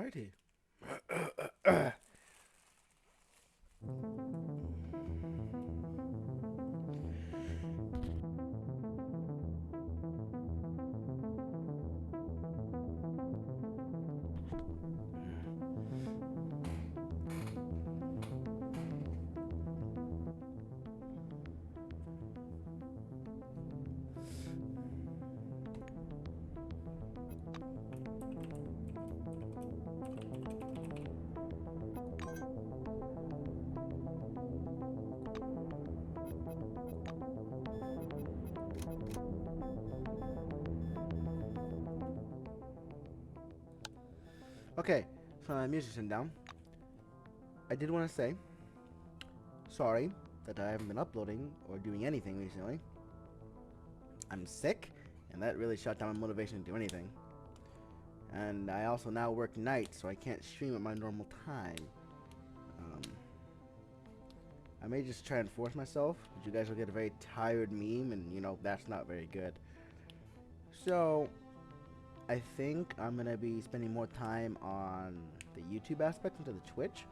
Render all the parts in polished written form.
Alrighty. Okay, so my musician down. I did want to say sorry that I haven't been uploading or doing anything recently. I'm sick, and that really shut down my motivation to do anything. And I also now work nights, so I can't stream at my normal time. Um, I may just try and force myself, but you guys will get a very tired meme, and that's not very good. So I think I'm gonna be spending more time on the YouTube aspect instead of Twitch.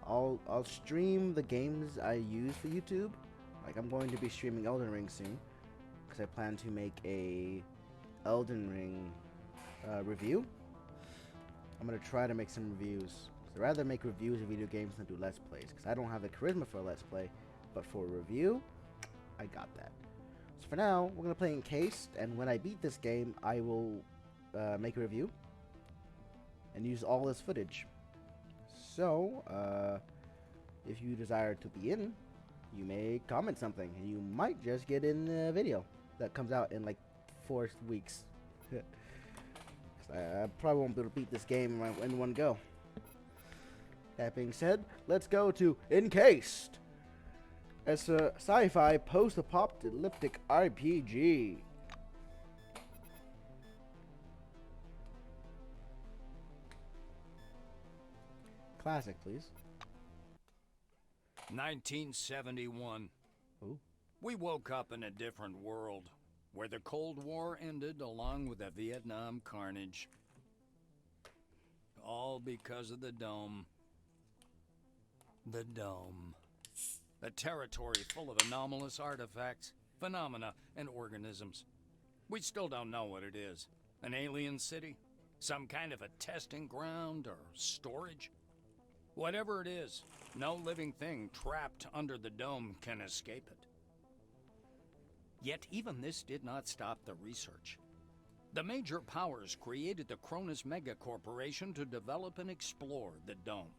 I'll stream the games I use for YouTube. Like, I'm going to be streaming Elden Ring soon, because I plan to make a Elden Ring review. I'm gonna try to make some reviews. I'd rather make reviews of video games than do Let's Plays, because I don't have the charisma for a Let's Play, but for a review, I got that. So for now, we're gonna play Encased, and when I beat this game, I will make a review and use all this footage. So, if you desire to be in, you may comment something, and you might just get in the video that comes out in like 4 weeks. I probably won't be able to beat this game in one go. That being said, let's go to Encased. It's a sci-fi post-apocalyptic RPG. Classic, please. 1971. Ooh. We woke up in a different world, where the Cold War ended along with the Vietnam carnage. All because of the Dome. The Dome. A territory full of anomalous artifacts, phenomena, and organisms. We still don't know what it is. An alien city? Some kind of a testing ground or storage? Whatever it is, no living thing trapped under the dome can escape it. Yet even this did not stop the research. The major powers created the Cronus Mega Corporation to develop and explore the dome.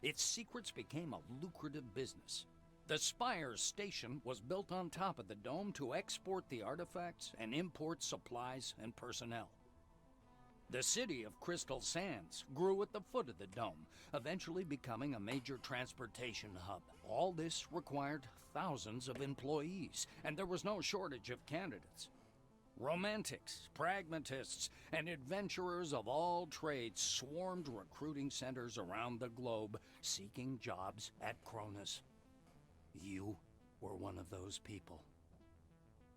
Its secrets became a lucrative business. The Spire station was built on top of the dome to export the artifacts and import supplies and personnel. The city of Crystal Sands grew at the foot of the dome, eventually becoming a major transportation hub. All this required thousands of employees, and there was no shortage of candidates. Romantics, pragmatists, and adventurers of all trades swarmed recruiting centers around the globe, seeking jobs at Cronus. You were one of those people.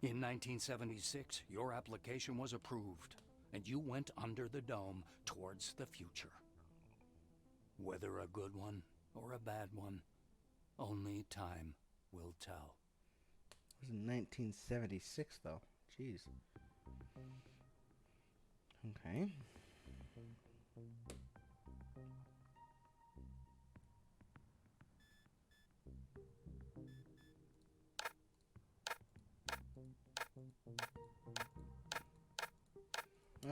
In 1976, your application was approved, and you went under the dome towards the future. Whether a good one or a bad one, only time will tell. It was in 1976, though. Jeez. Okay.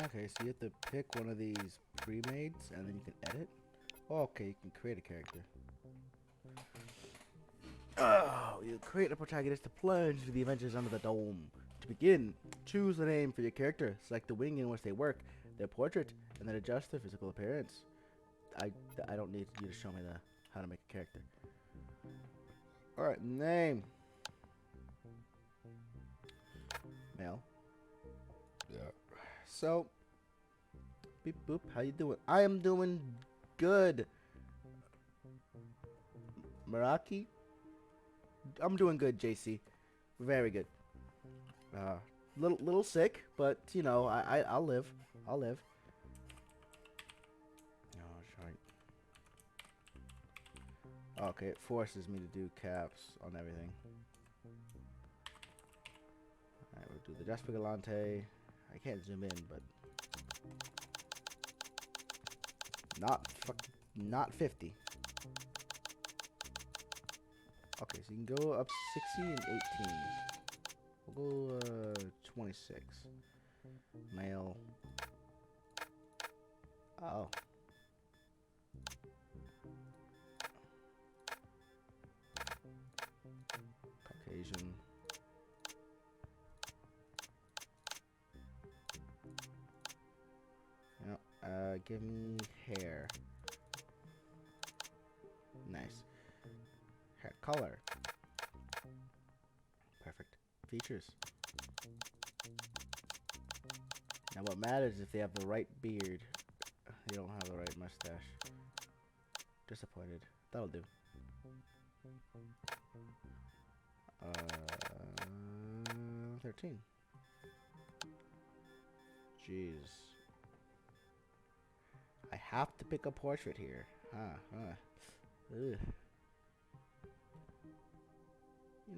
Okay, so you have to pick one of these pre-mades, and then you can edit. Oh, okay, you can create a character. Oh, you create a protagonist to plunge into the adventures under the dome. To begin, choose the name for your character, select the wing in which they work, their portrait, and then adjust their physical appearance. I don't need you to show me how to make a character. Alright, name. Male. Yeah. So, beep boop, how you doing? I am doing good. Meraki? I'm doing good, JC. Very good. Little sick, but I'll live. I'll live. Okay, it forces me to do caps on everything. Alright, we'll do the Jasper Galante. I can't zoom in, but not 50. Okay, so you can go up 60 and 18. We'll go 26. Male. Oh. Caucasian. Yep. Give me hair. Nice. Hair color. Perfect. Features. Now what matters is if they have the right beard. They don't have the right mustache. Disappointed. That'll do. 13. Jeez. I have to pick a portrait here. Ugh. You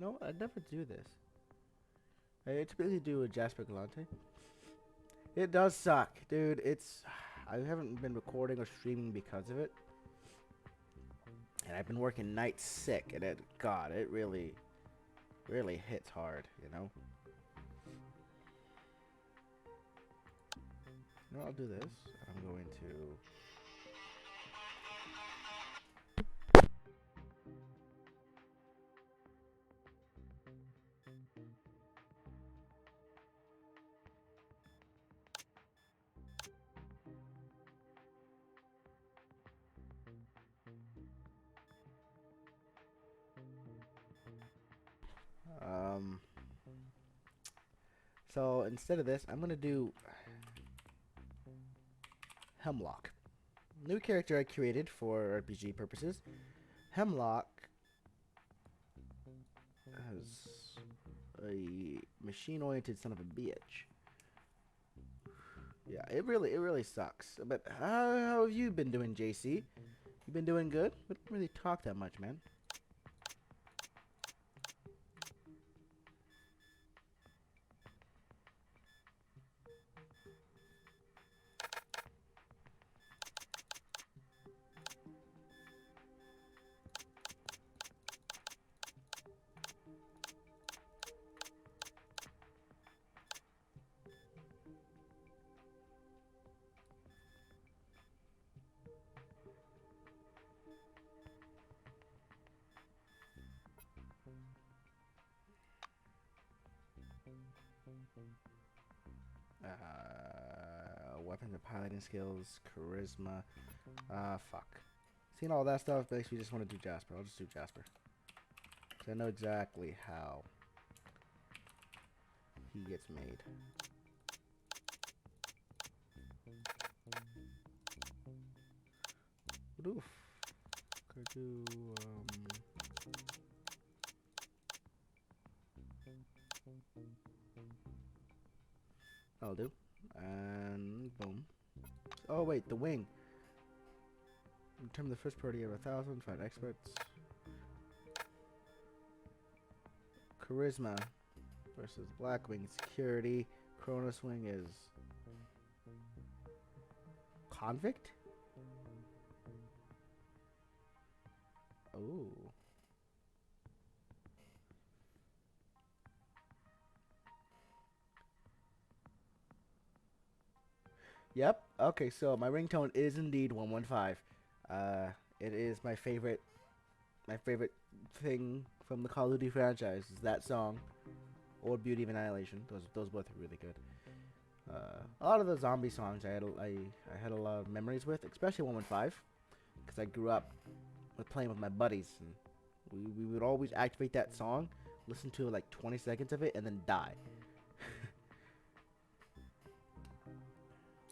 know, I'd never do this. I typically do a Jasper Galante. It does suck, dude. I haven't been recording or streaming because of it. And I've been working nights sick, and God, it really hits hard, you know? No, I'll do this. I'm going to... So instead of this, I'm gonna do Hemlock. New character I created for RPG purposes. Hemlock has a machine-oriented son of a bitch. Yeah, it really sucks. But how have you been doing, JC? You been doing good? We don't really talk that much, man. Weapons and piloting skills, charisma. Fuck. Seeing all that stuff makes me just want to do Jasper. I'll just do Jasper. Because I know exactly how he gets made. Oof. Could do, I'll do. And boom. Oh wait, the wing. Determine the first priority of 1,000. Find experts. Charisma versus Blackwing. Security. Cronus Wing is convict. Oh. Yep. Okay, so my ringtone is indeed 115. It is my favorite thing from the Call of Duty franchise is that song, or Beauty of Annihilation. Those both are really good. A lot of the zombie songs I had a lot of memories with, especially 115, because I grew up with playing with my buddies, and we would always activate that song, listen to like 20 seconds of it, and then die.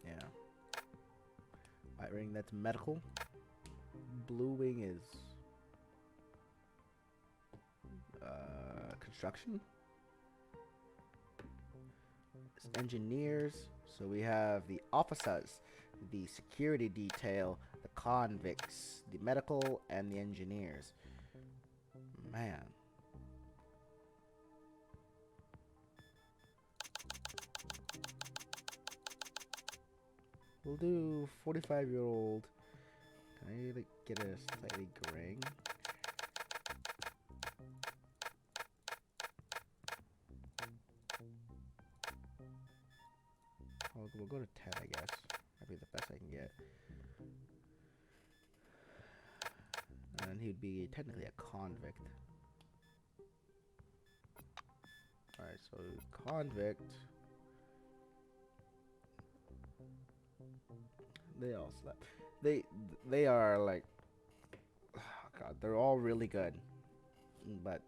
Yeah. White ring, that's medical. Blue wing is construction. It's engineers. So we have the officers, the security detail, the convicts, the medical and the engineers. Man. We'll do 45-year-old. Can I like get a slightly graying? We'll go to 10, I guess. That'd be the best I can get. And he'd be technically a convict. Alright, so convict. They all slept. They are like, oh God, they're all really good. But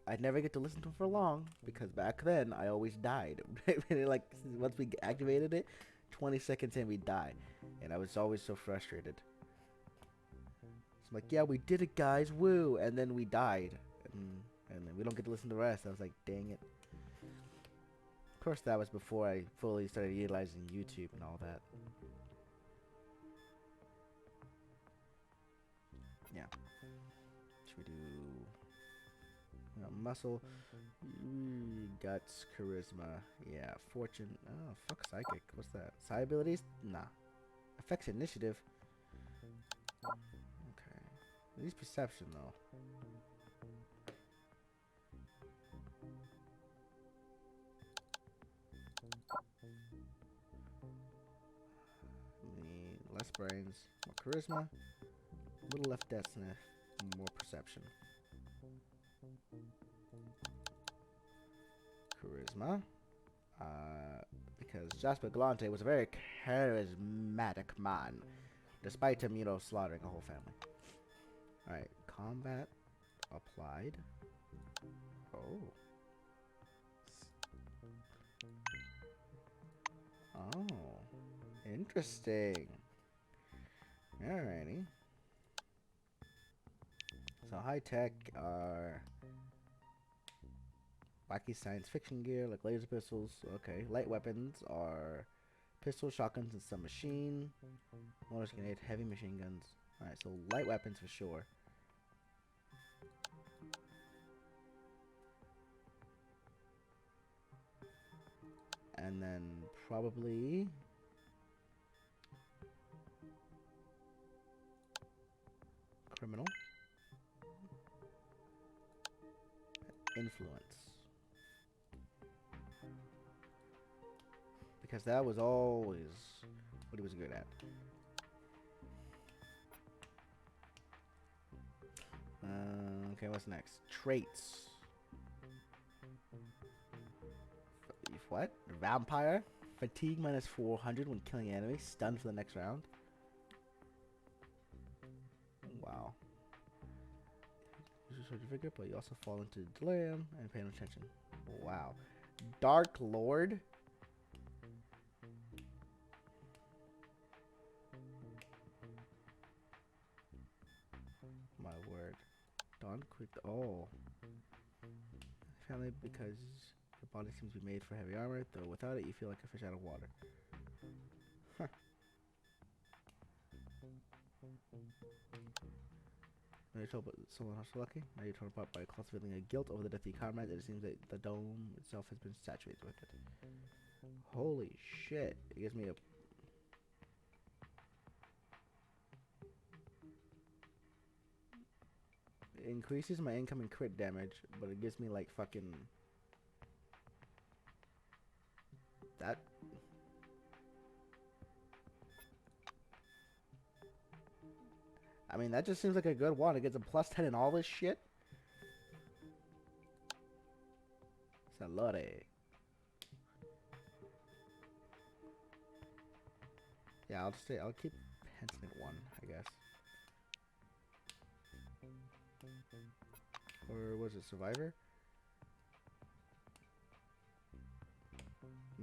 I never get to listen to them for long because back then I always died. Like once we activated it, 20 seconds in we die, and I was always so frustrated. It's like, yeah, we did it, guys, woo, and then we died, and then we don't get to listen to the rest. I was like, dang it. Of course, that was before I fully started utilizing YouTube and all that. Yeah. Should we do muscle, guts, charisma? Yeah, fortune. Oh, fuck psychic. What's that? Psi abilities? Nah. Affects initiative. Okay. At least perception though. Less brains, more charisma, a little less destiny, more perception. Charisma, because Jasper Galante was a very charismatic man, despite him, slaughtering a whole family. Alright, combat applied. Oh. Oh, interesting. Alrighty. So high tech are wacky science fiction gear like laser pistols. Okay. Light weapons are pistols, shotguns, and some machine. Mortars, grenade, heavy machine guns. Alright, so light weapons for sure. And then probably criminal. Influence. Because that was always what he was good at. Okay, what's next? Traits. What? Vampire? Fatigue minus 400 when killing enemies. Stunned for the next round. Wow. Use your figure, but you also fall into delirium and paying attention. Wow. Dark Lord? My word. Dawn quick. Oh. Family, because your body seems to be made for heavy armor, though without it you feel like a fish out of water. Huh. Now you're told about someone else lucky. Now you're torn apart by a close feeling of guilt over the death of your comrade, and it seems that the dome itself has been saturated with it. Holy shit. It gives me a... It increases my incoming crit damage, but it gives me like fucking... That... I mean, that just seems like a good one. It gets a plus 10 in all this shit. Salute. Yeah, I'll keep penciling at 1, I guess. Or was it Survivor?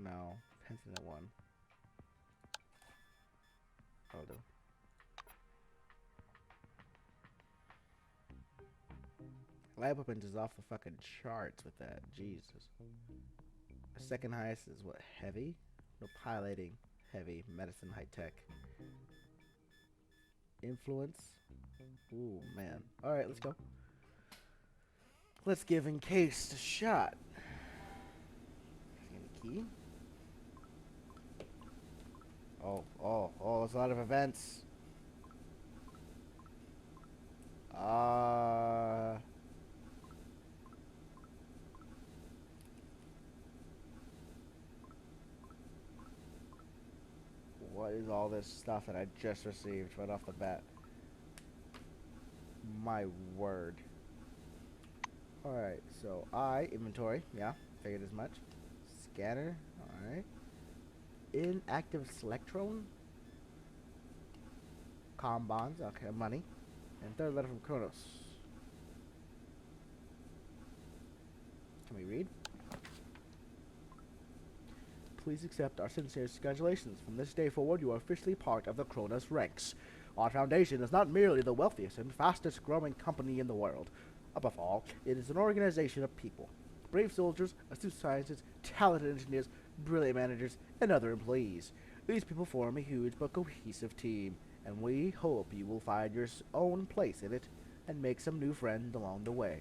No, penciling at 1. I'll do. Light weapons is off the fucking charts with that. Jesus. The second highest is what? Heavy? No, piloting. Heavy. Medicine. High tech. Influence. Ooh, man. Alright, let's go. Let's give Encased a shot. Any key? Oh, there's a lot of events. What is all this stuff that I just received right off the bat? My word. Alright, so inventory, yeah, figured as much. Scanner, alright. Inactive Selectron. Com bonds, okay, money. And third letter from Kronos. Can we read? Please accept our sincerest congratulations. From this day forward, you are officially part of the Kronos ranks. Our foundation is not merely the wealthiest and fastest growing company in the world. Above all, it is an organization of people. Brave soldiers, astute scientists, talented engineers, brilliant managers, and other employees. These people form a huge but cohesive team, and we hope you will find your own place in it and make some new friends along the way.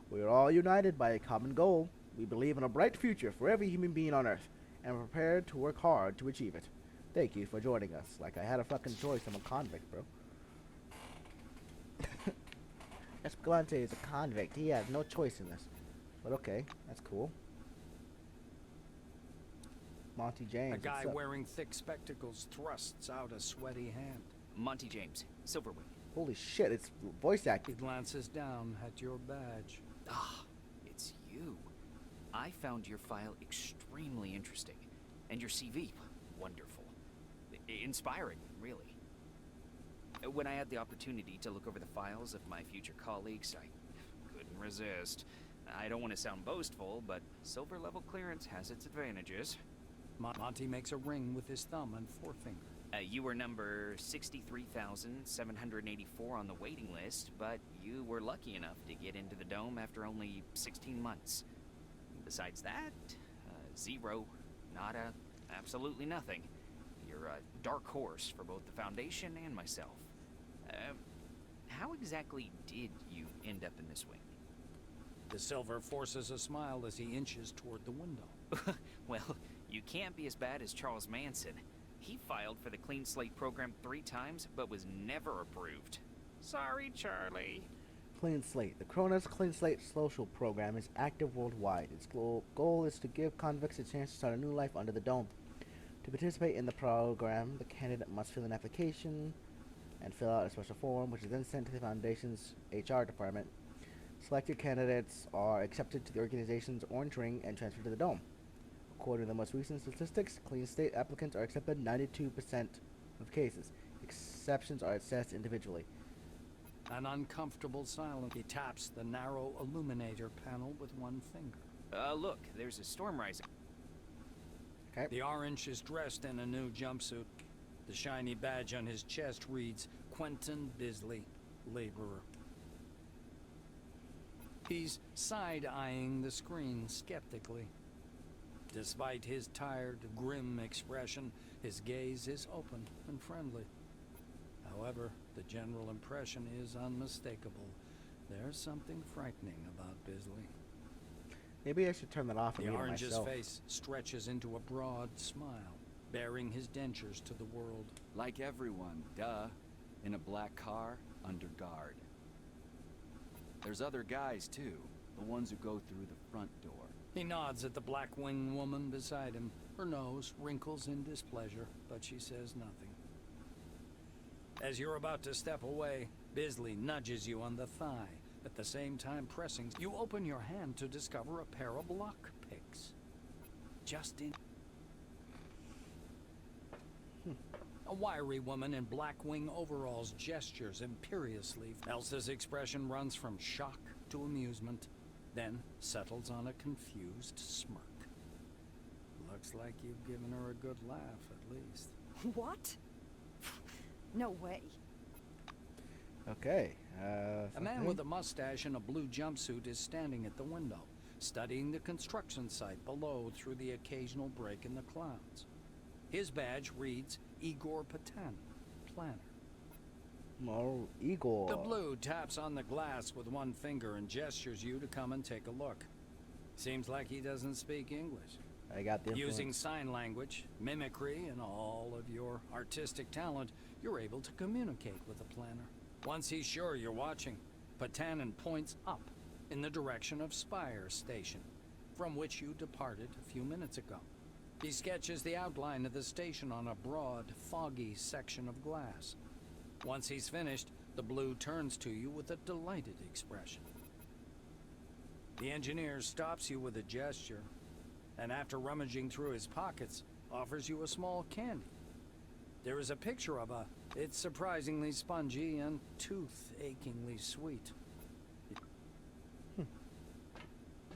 We are all united by a common goal. We believe in a bright future for every human being on Earth, and we're prepared to work hard to achieve it. Thank you for joining us. Like I had a fucking choice. I'm a convict, bro. Escalante is a convict. He has no choice in this. But okay, that's cool. Monty James. A guy wearing thick spectacles thrusts out a sweaty hand. Monty James, Silverwing. Holy shit, it's voice acting. He glances down at your badge. Ah, it's you. I found your file extremely interesting. And your CV, wonderful. Inspiring, really. When I had the opportunity to look over the files of my future colleagues, I couldn't resist. I don't want to sound boastful, but silver level clearance has its advantages. Monty makes a ring with his thumb and forefinger. You were number 63,784 on the waiting list, but you were lucky enough to get into the dome after only 16 months. Besides that, zero, nada, absolutely nothing. You're a dark horse for both the Foundation and myself. How exactly did you end up in this wing? The Silver forces a smile as he inches toward the window. Well, you can't be as bad as Charles Manson. He filed for the Clean Slate program 3 times, but was never approved. Sorry, Charlie. Clean Slate. The Kronos Clean Slate social program is active worldwide. Its goal is to give convicts a chance to start a new life under the dome. To participate in the program, the candidate must fill an application and fill out a special form, which is then sent to the Foundation's HR department. Selected candidates are accepted to the organization's orange ring and transferred to the dome. According to the most recent statistics, Clean Slate applicants are accepted 92% of cases. Exceptions are assessed individually. An uncomfortable silence. He taps the narrow illuminator panel with one finger. Look, there's a storm rising. Okay. The orange is dressed in a new jumpsuit. The shiny badge on his chest reads, Quentin Bisley, Laborer. He's side-eyeing the screen skeptically. Despite his tired, grim expression, his gaze is open and friendly. However, the general impression is unmistakable. There's something frightening about Bisley. Maybe I should turn that off and The read it orange's myself. face stretches into a broad smile, bearing his dentures to the world. Like everyone, duh. In a black car, under guard. There's other guys, too. The ones who go through the front door. He nods at the black-winged woman beside him. Her nose wrinkles in displeasure, but she says nothing. As you're about to step away, Bisley nudges you on the thigh, at the same time pressing. You open your hand to discover a pair of lockpicks. Just in... A wiry woman in black wing overalls gestures imperiously. Elsa's expression runs from shock to amusement, then settles on a confused smirk. Looks like you've given her a good laugh, at least. What? No way. Okay. A man with a mustache and a blue jumpsuit is standing at the window, studying the construction site below through the occasional break in the clouds. His badge reads Igor Patan, planner. Oh, Igor. The blue taps on the glass with one finger and gestures you to come and take a look. Seems like he doesn't speak English. I got the influence. Using sign language, mimicry, and all of your artistic talent, you're able to communicate with the planner. Once he's sure you're watching, Patanin points up in the direction of Spire Station, from which you departed a few minutes ago. He sketches the outline of the station on a broad, foggy section of glass. Once he's finished, the blue turns to you with a delighted expression. The engineer stops you with a gesture, and after rummaging through his pockets, offers you a small candy. There is a picture of a. It's surprisingly spongy and tooth-achingly sweet.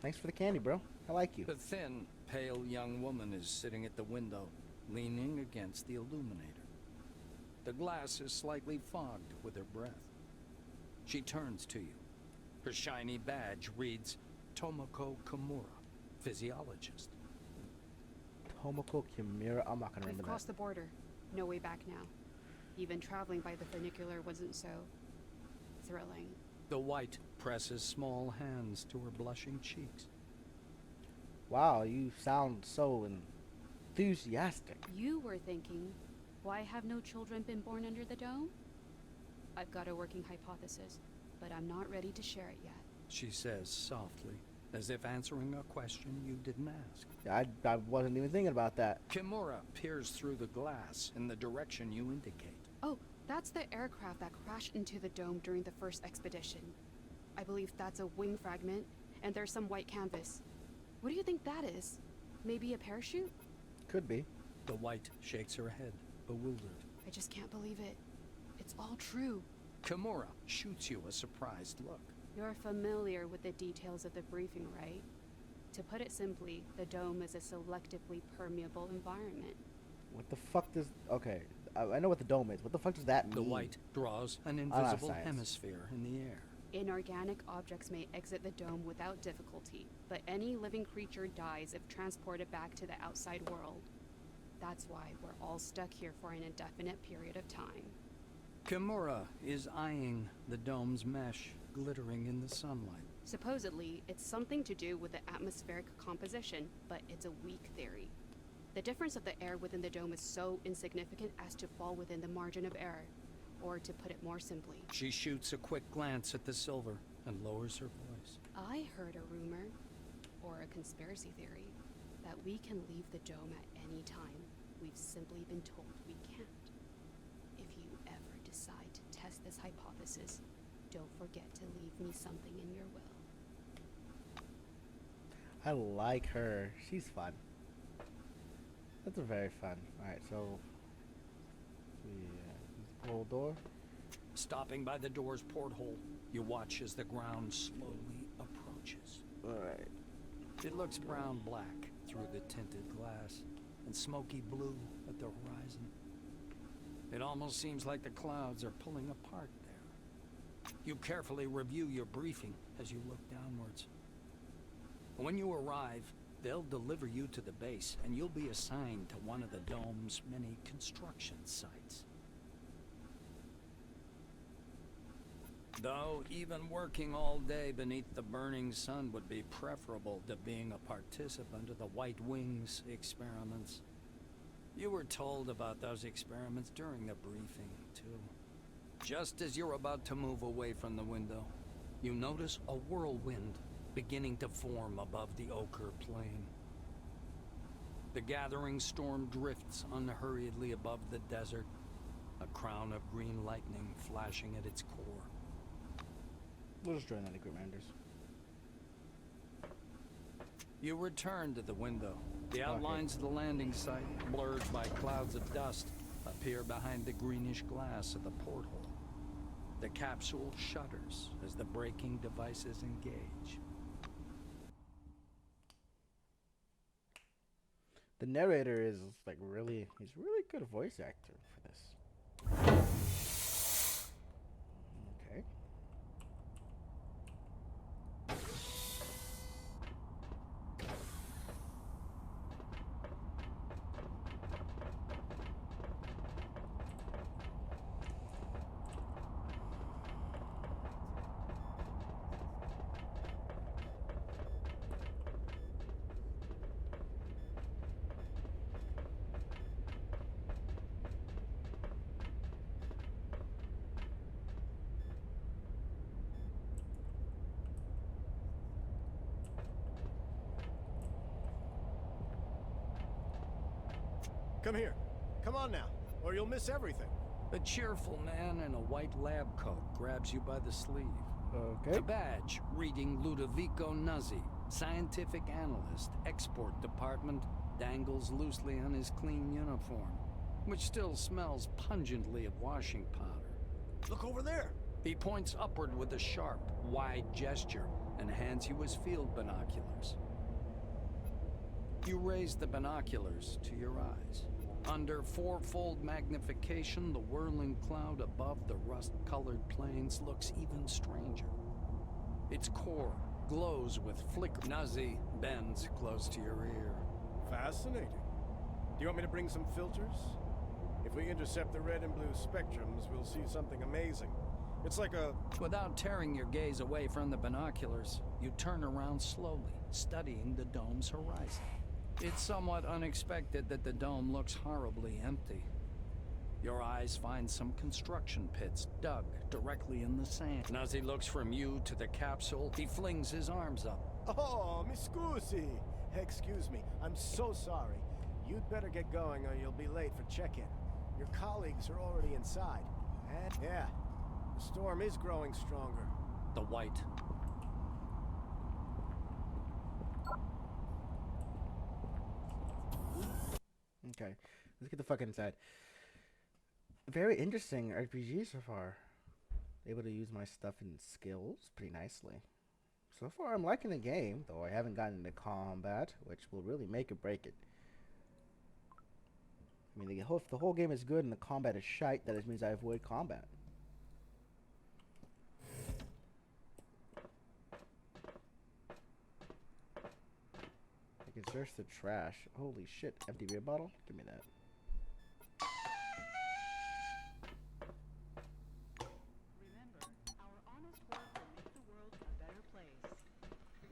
Thanks for the candy, bro. I like you. The thin, pale young woman is sitting at the window, leaning against the illuminator. The glass is slightly fogged with her breath. She turns to you. Her shiny badge reads Tomoko Kimura, physiologist. Tomoko Kimura. I'm not gonna We've remember crossed that. the border. No way back now. Even traveling by the funicular wasn't so thrilling. The white presses small hands to her blushing cheeks. Wow, you sound so enthusiastic. You were thinking, why have no children been born under the dome? I've got a working hypothesis, but I'm not ready to share it yet. She says softly, as if answering a question you didn't ask. I wasn't even thinking about that. Kimura peers through the glass in the direction you indicate. Oh, that's the aircraft that crashed into the dome during the first expedition. I believe that's a wing fragment, and there's some white canvas. What do you think that is? Maybe a parachute? Could be. The white shakes her head, bewildered. I just can't believe it. It's all true. Kimura shoots you a surprised look. You're familiar with the details of the briefing, right? To put it simply, the dome is a selectively permeable environment. What the fuck does... Okay, I know what the dome is. What the fuck does that mean? The white draws an not invisible science. hemisphere in the air. Inorganic objects may exit the dome without difficulty, but any living creature dies if transported back to the outside world. That's why we're all stuck here for an indefinite period of time. Kimura is eyeing the dome's mesh, glittering in the sunlight. Supposedly, it's something to do with the atmospheric composition, but it's a weak theory. The difference of the air within the dome is so insignificant as to fall within the margin of error. Or to put it more simply, She shoots a quick glance at the silver and lowers her voice. I heard a rumor, or a conspiracy theory, that we can leave the dome at any time. We've simply been told we can't. If you ever decide to test this hypothesis, don't forget to leave me something in your will. I like her. She's fun. That's very fun. Alright, so... Yeah, pull door. Stopping by the door's porthole, you watch as the ground slowly approaches. Alright. It looks brown-black through the tinted glass and smoky blue at the horizon. It almost seems like the clouds are pulling apart there. You carefully review your briefing as you look downwards. When you arrive, they'll deliver you to the base, and you'll be assigned to one of the dome's many construction sites. Though even working all day beneath the burning sun would be preferable to being a participant of the White Wings experiments. You were told about those experiments during the briefing, too. Just as you're about to move away from the window, you notice a whirlwind beginning to form above the ochre plain. The gathering storm drifts unhurriedly above the desert, a crown of green lightning flashing at its core. We'll just join that group, Anders. You return to the window. The outlines of the landing site, blurred by clouds of dust, appear behind the greenish glass of the porthole. The capsule shudders as the braking devices engage. The narrator is like he's really good voice actor for this. Okay. Come here. Come on now, or you'll miss everything. A cheerful man in a white lab coat grabs you by the sleeve. Okay. A badge reading Ludovico Nuzzi, scientific analyst, export department, dangles loosely on his clean uniform, which still smells pungently of washing powder. Look over there. He points upward with a sharp, wide gesture and hands you his field binoculars. You raise the binoculars to your eyes. Under fourfold magnification, the whirling cloud above the rust-colored plains looks even stranger. Its core glows with flicker. Nuzzy bends close to your ear. Fascinating. Do you want me to bring some filters? If we intercept the red and blue spectrums, we'll see something amazing. It's like a... Without tearing your gaze away from the binoculars, you turn around slowly, studying the dome's horizon. It's somewhat unexpected that the dome looks horribly empty. Your eyes find some construction pits dug directly in the sand. And as he looks from you to the capsule, he flings his arms up. Oh, mi scusi. Excuse me, I'm so sorry. You'd better get going or you'll be late for check-in. Your colleagues are already inside. And yeah, the storm is growing stronger. The white. Okay, let's get the fuck inside. Very interesting RPG so far. Able to use my stuff and skills pretty nicely. So far, I'm liking the game, though I haven't gotten into combat, which will really make or break it. I mean, if the whole game is good and the combat is shite, that just means I avoid combat. I can search the trash. Holy shit, empty beer bottle? Give me that. Remember, our honest work will make the world a better place.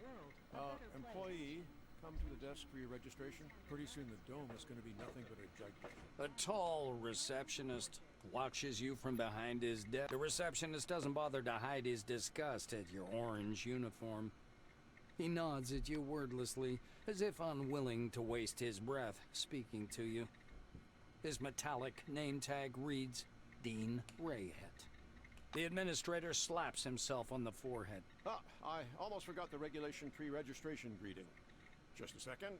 World a better Employee, come to the desk for your registration. Pretty soon the dome is going to be nothing but a gigantic... A tall receptionist watches you from behind his desk. The receptionist doesn't bother to hide his disgust at your orange uniform. He nods at you wordlessly, as if unwilling to waste his breath place to you. His metallic name tag reads Dean Rayhet. The administrator slaps himself on the forehead. Ah, I almost forgot the regulation pre-registration greeting. Just a second.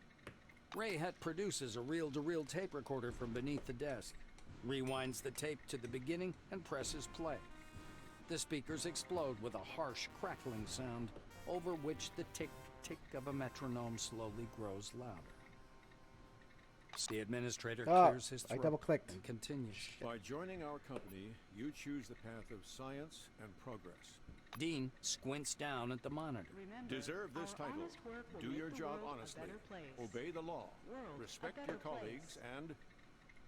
Rayhet produces a reel-to-reel tape recorder from beneath the desk, rewinds the tape to the beginning, and presses play. The speakers explode with a harsh, crackling sound, over which the tick-tick of a metronome slowly grows louder. The administrator clears his throat double-clicked. and continues. By joining our company, you choose the path of science and progress. Dean squints down at the monitor. Remember, Deserve this our title. honest work will Do make your the job world honestly. a better place. Obey the law. World a Respect better your colleagues place.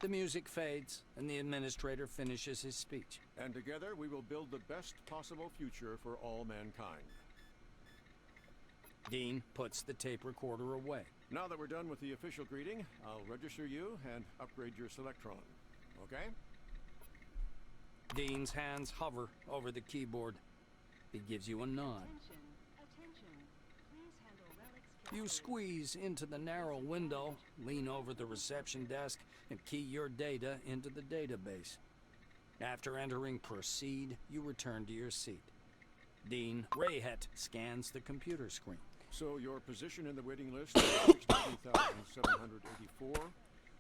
The music fades, and the administrator finishes his speech. And together we will build the best possible future for all mankind. Dean puts the tape recorder away. Now that we're done with the official greeting, I'll register you and upgrade your Selectron. Okay? Dean's hands hover over the keyboard. He gives you a nod. Attention. Please handle relics You carefully. squeeze into the narrow window, lean over the reception desk, and key your data into the database. After entering Proceed, you return to your seat. Dean Rayhet scans the computer screen. So your position in the waiting list is 63,784.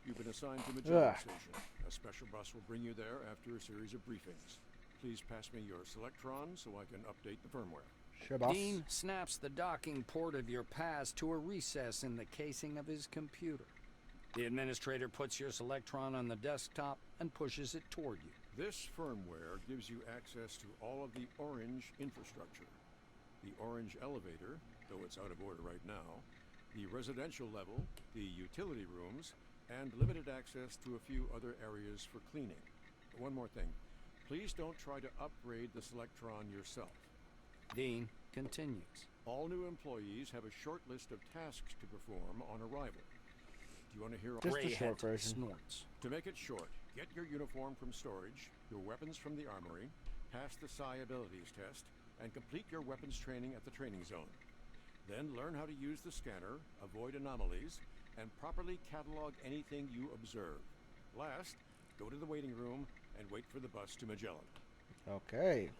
You've been assigned to Magellan Station. A special bus will bring you there after a series of briefings. Please pass me your Selectron so I can update the firmware. Sure, boss. Dean snaps the docking port of your pass to a recess in the casing of his computer. The administrator puts your Selectron on the desktop and pushes it toward you. This firmware gives you access to all of the Orange infrastructure. The Orange elevator, though it's out of order right now, the residential level, the utility rooms, and limited access to a few other areas for cleaning. One more thing. Please don't try to upgrade the Selectron yourself. Dean continues. All new employees have a short list of tasks to perform on arrival. Do you want to hear Just the Rayhet short version. snorts. To make it short, get your uniform from storage, your weapons from the armory, pass the Psi abilities test, and complete your weapons training at the training zone. Then learn how to use the scanner, avoid anomalies, and properly catalog anything you observe. Last, go to the waiting room and wait for the bus to Magellan. Okay.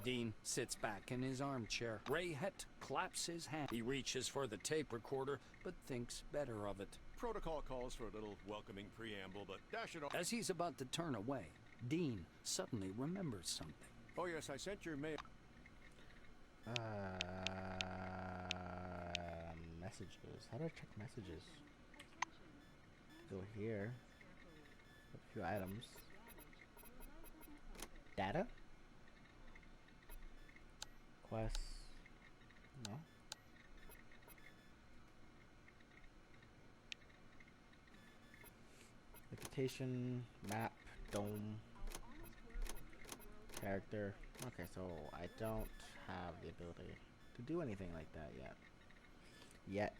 Dean sits back in his armchair. Ray Het claps his hand. He reaches for the tape recorder, but thinks better of it. Protocol calls for a little welcoming preamble, but dash it off. As he's about to turn away, Dean suddenly remembers something. Oh yes, I sent your mail. Messages. How do I check messages? Go here. A few items. Data? Quests. No. Reputation, map, dome, character. Okay, so I don't have the ability to do anything like that yet.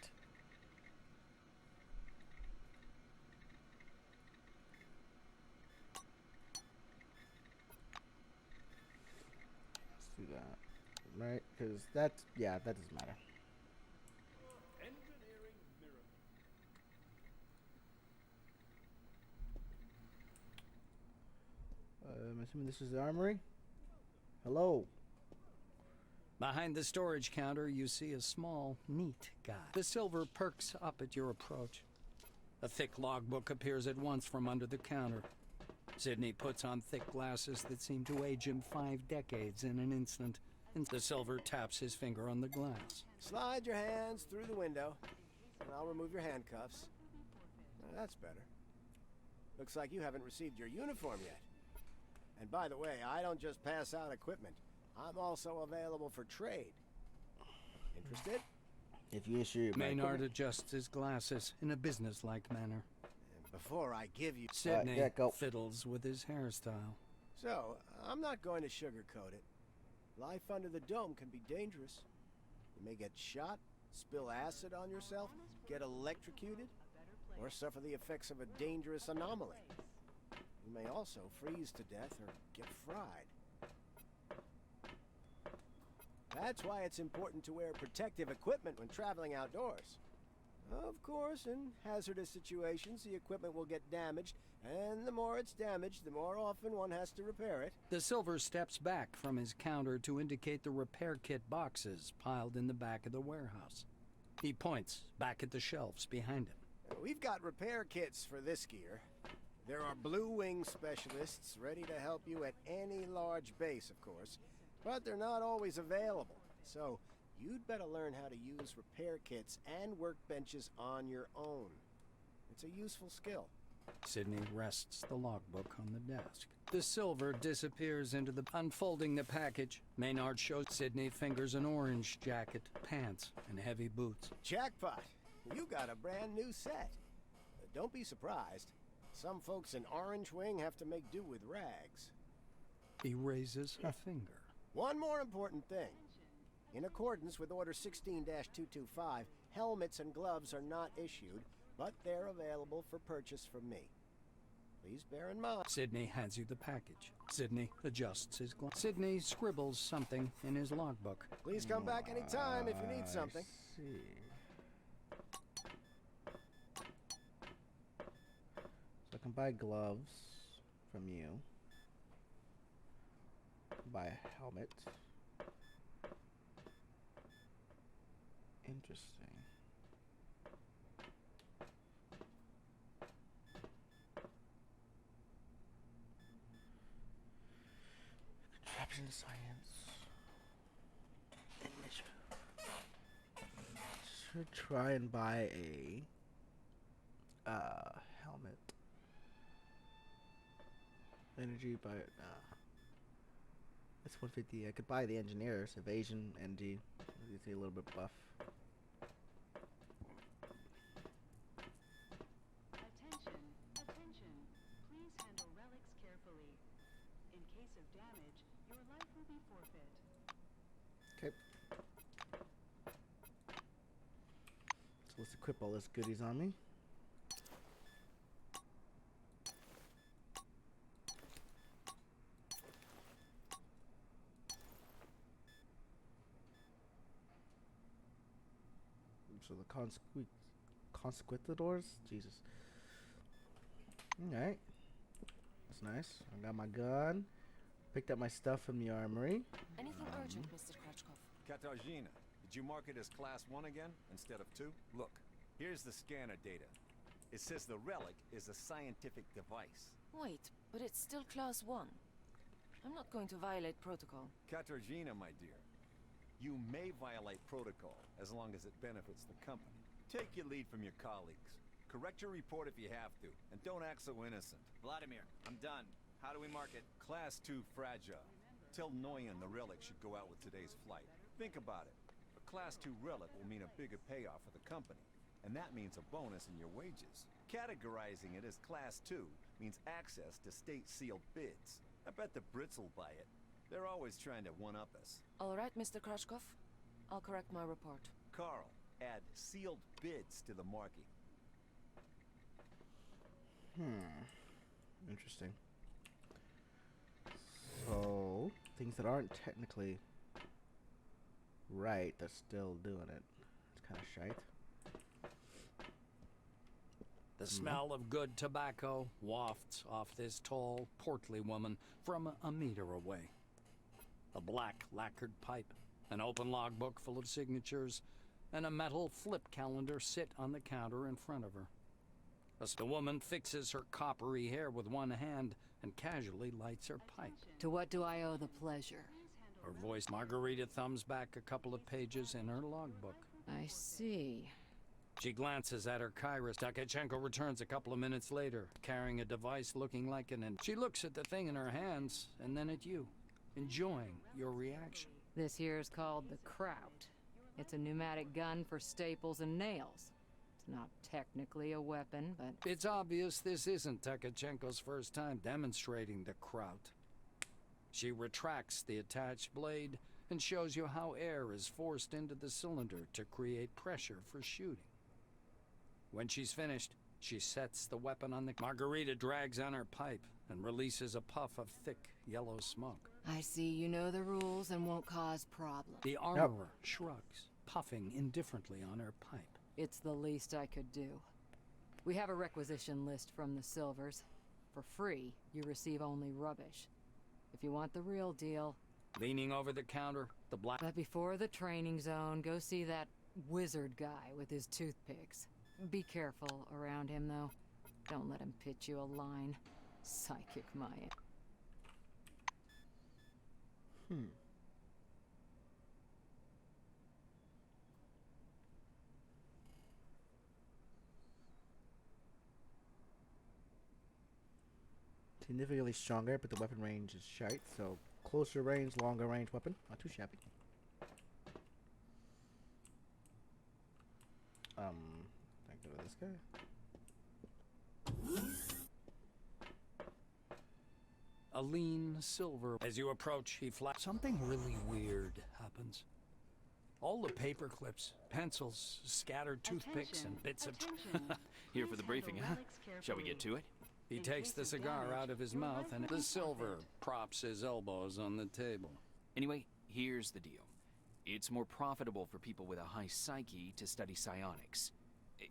Let's do that. Right? Because that's, yeah, that doesn't matter. I'm assuming this is the armory. Hello. Behind the storage counter, you see a small, neat guy. The silver perks up at your approach. A thick logbook appears at once from under the counter. Sidney puts on thick glasses that seem to age him 5 decades in an instant. And the silver taps his finger on the glass. Slide your hands through the window, and I'll remove your handcuffs. That's better. Looks like you haven't received your uniform yet. And by the way, I don't just pass out equipment. I'm also available for trade. Interested? If you issue Maynard adjusts his glasses in a businesslike manner. And before I give you... Sidney yeah, go. fiddles with his hairstyle. So, I'm not going to sugarcoat it. Life under the dome can be dangerous. You may get shot, spill acid on yourself, get electrocuted, or suffer the effects of a dangerous anomaly. You may also freeze to death or get fried. That's why it's important to wear protective equipment when traveling outdoors. Of course, in hazardous situations, the equipment will get damaged, and the more it's damaged, the more often one has to repair it. The silver steps back from his counter to indicate the repair kit boxes piled in the back of the warehouse. He points back at the shelves behind him. We've got repair kits for this gear. There are Blue Wing specialists ready to help you at any large base, of course, but they're not always available. So, you'd better learn how to use repair kits and workbenches on your own. It's a useful skill. Sidney rests the logbook on the desk. The silver disappears into the... Unfolding the package, Maynard shows Sidney fingers an orange jacket, pants, and heavy boots. Jackpot! You got a brand new set. Don't be surprised. Some folks in Orange Wing have to make do with rags. He raises a finger. One more important thing. In accordance with Order 16-225, helmets and gloves are not issued, but they're available for purchase from me. Please bear in mind... Sidney hands you the package. Sidney adjusts his glass. Sidney scribbles something in his logbook. Please come back anytime if you need something. I see. So I can buy gloves from you. Buy a helmet. Interesting. Contraption science. Initiative. Should try and buy a helmet. Energy, but it's 150. I could buy the engineers, evasion, NG. You see a little bit buff. Attention, attention. Please handle relics carefully. In case of damage, your life will be forfeit. Okay. So let's equip all this goodies on me. So the consequentadors? Jesus. Alright. That's nice. I got my gun. Picked up my stuff from the armory. Anything urgent, Mr. Kratchkov? Katarzyna, did you mark it as Class 1 again, instead of 2? Look, here's the scanner data. It says the relic is a scientific device. Wait, but it's still Class 1. I'm not going to violate protocol. Katarzyna, my dear, you may violate protocol as long as it benefits the company. Take your lead from your colleagues. Correct your report if you have to, and don't act so innocent. Vladimir, I'm done. How do we mark it? Class 2 fragile. Tell Noyan the relic should go out with today's flight. Think about it. A Class 2 relic will mean a bigger payoff for the company, and that means a bonus in your wages. Categorizing it as Class 2 means access to state-sealed bids. I bet the Brits will buy it. They're always trying to one-up us. All right, Mr. Kratchkov. I'll correct my report. Carl, add sealed bids to the marking. Interesting. So, things that aren't technically right, they're still doing it. It's kind of shite. The smell of good tobacco wafts off this tall, portly woman from a meter away. A black lacquered pipe, an open logbook full of signatures, and a metal flip calendar sit on the counter in front of her. As the woman fixes her coppery hair with one hand and casually lights her pipe. To what do I owe the pleasure? Her voice, Margarita thumbs back a couple of pages in her logbook. I see. She glances at her Kairos. Takachenko returns a couple of minutes later, carrying a device looking like She looks at the thing in her hands, and then at you, enjoying your reaction. This here's called the Kraut. It's a pneumatic gun for staples and nails. It's not technically a weapon, but... It's obvious this isn't Takachenko's first time demonstrating the Kraut. She retracts the attached blade and shows you how air is forced into the cylinder to create pressure for shooting. When she's finished, she sets the weapon on the... Margarita drags on her pipe and releases a puff of thick, yellow smoke. I see you know the rules and won't cause problems. The armorer shrugs, puffing indifferently on her pipe. It's the least I could do. We have a requisition list from the Silvers. For free, you receive only rubbish. If you want the real deal... Leaning over the counter, the black... But before the training zone, go see that wizard guy with his toothpicks. Be careful around him, though. Don't let him pitch you a line. Psychic Maya. Significantly stronger, but the weapon range is shite, so closer range, longer range weapon. Not too shabby. I go to this guy. A lean silver. As you approach, he flaps. Something really weird happens. All the paper clips, pencils, scattered toothpicks, and bits of... Here for the briefing, huh? Shall we get to it? He takes the cigar out of his mouth, and the silver props his elbows on the table. Anyway, here's the deal. It's more profitable for people with a high psyche to study psionics.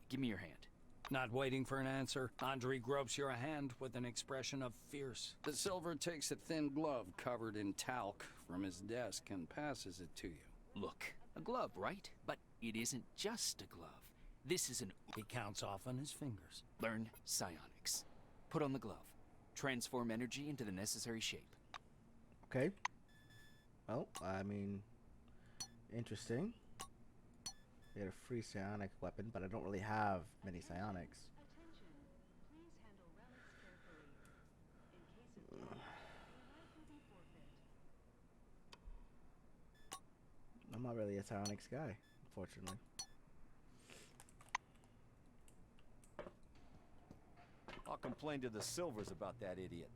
Give me your hand. Not waiting for an answer, Andrei gropes your hand with an expression of fierce. The silver takes a thin glove covered in talc from his desk and passes it to you. Look, a glove, right? But it isn't just a glove. This is an... He counts off on his fingers. Learn psionics. Put on the glove. Transform energy into the necessary shape. Okay. Well, I mean, interesting. We had a free psionic weapon, but I don't really have many psionics. I'm not really a psionics guy, unfortunately. I'll complain to the Silvers about that idiot.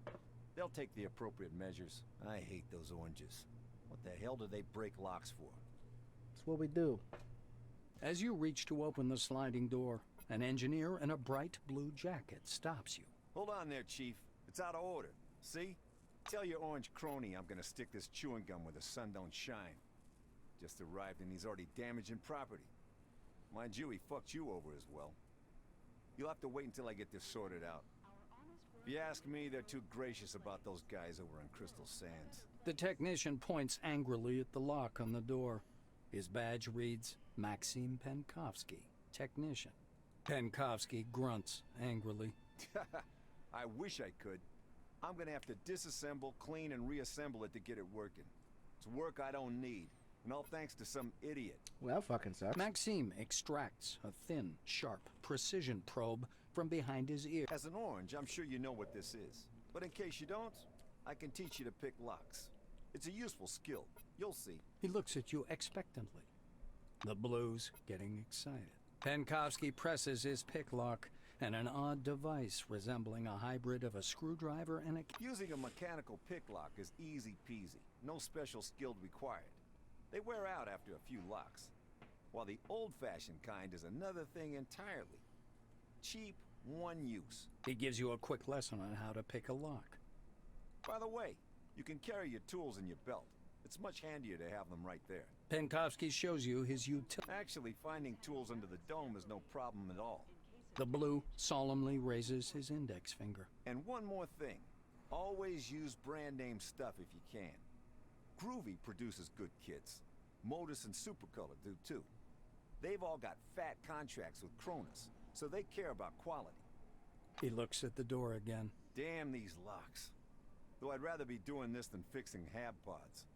They'll take the appropriate measures. I hate those oranges. What the hell do they break locks for? That's what we do. As you reach to open the sliding door, an engineer in a bright blue jacket stops you. Hold on there, Chief. It's out of order. See? Tell your orange crony I'm gonna stick this chewing gum where the sun don't shine. Just arrived and he's already damaging property. Mind you, he fucked you over as well. You'll have to wait until I get this sorted out. If you ask me, they're too gracious about those guys over in Crystal Sands. The technician points angrily at the lock on the door. His badge reads, Maxim Penkovsky, technician. Penkovsky grunts angrily. I wish I could. I'm gonna have to disassemble, clean, and reassemble it to get it working. It's work I don't need, and all thanks to some idiot. Well, that fucking sucks. Maxime extracts a thin, sharp, precision probe from behind his ear. As an orange, I'm sure you know what this is. But in case you don't, I can teach you to pick locks. It's a useful skill. You'll see. He looks at you expectantly. The blue's getting excited. Penkovsky presses his pick lock, and an odd device resembling a hybrid of a screwdriver and a... Using a mechanical pick lock is easy peasy. No special skill required. They wear out after a few locks. While the old-fashioned kind is another thing entirely. Cheap, one use. He gives you a quick lesson on how to pick a lock. By the way, you can carry your tools in your belt. It's much handier to have them right there. Penkovsky shows you his utility. Actually, finding tools under the dome is no problem at all. The blue solemnly raises his index finger. And one more thing. Always use brand name stuff if you can. Groovy produces good kits. Modus and Supercolor do too. They've all got fat contracts with Cronus, so they care about quality. He looks at the door again. Damn these locks. Though I'd rather be doing this than fixing hab pods.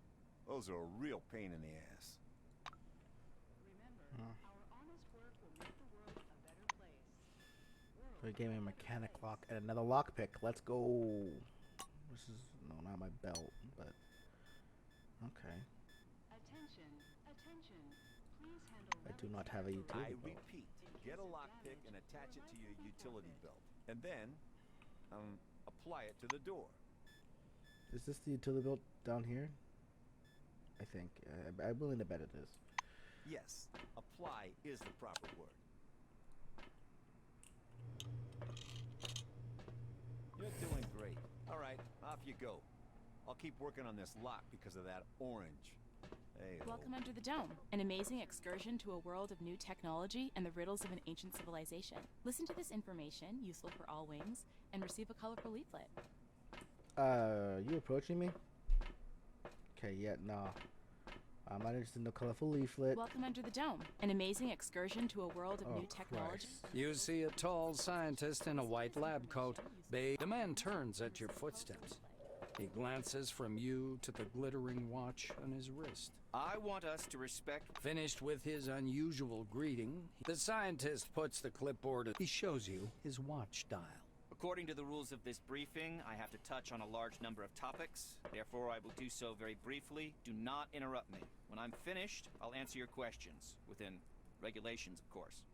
Those are a real pain in the ass. Remember, our honest work will make the world a better place. So he gave me a mechanic lock and another lockpick. Let's go. This is no, not my belt, but okay. Attention, attention. Please handle I do not have a utility I belt. repeat, get a lockpick and attach it to your utility belt. And then, apply it to the door. Is this the utility belt down here? I think. I'm willing to bet it is. Yes, apply is the proper word. You're doing great. All right, off you go. I'll keep working on this lock because of that orange. Hey, Welcome under the dome, an amazing excursion to a world of new technology and the riddles of an ancient civilization. Listen to this information, useful for all wings, and receive a colorful leaflet. You approaching me? Okay, yeah, nah. I'm not interested in the colorful leaflet. Welcome under the dome, an amazing excursion to a world of new technology. Christ. You see a tall scientist in a white lab coat. The man turns at your footsteps. He glances from you to the glittering watch on his wrist. I want us to respect... Finished with his unusual greeting, the scientist puts the clipboard. He shows you his watch dial. According to the rules of this briefing, I have to touch on a large number of topics. Therefore, I will do so very briefly. Do not interrupt me. When I'm finished, I'll answer your questions. Within regulations, of course.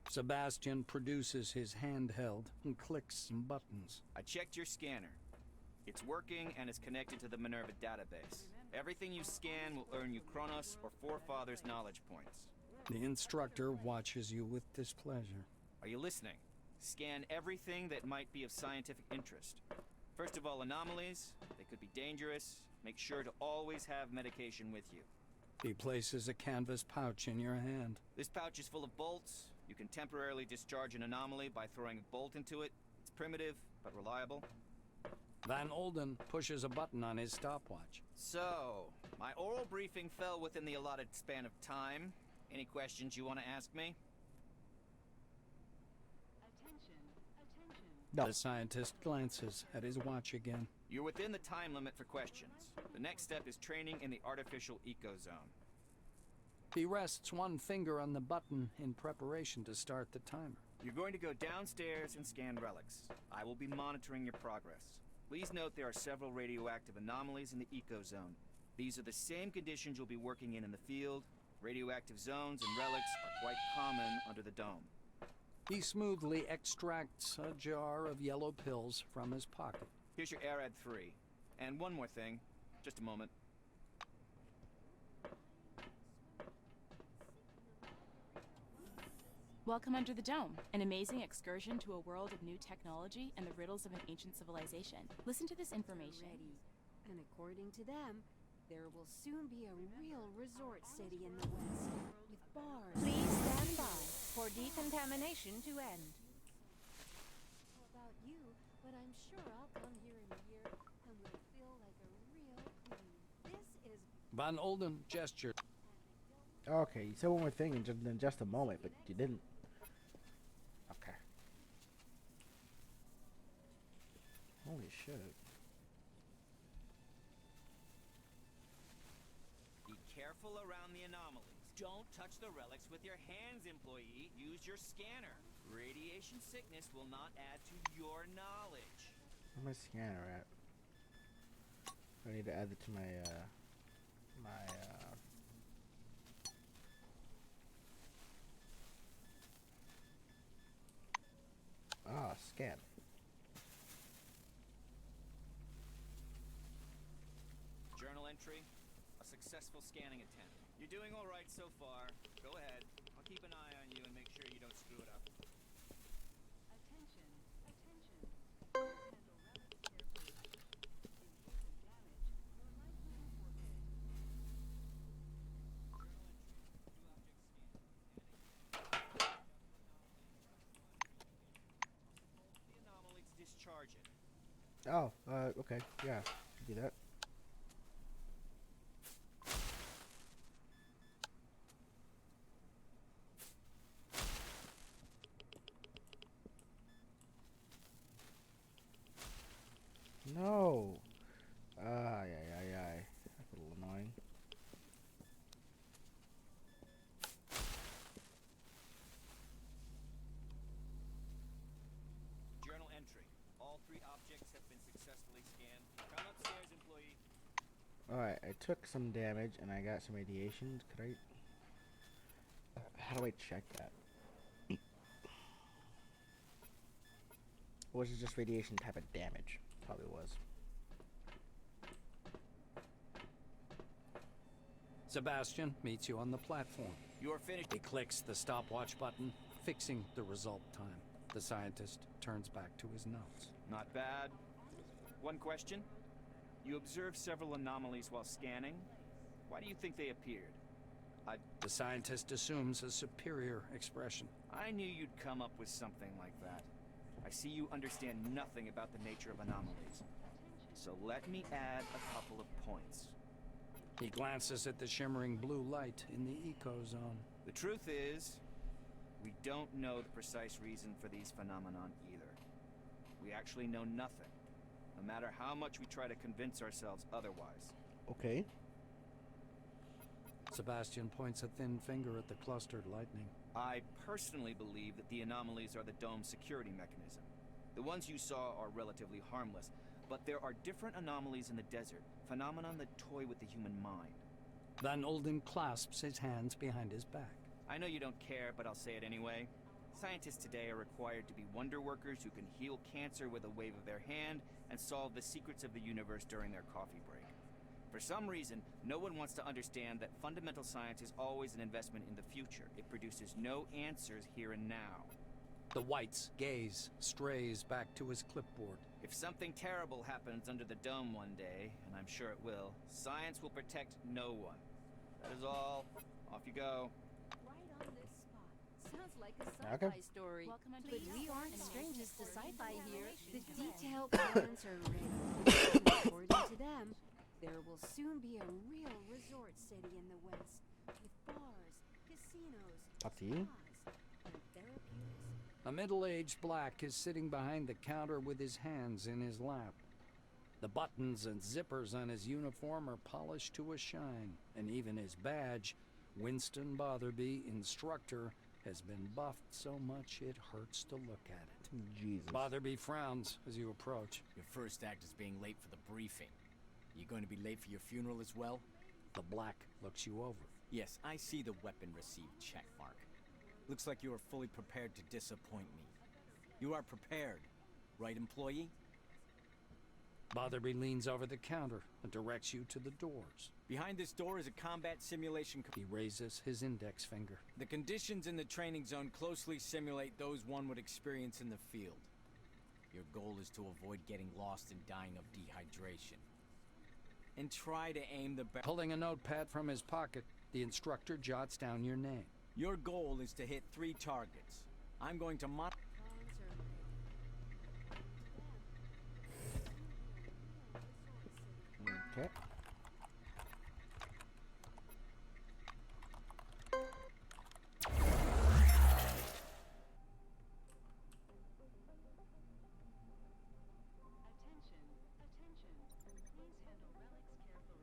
Sebastian produces his handheld and clicks some buttons. I checked your scanner. It's working and is connected to the Minerva database. Everything you scan will earn you Kronos or Forefathers knowledge points. The instructor watches you with displeasure. Are you listening? Scan everything that might be of scientific interest. First of all, anomalies. They could be dangerous. Make sure to always have medication with you. He places a canvas pouch in your hand. This pouch is full of bolts. You can temporarily discharge an anomaly by throwing a bolt into it. It's primitive, but reliable. Van Olden pushes a button on his stopwatch. So, my oral briefing fell within the allotted span of time. Any questions you want to ask me? Attention, attention. No. The scientist glances at his watch again. You're within the time limit for questions. The next step is training in the artificial ecozone. He rests one finger on the button in preparation to start the timer. You're going to go downstairs and scan relics. I will be monitoring your progress. Please note there are several radioactive anomalies in the ecozone. These are the same conditions you'll be working in the field. Radioactive zones and relics are quite common under the dome. He smoothly extracts a jar of yellow pills from his pocket. Here's your Arad 3. And one more thing. Just a moment. Welcome under the dome, an amazing excursion to a world of new technology and the riddles of an ancient civilization. Listen to this information. Ready. And according to them, there will soon be a real resort city in the west, with bars. Please stand by for decontamination to end. About you, but I'm sure sure I'll come here in a year and we'll feel like a real queen. This is Van Olden gestured. Okay, you said one more thing in just a moment, but you didn't. Okay. Holy shit. Be careful around the anomalies. Don't touch the relics with your hands, employee. Use your scanner. Radiation sickness will not add to your knowledge. Where's my scanner at? I need to add it to my scan. Journal entry. A successful scanning attempt. You're doing all right so far. Go ahead. I'll keep an eye on you and make sure you don't screw it up. Attention, attention. Please handle relics carefully. In case of damage, your life will be forfeit. The anomaly to discharge it. Oh, okay, yeah, do that. No. Ay, that's a little annoying. Journal entry. All 3 objects have been successfully scanned. Come upstairs, employee. Alright, I took some damage and I got some radiation. Could I... How do I check that? Or was it just radiation type of damage? Probably was. Sebastian meets you on the platform. You are finished. He clicks the stopwatch button, fixing the result time. The scientist turns back to his notes. Not bad. One question. You observed several anomalies while scanning. Why do you think they appeared? The scientist assumes a superior expression. I knew you'd come up with something like that. I see you understand nothing about the nature of anomalies. So let me add a couple of points. He glances at the shimmering blue light in the eco-zone. The truth is, we don't know the precise reason for these phenomenon either. We actually know nothing, no matter how much we try to convince ourselves otherwise. Okay. Sebastian points a thin finger at the clustered lightning. I personally believe that the anomalies are the dome's security mechanism. The ones you saw are relatively harmless, but there are different anomalies in the desert, phenomenon that toy with the human mind. Van Olden clasps his hands behind his back. I know you don't care, but I'll say it anyway. Scientists today are required to be wonder workers who can heal cancer with a wave of their hand and solve the secrets of the universe during their coffee break. For some reason, no one wants to understand that fundamental science is always an investment in the future. It produces no answers here and now. The White's gaze strays back to his clipboard. If something terrible happens under the dome one day, and I'm sure it will, science will protect no one. That is all. Off you go. right on this spot. Sounds like a Okay. sci-fi story. Welcome to But the we aren't and strangers to according sci-fi to here. The regulations. detailed plans are ready. And according to them, there will soon be a real resort city in the west, with bars, casinos, Up to you. spas, and therapeutics. A middle-aged black is sitting behind the counter with his hands in his lap. The buttons and zippers on his uniform are polished to a shine, and even his badge, Winston Botherby, instructor, has been buffed so much it hurts to look at it. Jesus. Botherby frowns as you approach. Your first act is being late for the briefing. You going to be late for your funeral as well? The black looks you over. Yes, I see the weapon received checkmark. Looks like you are fully prepared to disappoint me. You are prepared, right, employee? Botherby leans over the counter and directs you to the doors. Behind this door is a combat simulation. He raises his index finger. The conditions in the training zone closely simulate those one would experience in the field. Your goal is to avoid getting lost and dying of dehydration. And try to aim the Pulling a notepad from his pocket, the instructor jots down your name. Your goal is to hit 3 targets. I'm going to Okay. Attention, attention. Please handle relics carefully.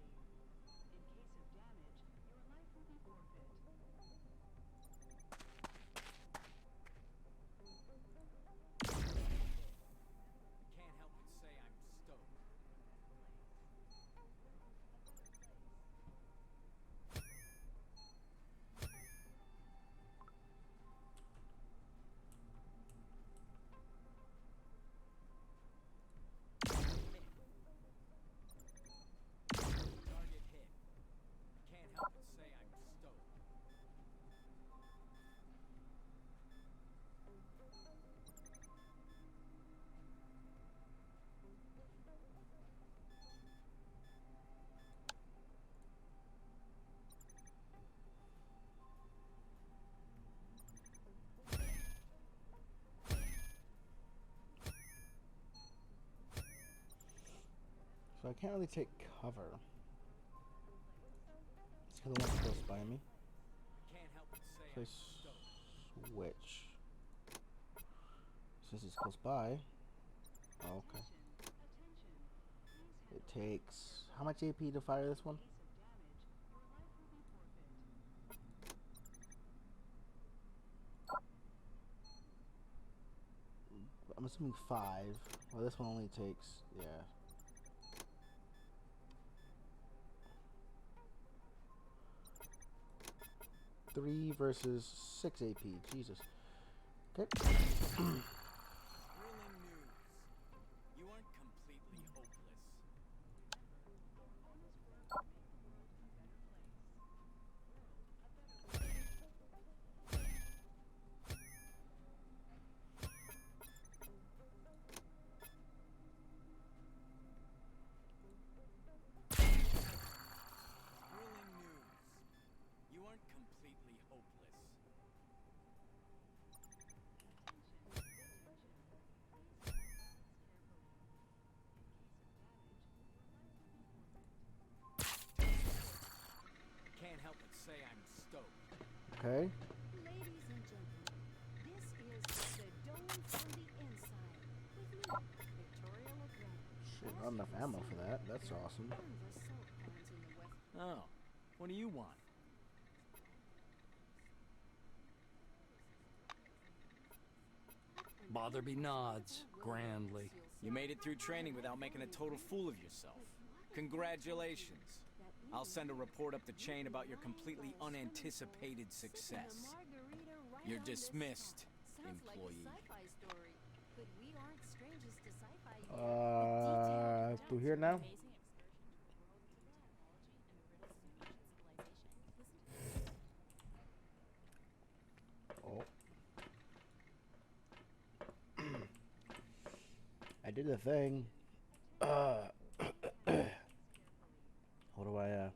In case of damage, your life will be forfeit. Can't help but say I'm stoked. Target hit. Can't help but say I'm stoked. So I can't really take cover. It's because the one's close by me. Can't help but say So I I'm stoked. switch. Since it's close by. Oh, okay. It takes how much AP to fire this one? I'm assuming 5. Well, this one only takes, yeah. Three versus 6 AP. Jesus. Okay. Thrilling news. You aren't completely hopeless. Thrilling news. You aren't completely hopeless. Can't help but say I'm stoked. Okay. Ladies and gentlemen, this is the Dome from the Inside with me, Victoria LeGrand. Shit, not enough ammo for that. That's awesome. Oh, what do you want? Botherby nods grandly. You made it through training without making a total fool of yourself. Congratulations. I'll send a report up the chain about your completely unanticipated success. You're dismissed, employee. Through here now? Oh. I did the thing. What do I,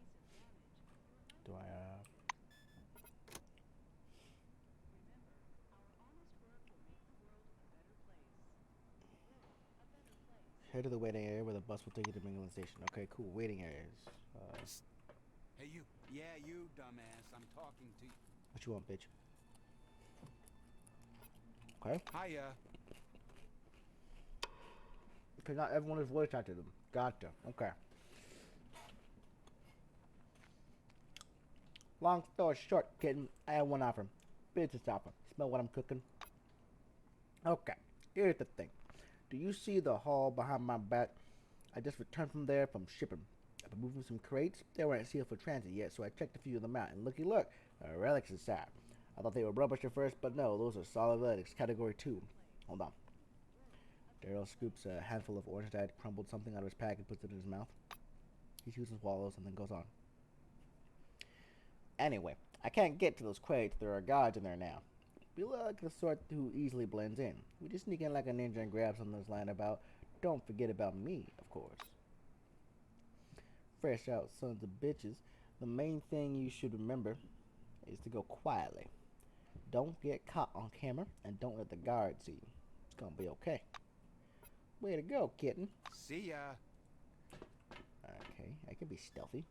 head to the waiting area where the bus will take you to England Station. Okay, cool. Waiting areas. Hey, you. Yeah, you, dumbass. I'm talking to you. What you want, bitch? Okay. Hiya. Because not everyone is voice acted them. Gotcha. Okay. Long story short, kitten, I have one offer. Business offer. Smell what I'm cooking? Okay. Here's the thing. Do you see the hall behind my back? I just returned from there from shipping. I've been moving some crates. They weren't sealed for transit yet, so I checked a few of them out. And looky look, relics inside. I thought they were rubbish at first, but no, those are solid relics, category 2. Hold on. Daryl scoops a handful of orange-dyed crumbled something out of his pack and puts it in his mouth. He chews and swallows and then goes on. Anyway, I can't get to those crates. There are guards in there now. We look the sort who easily blends in. We just sneak in like a ninja and grab something that's lying about. Don't forget about me, of course. Fresh out sons of bitches. The main thing you should remember is to go quietly. Don't get caught on camera and don't let the guard see you. It's gonna be okay. Way to go, kitten. See ya. Okay, I can be stealthy.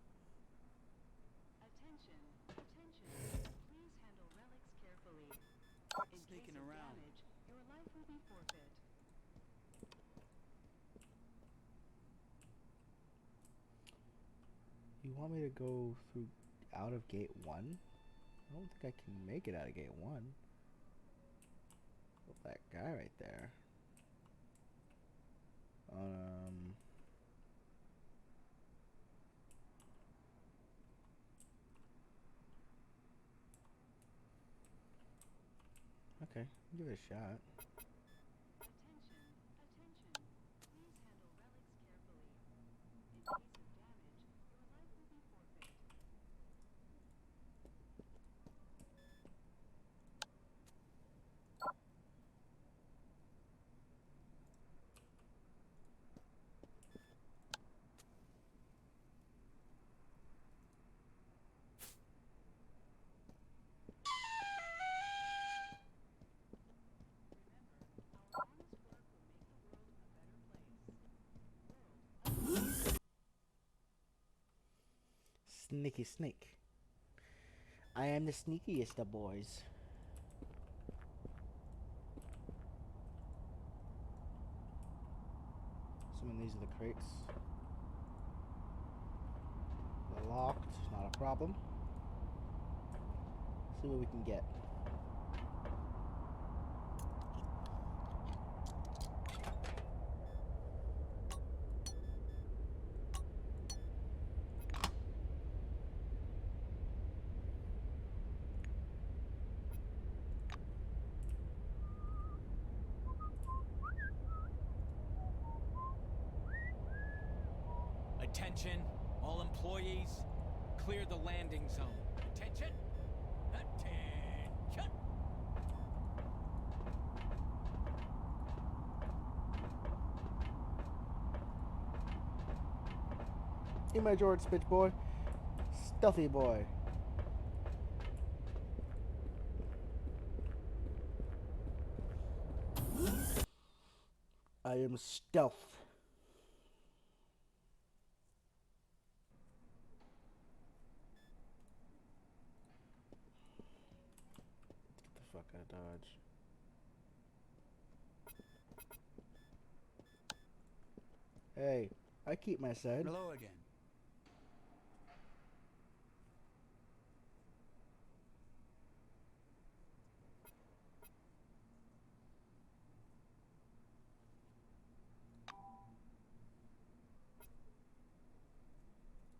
Attention, attention. Please handle relics carefully. In Sneaking case of around. damage, your life will be forfeit. You want me to go through out of gate 1? I don't think I can make it out of gate 1. Oh, that guy right there. Okay, give it a shot. Attention, attention. Please handle relics carefully. In case of damage, your life will be forfeit. Our honest work will make the world a better place. Sneaky snake. I am the sneakiest of boys. Assuming these are the crates. They're locked, not a problem. See what we can get. Attention, all employees, clear the landing zone. Attention! Attention! Hey, my George Spitch boy. Stealthy boy. I am stealth. Get the fuck out of Dodge. Hey, I keep my side. Hello again.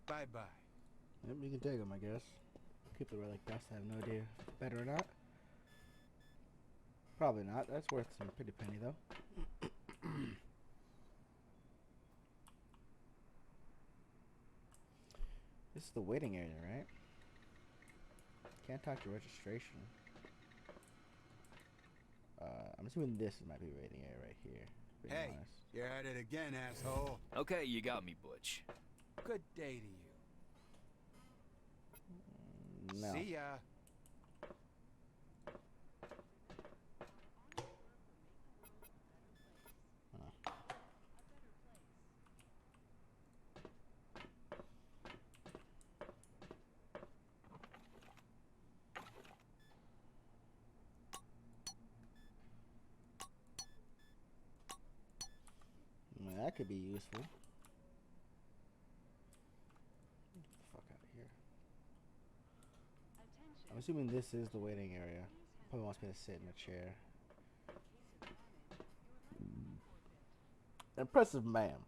Bye-bye. Yep, you can take them, I guess. Keep the relic dust. I have no idea if it's better or not. Probably not. That's worth some pretty penny, though. This is the waiting area, right? Can't talk to registration. I'm assuming this might be waiting area right here. Being Hey, honest. you're at it again, asshole. Okay, you got me, Butch. Good day to you. No. See ya. That could be useful. Get the fuck out of here. I'm assuming this is the waiting area. Probably wants me to sit in a chair. Impressive man.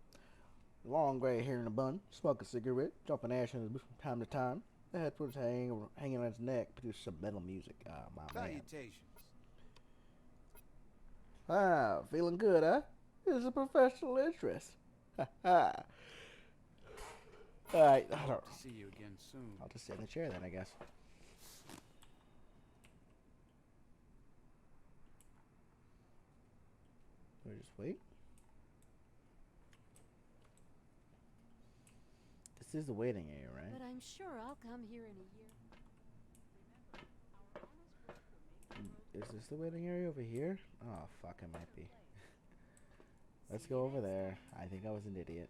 Long gray hair in a bun, smoke a cigarette, dropping ash in his boot from time to time. The headphones hanging on his neck produce some metal music. Ah, my man. Salutations. Ah, feeling good, huh? This is a professional interest. Ha ha. Alright, I don't know. See you again soon. I'll just sit in the chair then, I guess. Do I just wait? This is the waiting area, right? But I'm sure I'll come here in a year. Is this the waiting area over here? Oh, fuck, it might be. Let's go over there. I think I was an idiot.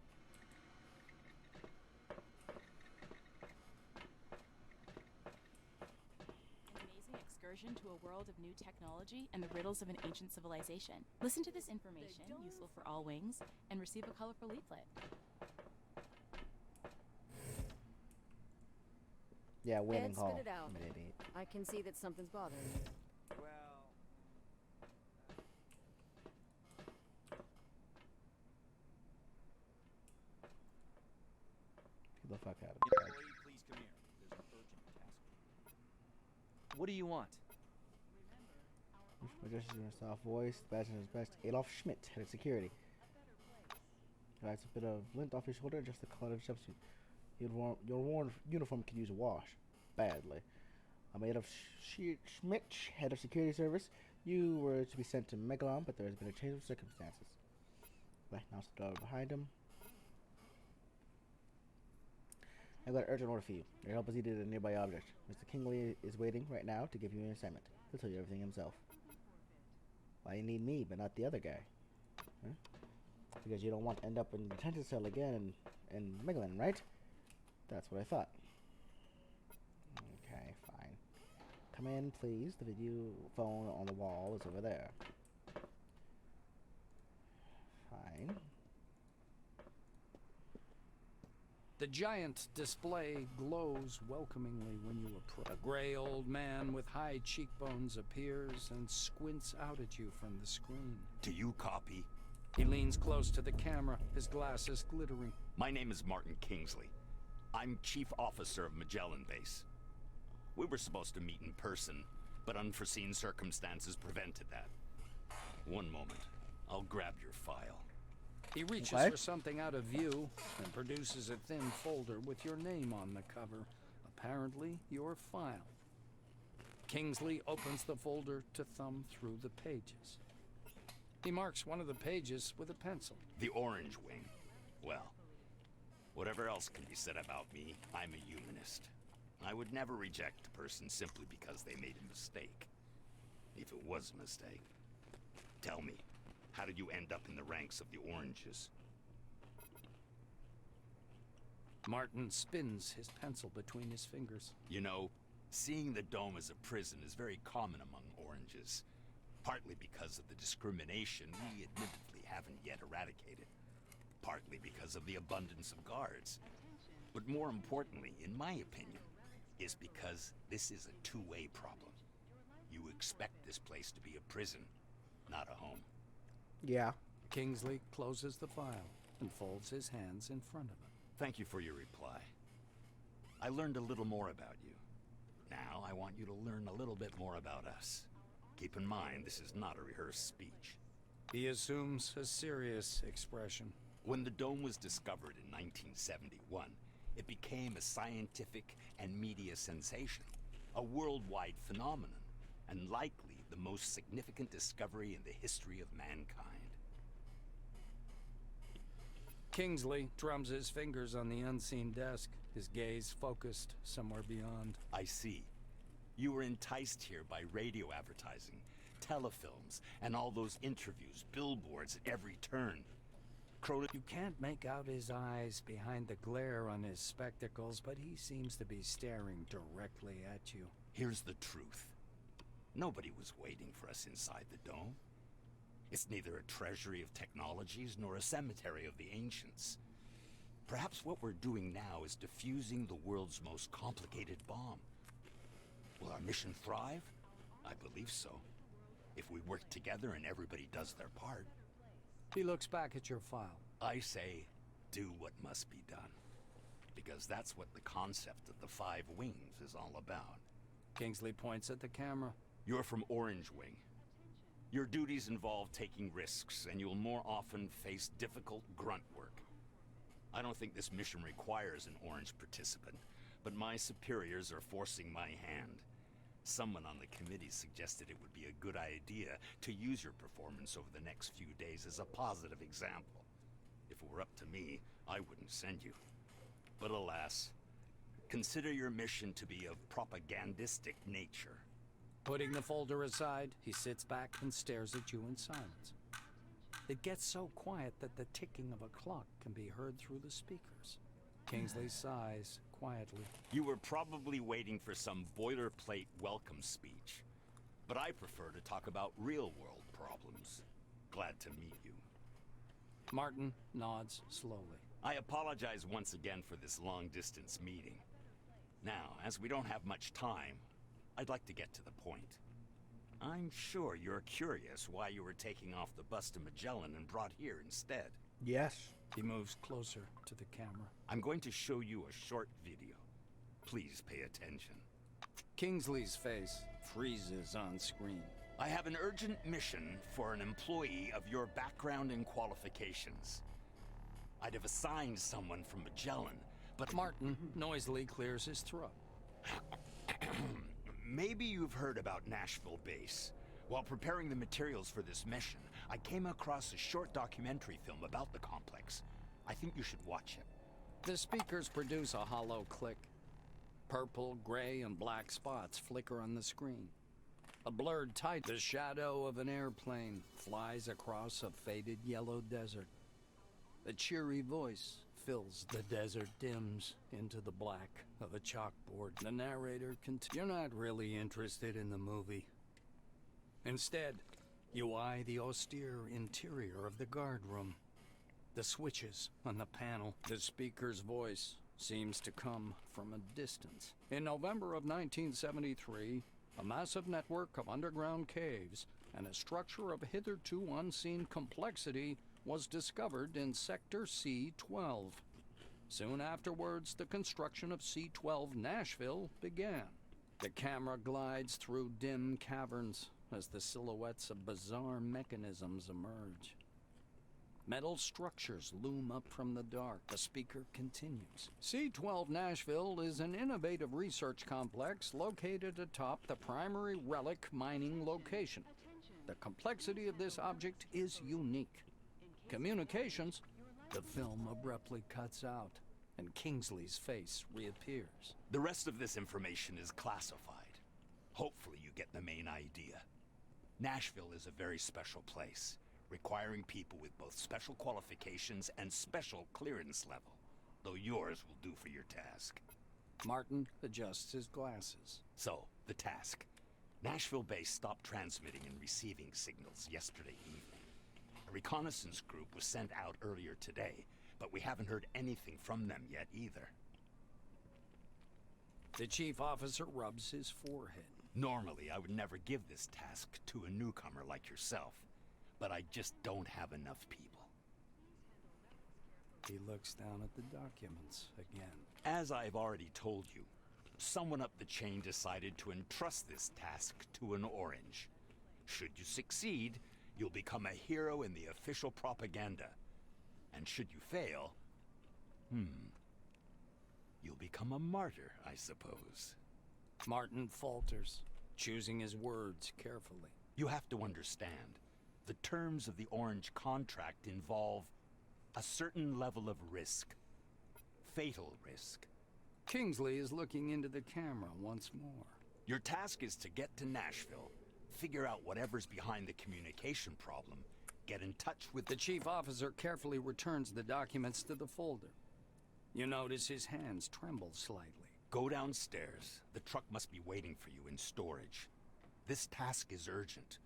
excursion to a world of new technology and the riddles of an ancient civilization. Listen to this information, useful for all wings, and receive a colorful leaflet. Yeah, waiting Ed, call. spit it out. I'm an idiot. I can see that something's bothering you. Well, Get the fuck out of Employee, please come here. There's an urgent task. What do you want? here. Just in a soft voice, the best is best. Adolf Schmidt, head of security. Wipes a bit of lint off his shoulder, just the color of the jumpsuit. Your worn uniform could use a wash. Badly. I'm Adolf Schmidt, head of security service. You were to be sent to Megalon, but there has been a change of circumstances. Right now, the door behind him. I've got an urgent order for you. Your help is needed at a nearby object. Mr. Kingley is waiting right now to give you an assignment. He'll tell you everything himself. Why you need me, but not the other guy? Huh? Because you don't want to end up in the detention cell again in Megalon, right? That's what I thought. Okay, fine. Come in, please. The video phone on the wall is over there. Fine. The giant display glows welcomingly when you approach. A gray old man with high cheekbones appears and squints out at you from the screen. Do you copy? He leans close to the camera, his glasses glittering. My name is Martin Kingsley. I'm Chief Officer of Magellan Base. We were supposed to meet in person, but unforeseen circumstances prevented that. One moment. I'll grab your file. He reaches Okay. for something out of view and produces a thin folder with your name on the cover. Apparently, your file. Kingsley opens the folder to thumb through the pages. He marks one of the pages with a pencil. The Orange Wing. Well, whatever else can be said about me, I'm a humanist. I would never reject a person simply because they made a mistake. If it was a mistake. Tell me, how did you end up in the ranks of the Oranges? Martin spins his pencil between his fingers. You know, seeing the Dome as a prison is very common among Oranges. Partly because of the discrimination we admittedly haven't yet eradicated. Partly because of the abundance of guards. But more importantly, in my opinion, is because this is a two-way problem. You expect this place to be a prison, not a home. Yeah. Kingsley closes the file and folds his hands in front of him. Thank you for your reply. I learned a little more about you. Now I want you to learn a little bit more about us. Keep in mind, this is not a rehearsed speech. He assumes a serious expression. When the Dome was discovered in 1971, it became a scientific and media sensation, a worldwide phenomenon, and likely the most significant discovery in the history of mankind. Kingsley drums his fingers on the unseen desk, his gaze focused somewhere beyond. I see. You were enticed here by radio advertising, telefilms, and all those interviews, billboards at every turn. You can't make out his eyes behind the glare on his spectacles, but he seems to be staring directly at you. Here's the truth. Nobody was waiting for us inside the Dome. It's neither a treasury of technologies nor a cemetery of the ancients. Perhaps what we're doing now is defusing the world's most complicated bomb. Will our mission thrive? I believe so. If we work together and everybody does their part. He looks back at your file. I say, do what must be done. Because that's what the concept of the 5 wings is all about. Kingsley points at the camera. You're from Orange Wing. Your duties involve taking risks, and you'll more often face difficult grunt work. I don't think this mission requires an Orange participant, but my superiors are forcing my hand. Someone on the committee suggested it would be a good idea to use your performance over the next few days as a positive example. If it were up to me, I wouldn't send you. But alas, consider your mission to be of propagandistic nature. Putting the folder aside, he sits back and stares at you in silence. It gets so quiet that the ticking of a clock can be heard through the speakers. Kingsley sighs quietly. You were probably waiting for some boilerplate welcome speech. But I prefer to talk about real-world problems. Glad to meet you. Martin nods slowly. I apologize once again for this long-distance meeting. Now, as we don't have much time, I'd like to get to the point. I'm sure you're curious why you were taking off the bus to Magellan and brought here instead. Yes. He moves closer to the camera. I'm going to show you a short video. Please pay attention. Kingsley's face freezes on screen. I have an urgent mission for an employee of your background and qualifications. I'd have assigned someone from Magellan, but Martin noisily clears his throat. Maybe you've heard about Nashville Base. While preparing the materials for this mission, I came across a short documentary film about the complex. I think you should watch it. The speakers produce a hollow click. Purple, gray, and black spots flicker on the screen. A blurred the shadow of an airplane flies across a faded yellow desert. A cheery voice fills the desert, dims into the black of a chalkboard. The narrator You're not really interested in the movie. Instead, you eye the austere interior of the guard room. The switches on the panel. The speaker's voice seems to come from a distance. In November of 1973, a massive network of underground caves and a structure of hitherto unseen complexity was discovered in Sector C-12. Soon afterwards, the construction of C-12 Nashville began. The camera glides through dim caverns as the silhouettes of bizarre mechanisms emerge. Metal structures loom up from the dark. The speaker continues. C-12 Nashville is an innovative research complex located atop the primary relic mining location. The complexity of this object is unique. Communications. The film abruptly cuts out, and Kingsley's face reappears. The rest of this information is classified. Hopefully you get the main idea. Nashville is a very special place, requiring people with both special qualifications and special clearance level, though yours will do for your task. Martin adjusts his glasses. So, the task. Nashville Base stopped transmitting and receiving signals yesterday evening. A reconnaissance group was sent out earlier today, but we haven't heard anything from them yet either. The chief officer rubs his forehead. Normally, I would never give this task to a newcomer like yourself, but I just don't have enough people. He looks down at the documents again. As I've already told you, someone up the chain decided to entrust this task to an Orange. Should you succeed, you'll become a hero in the official propaganda. And should you fail, you'll become a martyr, I suppose. Martin falters, choosing his words carefully. You have to understand, the terms of the Orange contract involve a certain level of risk. Fatal risk. Kingsley is looking into the camera once more. Your task is to get to Nashville, figure out whatever's behind the communication problem, get in touch with the chief officer carefully returns the documents to the folder. You notice his hands tremble slightly. Go downstairs. The truck must be waiting for you in storage. This task is urgent,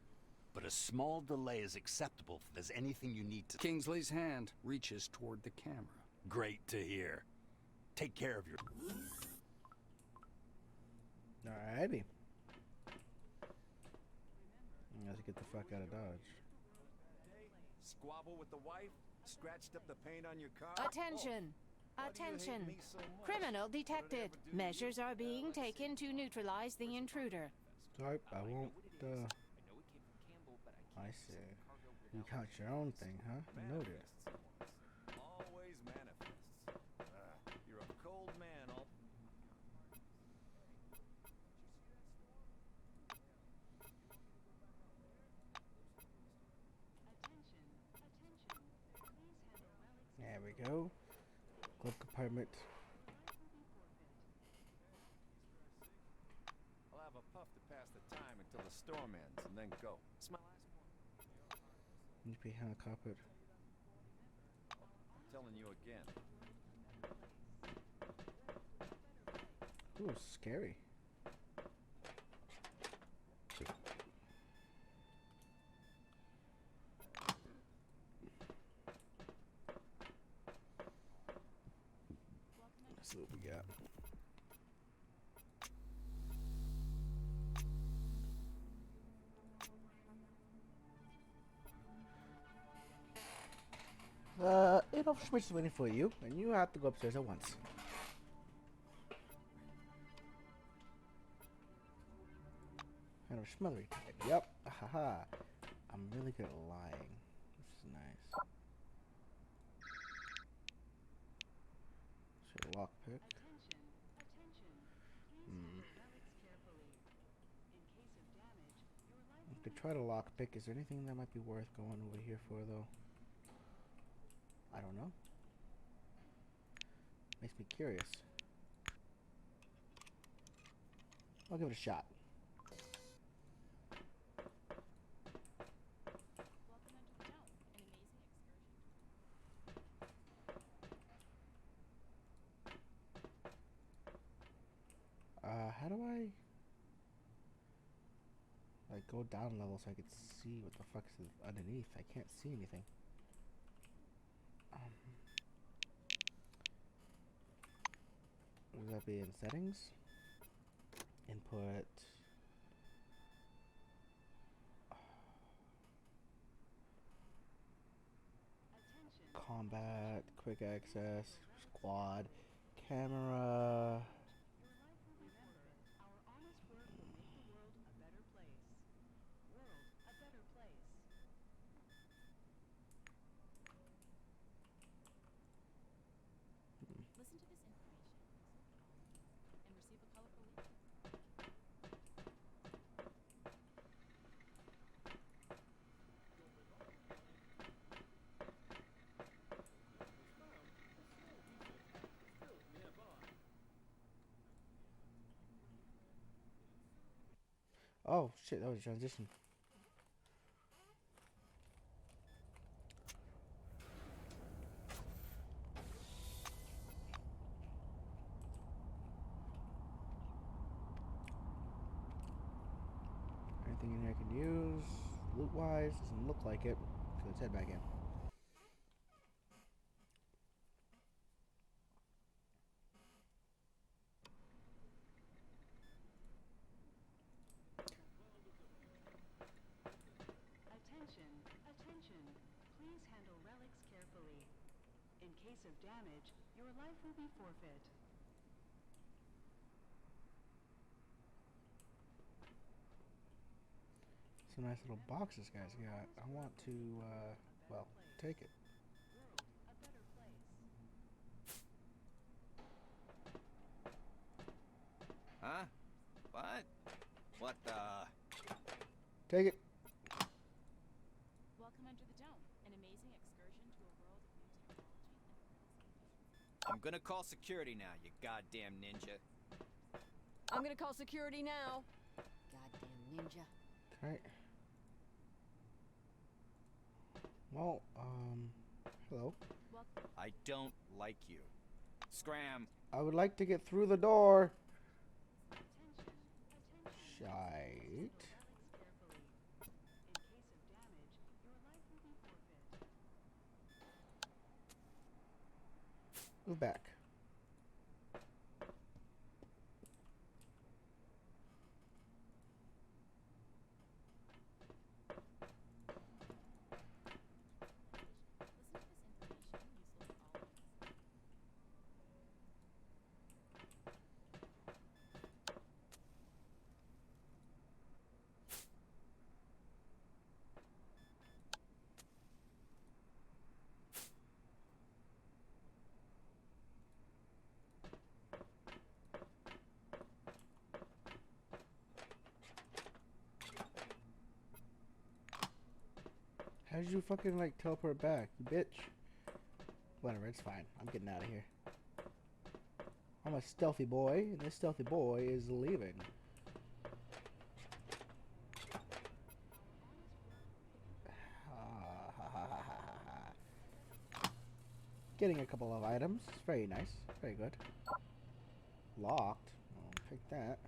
but a small delay is acceptable if there's anything you need to... Kingsley's hand reaches toward the camera. Great to hear. Take care of your... Alrighty. Let's get the fuck out of Dodge. Squabble with the wife? Scratched up the paint on your car? Attention! Attention! Criminal detected. Measures are being taken to neutralize the intruder. Sorry, I won't, I see. You got your own thing, huh? Noted. Always manifests. You're a cold man, all... There we go. Glove compartment. I'll have a puff to pass the time until the storm ends, and then go. It's my last one. Need to be behind carpet. I'm telling you again. Ooh, scary. You know, Schmitz is waiting for you, and you have to go upstairs at once. Kind of smothery type. Yep. Haha. I'm really good at lying. This is nice. So lockpick. Attention, attention. Please Hmm. handle relics carefully. In case of damage, your life I will could be try to lockpick. Is there anything that might be worth going over here for, though? I don't know. Makes me curious. I'll give it a shot. Welcome under the dome, an amazing excursion. How do I like go down level so I could see what the fuck is underneath? I can't see anything. Would that be in settings? Input. Combat, quick access, squad, camera. Your life will be forfeit. Our honest work will make the world a better place. World, a better place. Listen to this information and receive a colorful leaflet. Oh shit, that was a transition. Anything in here I can use? Loot wise, doesn't look like it. So let's head back in. Attention, attention. Please handle relics carefully. In case of damage, your life will be forfeit. Some nice little boxes guys got. I want to, well, take it. World, a better place. Huh? What? What the? Take it. Welcome under the dome, an amazing excursion to a world of new technology. I'm gonna call security now, you goddamn ninja. I'm gonna call security now. Goddamn ninja. Okay. Well, hello. I don't like you. Scram. I would like to get through the door. Attention, attention. Shite. Relics carefully. In case of damage, your life will be forfeit. Move back. How did you fucking like teleport back, you bitch? Whatever, it's fine. I'm getting out of here. I'm a stealthy boy, and this stealthy boy is leaving. Getting a couple of items. It's very nice. Very good. Locked. I'll pick that.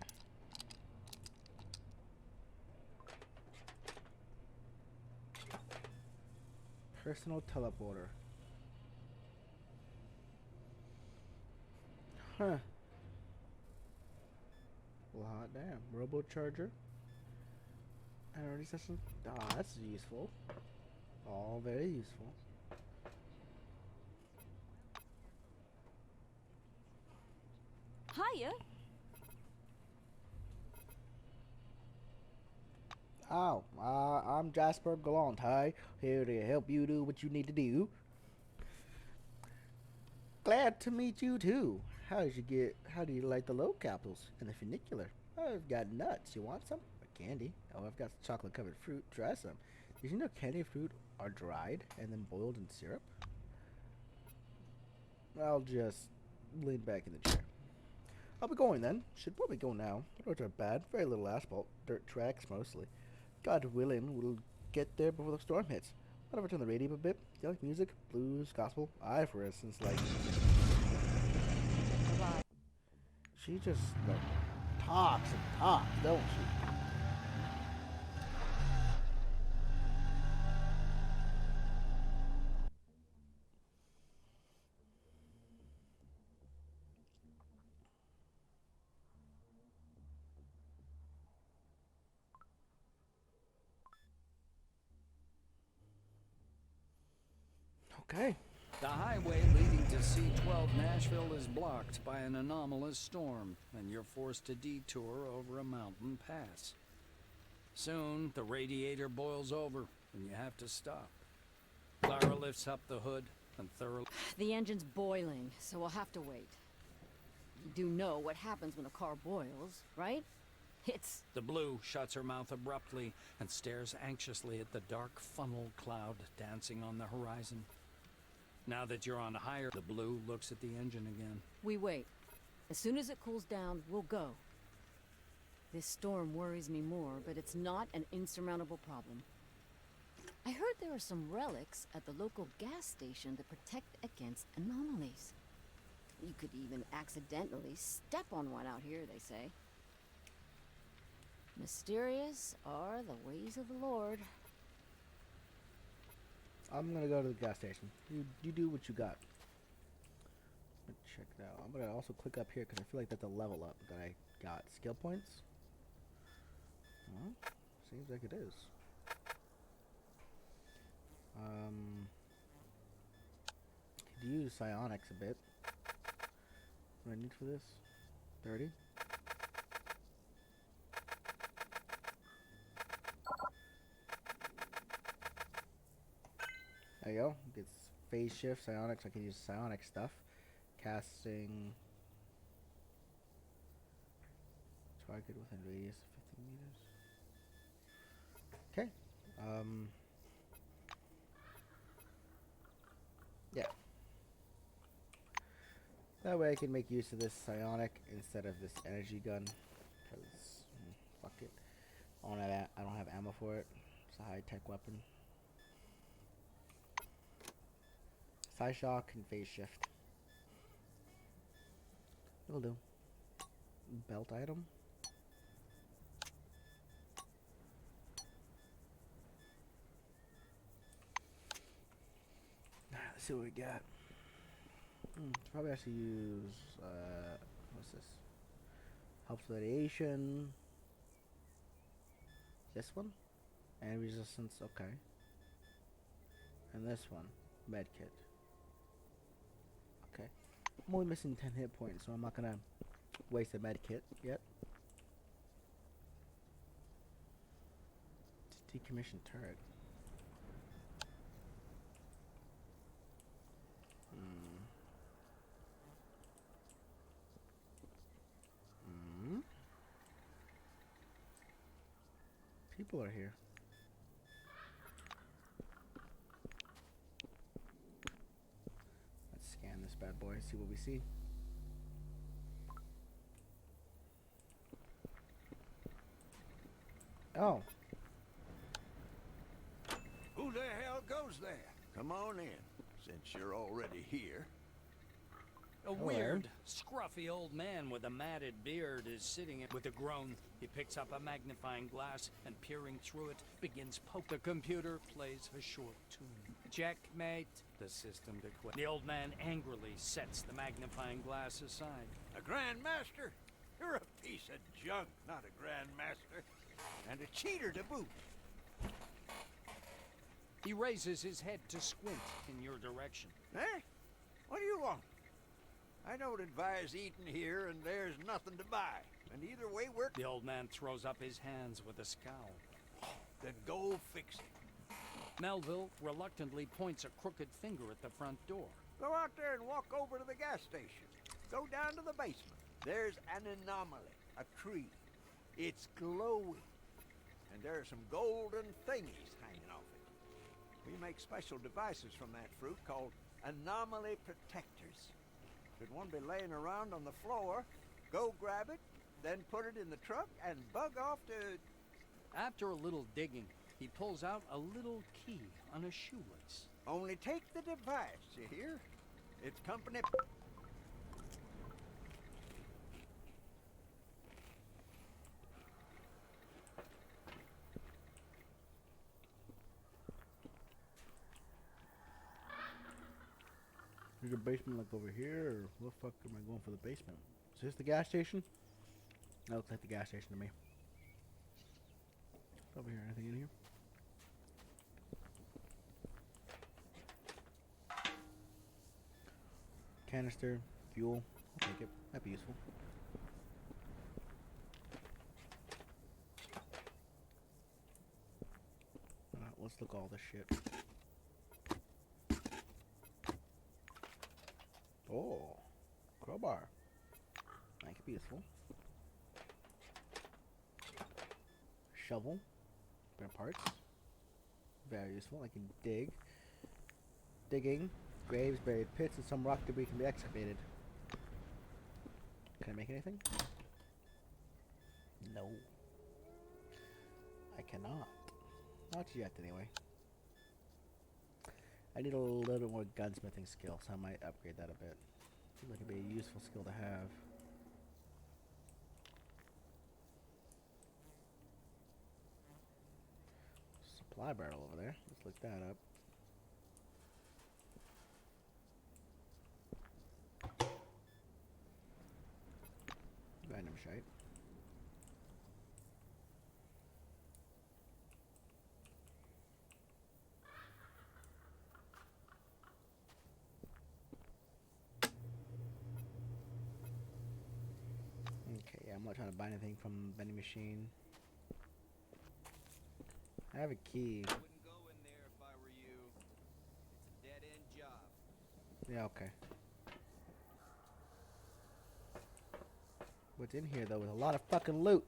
Personal teleporter. Huh. Well, hot damn. Robo charger. Energy system. Ah, that's useful. All very useful. Hiya. Oh, I'm Jasper Gallant. Hi, here to help you do what you need to do. Glad to meet you too. How do you like the low capsules and the funicular? I've got nuts. You want some? Or candy? Oh, I've got chocolate covered fruit. Try some. Did you know candy fruit are dried and then boiled in syrup? I'll just lean back in the chair. I'll be going then. Should probably go now. The roads are bad. Very little asphalt. Dirt tracks mostly. God willing, we'll get there before the storm hits. Might ever turn the radio up a bit. Do you like music? Blues? Gospel? I, for instance, like... She just, like, talks and talks, don't she? Okay. The highway leading to C-12 Nashville is blocked by an anomalous storm, and you're forced to detour over a mountain pass. Soon, the radiator boils over, and you have to stop. Clara lifts up the hood and thoroughly... The engine's boiling, so we'll have to wait. You do know what happens when a car boils, right? It's... The Blue shuts her mouth abruptly and stares anxiously at the dark funnel cloud dancing on the horizon. Now that you're on higher, the Blue looks at the engine again. We wait. As soon as it cools down, we'll go. This storm worries me more, but it's not an insurmountable problem. I heard there are some relics at the local gas station that protect against anomalies. You could even accidentally step on one out here, they say. Mysterious are the ways of the Lord. I'm gonna go to the gas station. You do what you got. Let's check it out. I'm gonna also click up here because I feel like that's a level up that I got. Skill points? Well, seems like it is. Could use psionics a bit. What do I need for this? 30? There you go. Gets phase shift, psionics. I can use psionic stuff. Casting. Target within radius of 15 meters. Okay. Yeah. That way I can make use of this psionic instead of this energy gun. Because, fuck it. I don't have ammo for it. It's a high-tech weapon. Psi shock and phase shift. It'll do. Belt item. Let's see what we got. Probably have to use what's this? Helps radiation. This one? And resistance, okay. And this one, medkit. Okay. I'm only missing 10 hit points, so I'm not gonna waste a medkit yet. Decommissioned turret. People are here. Let's scan this bad boy and see what we see. Oh. Who the hell goes there? Come on in, since you're already here. A weird, scruffy old man with a matted beard is sitting with a groan. He picks up a magnifying glass and, peering through it, begins poke. The computer plays a short tune. Checkmate. The system declares. The old man angrily sets the magnifying glass aside. A Grandmaster? You're a piece of junk, not a Grandmaster. And a cheater to boot. He raises his head to squint in your direction. Eh? What do you want? I don't advise eating here, and there's nothing to buy. And either way, we're... The old man throws up his hands with a scowl. Then go fix it. Melville reluctantly points a crooked finger at the front door. Go out there and walk over to the gas station. Go down to the basement. There's an anomaly, a tree. It's glowing. And there are some golden thingies hanging off it. We make special devices from that fruit called anomaly protectors. Should one be laying around on the floor, go grab it, then put it in the truck and bug off to... After a little digging, he pulls out a little key on a shoelace. Only take the device, you hear? It's company... Is the basement like over here, or what the fuck am I going for the basement? Is this the gas station? That looks like the gas station to me. Over here, anything in here? Canister, fuel. I'll take it. That'd be useful. Let's look at all this shit. Oh, crowbar. That could be useful. Shovel. Spare parts. Very useful. I can dig. Digging. Graves, buried pits, and some rock debris can be excavated. Can I make anything? No. I cannot. Not yet, anyway. I need a little bit more gunsmithing skill, so I might upgrade that a bit. Seems like it'd be a useful skill to have. Supply barrel over there. Let's look that up. Random shite. Okay, yeah, I'm not trying to buy anything from the vending machine. I have a key. I wouldn't go in there if I were you. It's a dead-end job. Yeah, okay. What's in here, though, is a lot of fucking loot.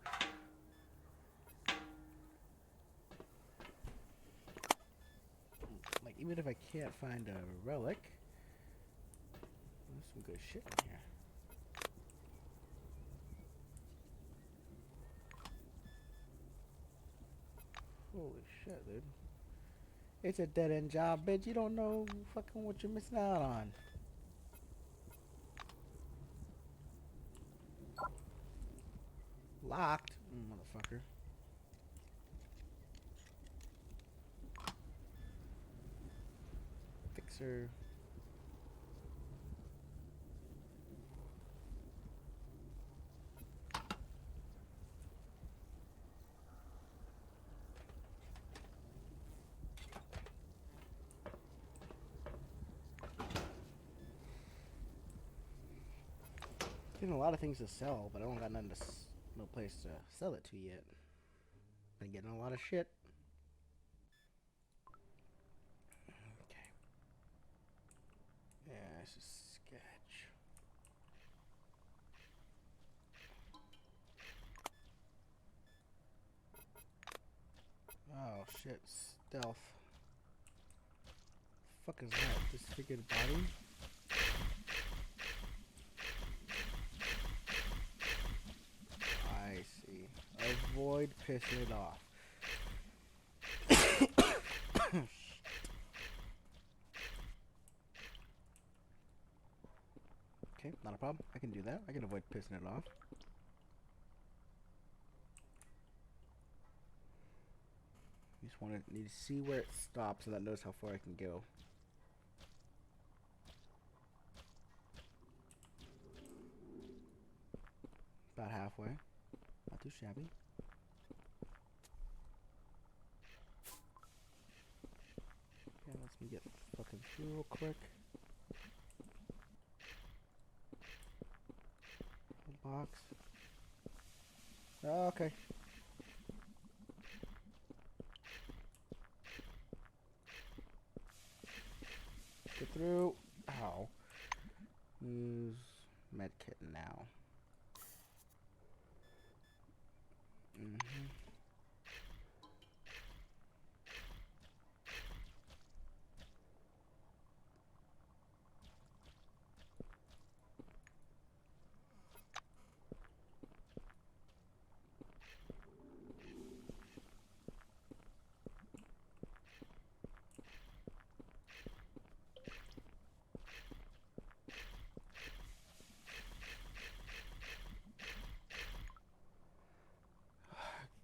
Like, even if I can't find a relic, there's some good shit in here. Holy shit, dude. It's a dead-end job, bitch. You don't know fucking what you're missing out on. Locked? Motherfucker. Fixer. Getting a lot of things to sell, but I don't got nothing to no place to sell it to yet. Been getting a lot of shit. Okay. Yeah, it's a sketch. Oh shit, stealth. Fuck is that? Disfigured body? I see. Avoid pissing it off. Okay, not a problem. I can do that. I can avoid pissing it off. Just need to see where it stops so that knows how far I can go. About halfway. Not too shabby. Yeah, let's me get fucking through real quick. box. Oh, okay. Get through. Ow. Use medkit now.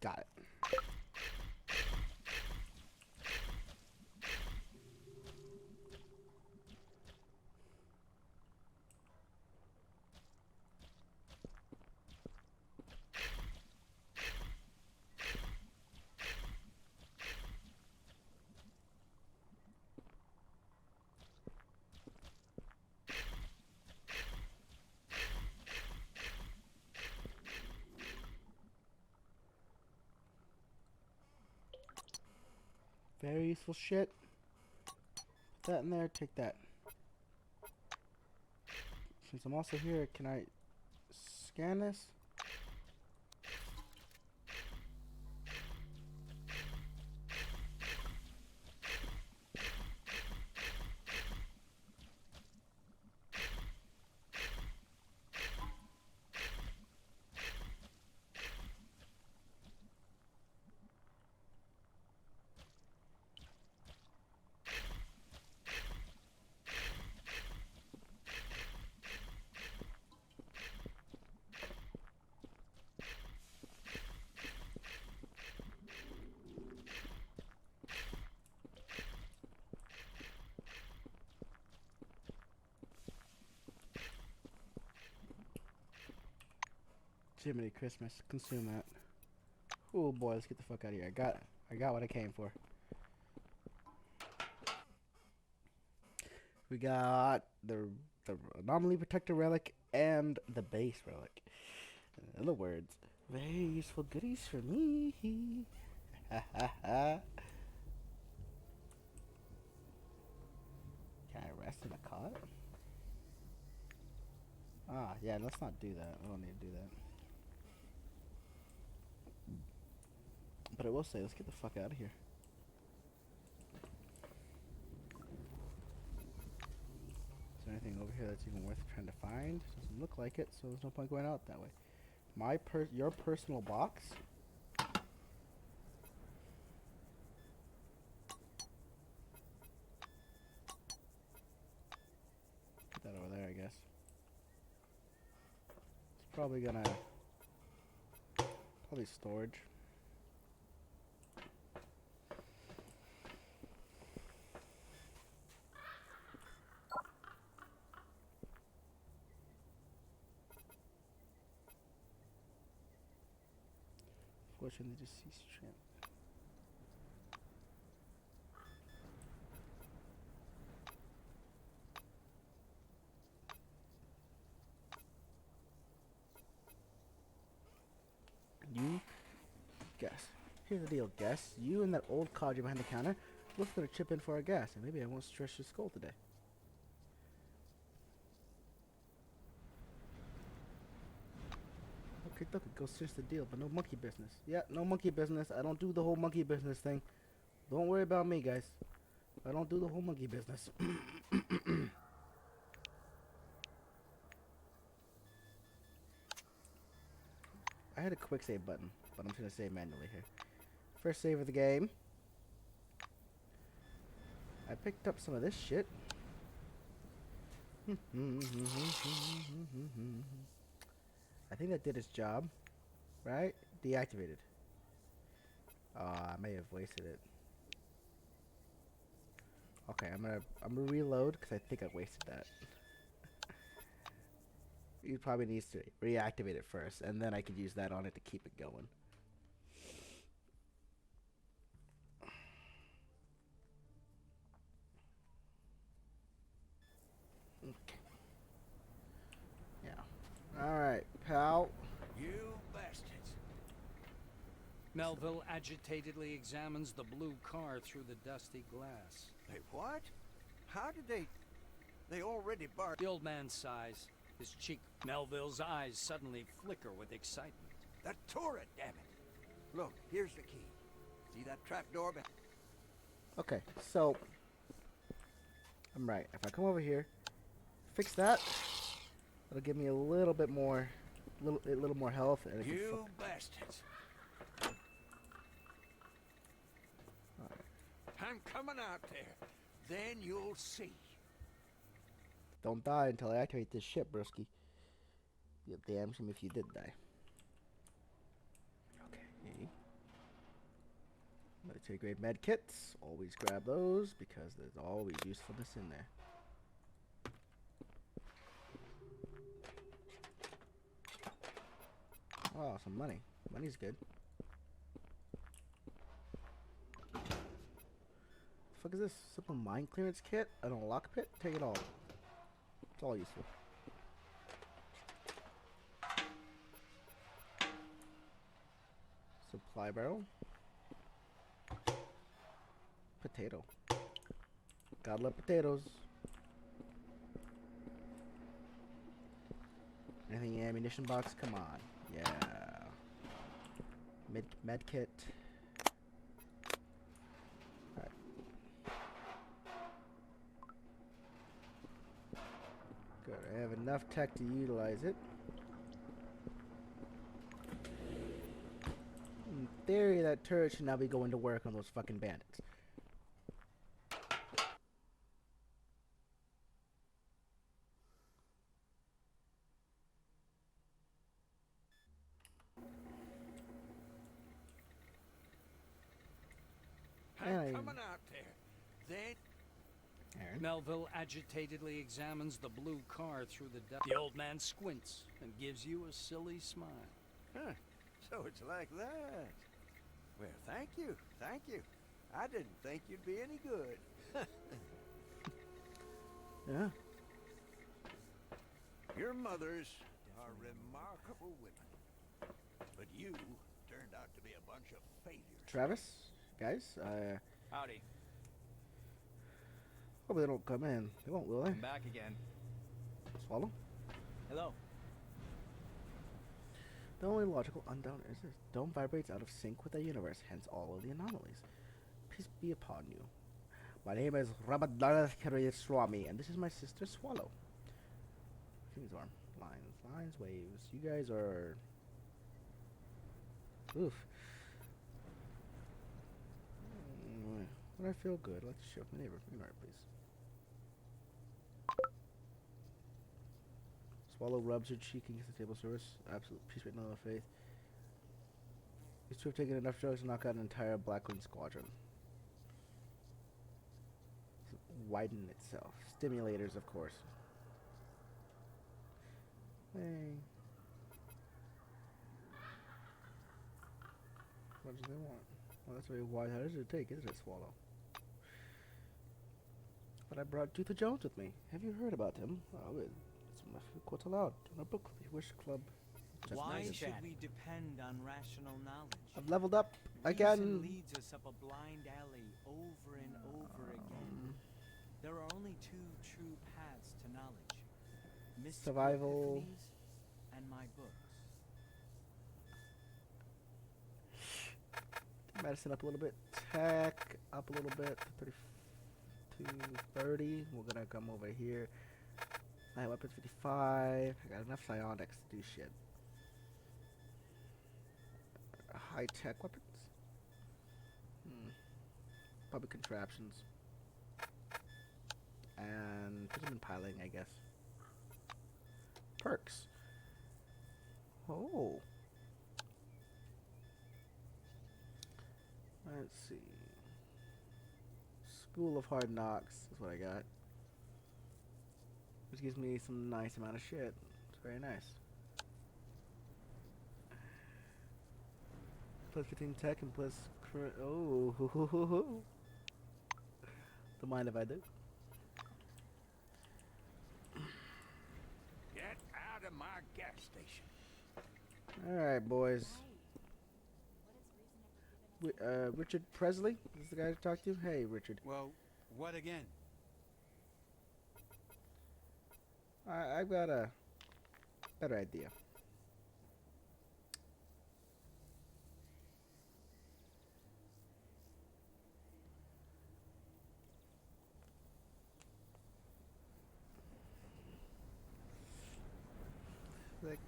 Got it. Very useful shit. Put that in there, take that. Since I'm also here, can I scan this? Jiminy Christmas, consume that. Oh boy, let's get the fuck out of here. I got what I came for. We got the anomaly protector relic and the base relic. In other words, very useful goodies for me. Ha ha ha. Can I rest in a cot? Ah, yeah, let's not do that. I don't need to do that. But I will say, let's get the fuck out of here. Is there anything over here that's even worth trying to find? Doesn't look like it, so there's no point going out that way. Your personal box? Put that over there, I guess. It's probably storage. Fortunately, just cease trim. You guess. Here's the deal, guess. You and that old codger behind the counter both gonna chip in for our gas, and maybe I won't stress your skull today. Okay, look, it goes cinch the deal, but no monkey business. Yeah, no monkey business. I don't do the whole monkey business thing. Don't worry about me, guys. I don't do the whole monkey business. I had a quick save button, but I'm just gonna save manually here. First save of the game. I picked up some of this shit. I think that did its job, right? Deactivated. I may have wasted it. Okay, I'm gonna reload because I think I wasted that. You probably needs to reactivate it first, and then I could use that on it to keep it going. Okay. Yeah. All right, pal. Melville agitatedly examines the blue car through the dusty glass. They what? How did they... They already barred... The old man sighs. His cheek... Melville's eyes suddenly flicker with excitement. That turret, damn it! Look, here's the key. See that trapdoor behind... Okay, so I'm right. If I come over here, fix that, it'll give me a little bit more, a little more health. And You bastards! I'm coming out there. Then you'll see. Don't die until I activate this ship, broski. You'll damn shame if you did die. Okay. Military grade med kits. Always grab those because there's always usefulness in there. Oh, some money. Money's good. The fuck is this? Simple mine clearance kit? An unlock pit? Take it all. It's all useful. Supply barrel. Potato. Gotta love potatoes. Anything in the ammunition box? Come on. Yeah. Med kit. Alright. Good. I have enough tech to utilize it. In theory, that turret should now be going to work on those fucking bandits. I'm coming out there. Then... Aaron. Melville agitatedly examines the blue car through the dust. The old man squints and gives you a silly smile. Huh. So it's like that. Well, thank you. Thank you. I didn't think you'd be any good. Yeah. Your mothers are remarkable women. But you turned out to be a bunch of failures. Travis, guys, Howdy. hope they don't come in. They won't, will they? I'm back again. Swallow? Hello. The only logical undone is this dome vibrates out of sync with the universe, hence all of the anomalies. Peace be upon you. My name is Rabadana Swami, and this is my sister Swallow. Things are lines, waves. You guys are... Oof. When I feel good, let's show my neighbor. Ignore it, please. Swallow rubs her cheek against the table surface. Absolute peace, written on the faith. These two have taken enough drugs to knock out an entire Blackwing squadron. Widen itself. Stimulators, of course. Hey. What do they want? Well, that's very wide. How does it take, isn't it, Swallow? But I brought Tootha Jones with me. Have you heard about him? Oh, it's my quotes aloud. In our book, Wish Club. Why should we depend on rational knowledge? I've leveled up Reason again. leads us up a blind alley over and over again. There are only two true paths to knowledge. Mystical Survival. epiphanies and my books. Medicine up a little bit. Tech up a little bit. 30 to 30. We're gonna come over here. My weapons 55. I got enough psionics to do shit. High tech weapons? Probably contraptions. And precision piling, I guess. Perks. Oh. Let's see. School of Hard Knocks is what I got. Which gives me some nice amount of shit. It's very nice. Plus 15 tech and plus current. Oh, don't mind if I do. Get out of my gas station. Alright, boys. Richard Presley? Is this the guy to talk to? Hey, Richard. Well, what again? I've got a better idea. Like,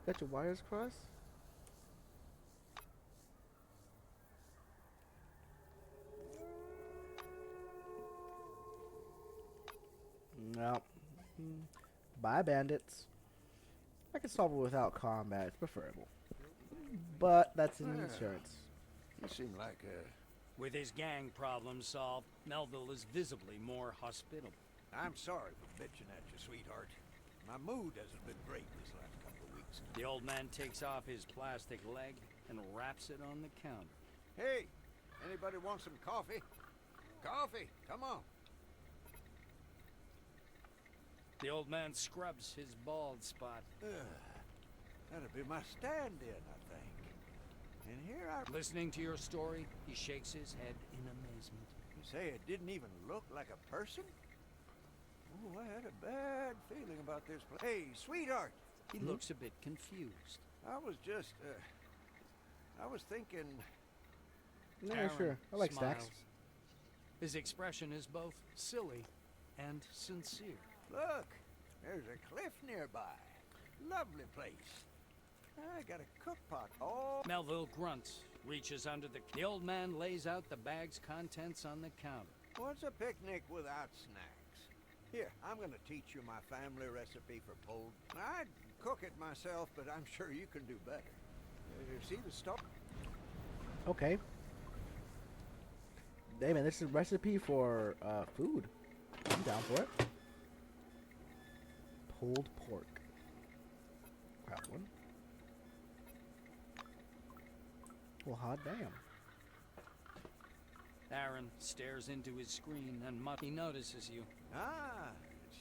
got your wires crossed? No. Bye, bandits. I can solve it without combat. It's preferable. But that's an insurance. You seem like With his gang problems solved, Melville is visibly more hospitable. I'm sorry for bitching at you, sweetheart. My mood hasn't been great this last couple of weeks. The old man takes off his plastic leg and wraps it on the counter. Hey, anybody want some coffee? Coffee, come on. The old man scrubs his bald spot. That'll be my stand-in, I think. And here I... Listening to your story, he shakes his head in amazement. You say it didn't even look like a person? Oh, I had a bad feeling about this place. Hey, sweetheart! He looks a bit confused. I was just, I was thinking... No, Aaron sure. I like smiles. stacks. His expression is both silly and sincere. Look, there's a cliff nearby. Lovely place. I got a cook pot. Oh. Melville grunts, reaches under the old man lays out the bag's contents on the counter. What's a picnic without snacks? Here, I'm gonna teach you my family recipe for pulled. I'd cook it myself, but I'm sure you can do better. You see the stuff? Okay. Hey man, this is a recipe for food. I'm down for it. Pulled pork. Grab one. Well, hot damn. Aaron stares into his screen and he notices you. Ah.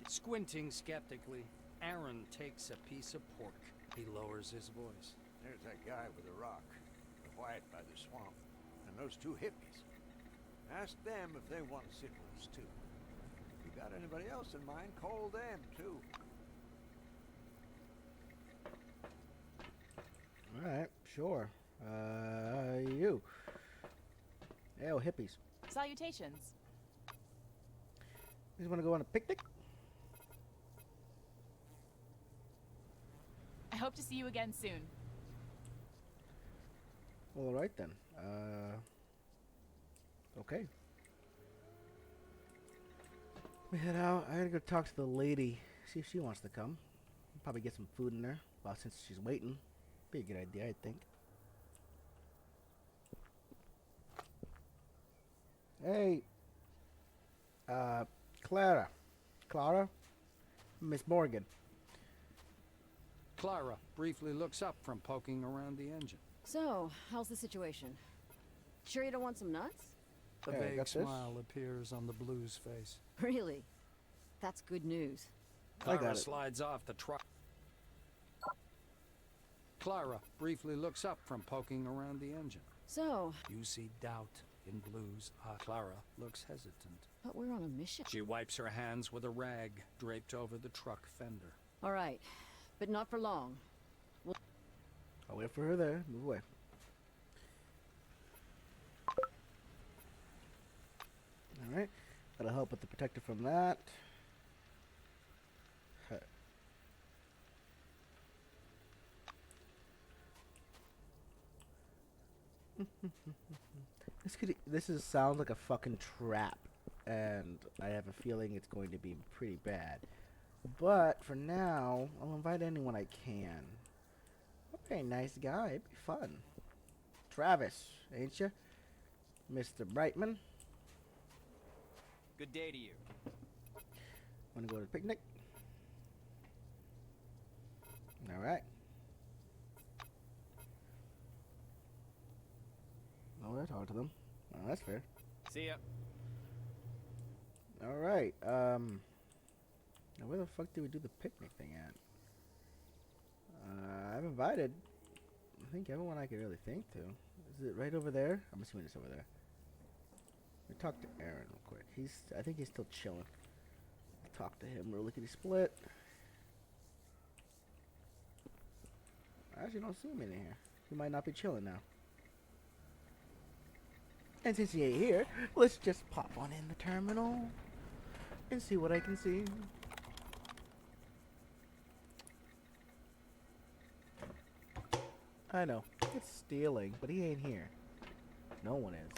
Squinting skeptically, Aaron takes a piece of pork. He lowers his voice. There's that guy with the rock, the white by the swamp, and those two hippies. Ask them if they want to sit with us too. If you got anybody else in mind, call them too. Alright, sure. You. Hey, hippies. Salutations. You just want to go on a picnic? I hope to see you again soon. Alright then. Okay. We head out. I gotta go talk to the lady. See if she wants to come. Probably get some food in there. Well, since she's waiting. Be a good idea, I think. Hey. Clara. Clara? Miss Morgan. Clara briefly looks up from poking around the engine. So, how's the situation? Sure you don't want some nuts? A Hey, vague got this? smile appears on the blue's face. Really? That's good news. I got Clara it. slides off the truck. Clara briefly looks up from poking around the engine. So, You see doubt in Blue's eye. Clara looks hesitant. but we're on a mission. She wipes her hands with a rag draped over the truck fender. All right, but not for long. I'll wait for her there. Move away. Alright. That'll help with the protector from that. Huh. Sounds like a fucking trap, and I have a feeling it's going to be pretty bad. But for now, I'll invite anyone I can. Okay, nice guy. It'd be fun. Travis, ain't you? Mr. Brightman. Good day to you. Wanna go to the picnic? Alright. Oh, I talk to them. Oh, that's fair. See ya. Alright, now where the fuck do we do the picnic thing at? I've invited, I think, everyone I could really think to. Is it right over there? I'm assuming it's over there. We talk to Aaron real quick. I think he's still chilling. Talk to him real lickety split. I actually don't see him in here. He might not be chilling now. And since he ain't here, let's just pop on in the terminal and see what I can see. I know, it's stealing, but he ain't here. No one is.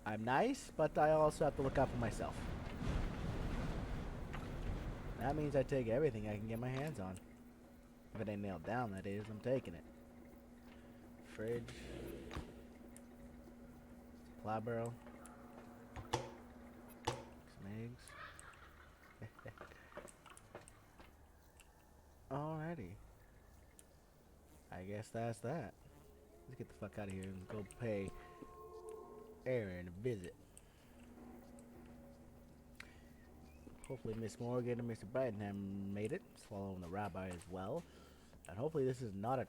I'm nice, but I also have to look out for myself. That means I take everything I can get my hands on. If it ain't nailed down, that is, I'm taking it. Fridge. Supply barrel. Some eggs. Alrighty. I guess that's that. Let's get the fuck out of here and go pay Aaron a visit. Hopefully Miss Morgan and Mr. Brightenham made it, following the rabbi as well. And hopefully this is not a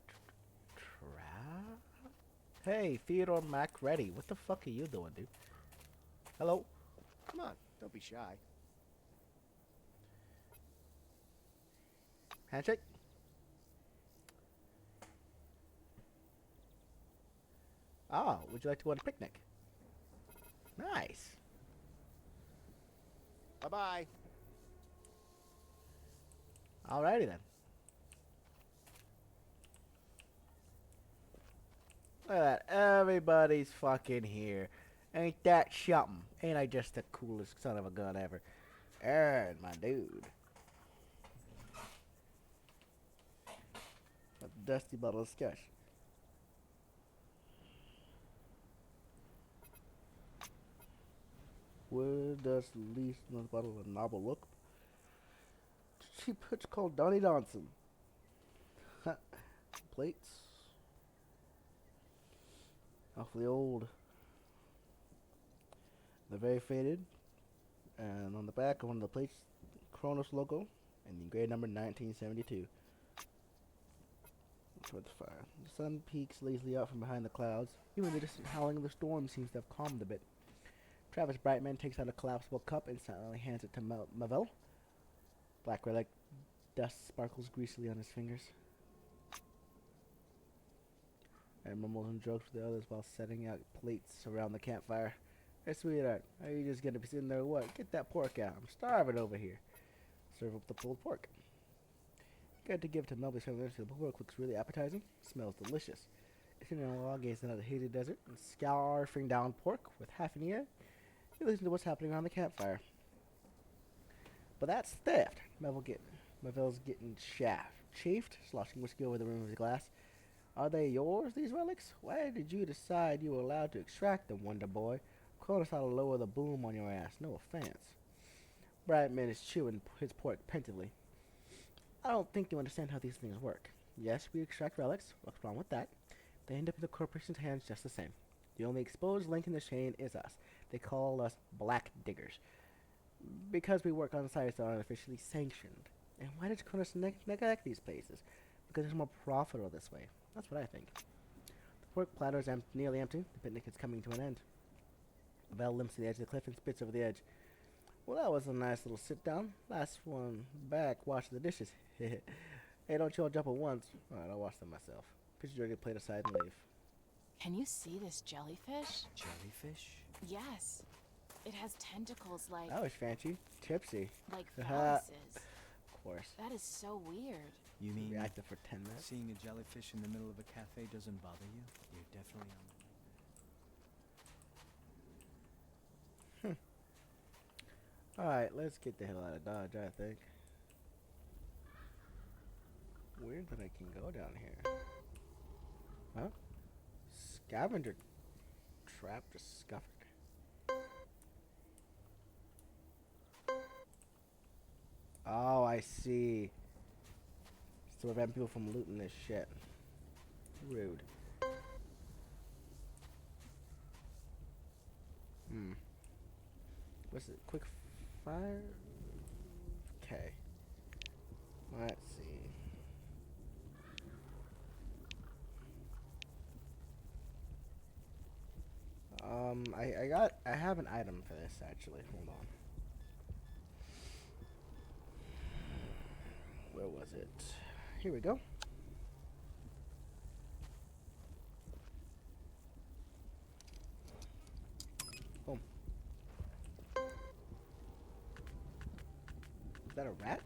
trap. Hey, Theodore Macready, what the fuck are you doing, dude? Hello? Come on, don't be shy. Handshake? Oh, would you like to go on a picnic? Nice. Bye-bye. Alrighty then. Look at that. Everybody's fucking here. Ain't that something? Ain't I just the coolest son of a gun ever? Aaron, my dude. A dusty bottle of scotch. Where does the least another bottle of novel look? Cheap pitch called Donnie Donson. Plates. Awfully old. They're very faded. And on the back of one of the plates, Kronos logo and the grade number 1972. Toward the fire. The sun peeks lazily out from behind the clouds. Even the distant howling of the storm seems to have calmed a bit. Travis Brightman takes out a collapsible cup and silently hands it to Mavel. Black relic dust sparkles greasily on his fingers. And mumbles and jokes with the others while setting out plates around the campfire. Hey, sweetheart, are you just gonna be sitting there or what? Get that pork out. I'm starving over here. Serve up the pulled pork. Got to give to Melby's family. The pork looks really appetizing. Smells delicious. Sitting on a log, gazing out the hazy desert, and scarfing down pork with half an ear. You listen to what's happening around the campfire. But that's theft. Melville's getting chafed, sloshing whiskey over the rim of his glass. Are they yours, these relics? Why did you decide you were allowed to extract them, Wonder Boy? Cronus ought to lower the boom on your ass. No offense. Brightman is chewing his pork pentively. I don't think you understand how these things work. Yes, we extract relics. What's wrong with that? They end up in the corporation's hands just the same. The only exposed link in the chain is us. They call us black diggers. Because we work on sites that aren't officially sanctioned. And why did Cronus neglect these places? Because it's more profitable this way. That's what I think. The pork platter is nearly empty. The picnic is coming to an end. Val limps to the edge of the cliff and spits over the edge. Well, that was a nice little sit down. Last one back, wash the dishes. Hey, don't you all jump at once. Alright, I'll wash them myself. Push your dirty plate aside and leave. Can you see this jellyfish? Jellyfish? Yes. It has tentacles like... That was fancy. Tipsy. Like phalluses. Of course. That is so weird. You mean reacted for 10 minutes? Seeing a jellyfish in the middle of a cafe doesn't bother you? You're definitely on Alright, let's get the hell out of Dodge, I think. Weird that I can go down here. Huh? Scavenger trap discovered. Oh, I see. It's to prevent people from looting this shit. Rude. What's it? Quick fire? Okay. Let's see. But I have an item for this, actually. Hold on. Where was it? Here we go. Boom. Is that a rat?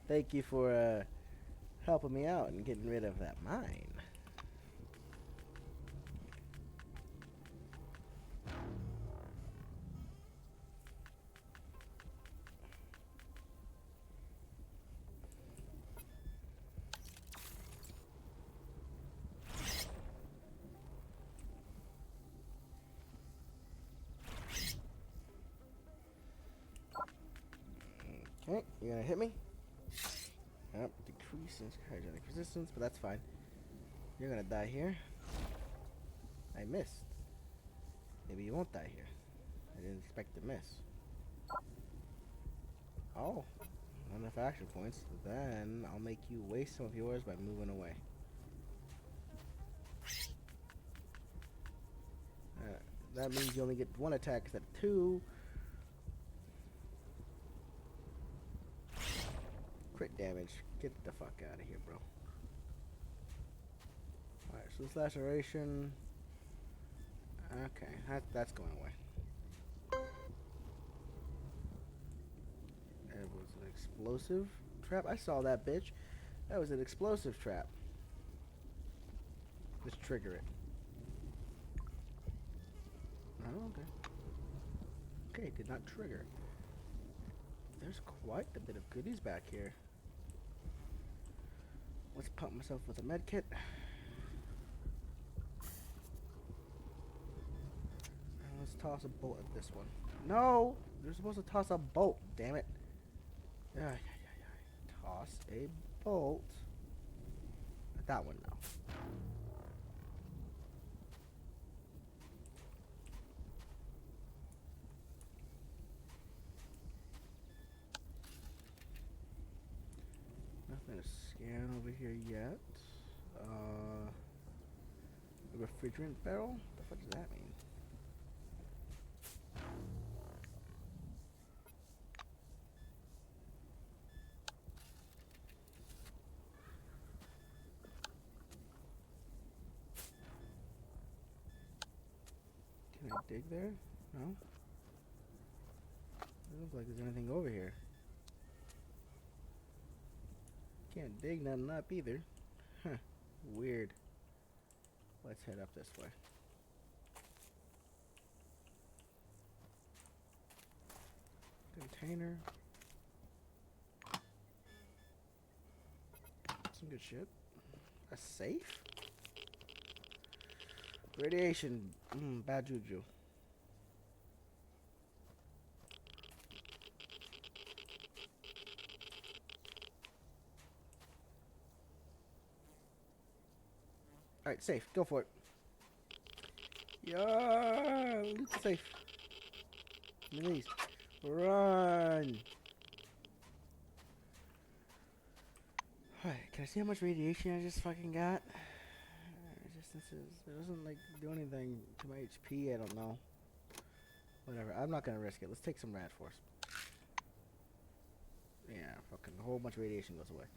Thank you for helping me out and getting rid of that mine. Okay, you're gonna hit me? Yep, decreases cryogenic resistance, but that's fine. You're gonna die here. I missed. Maybe you won't die here. I didn't expect to miss. Oh, not enough action points. Then I'll make you waste some of yours by moving away. That means you only get one attack instead of two. Crit damage. Get the fuck out of here, bro. Alright, so this laceration. Okay, that's going away. It was an explosive trap. I saw that bitch. That was an explosive trap. Let's trigger it. Oh, okay. Okay, did not trigger. There's quite a bit of goodies back here. Let's pump myself with a med kit. And let's toss a bolt at this one. No! You're supposed to toss a bolt, damn it. Yeah. Toss a bolt. At that one now. Nothing to scan over here yet. A refrigerant barrel? What the fuck does that mean? Can I dig there? No? Doesn't look like there's anything over here. Can't dig nothing up either. Huh. Weird. Let's head up this way. Container. Some good shit. A safe? Radiation. Bad juju. Alright, safe. Go for it. Yeah, loot the safe. Release. Run. Alright, can I see how much radiation I just fucking got? Resistances. It doesn't like do anything to my HP. I don't know. Whatever. I'm not gonna risk it. Let's take some rad force. Yeah, fucking a whole bunch of radiation goes away.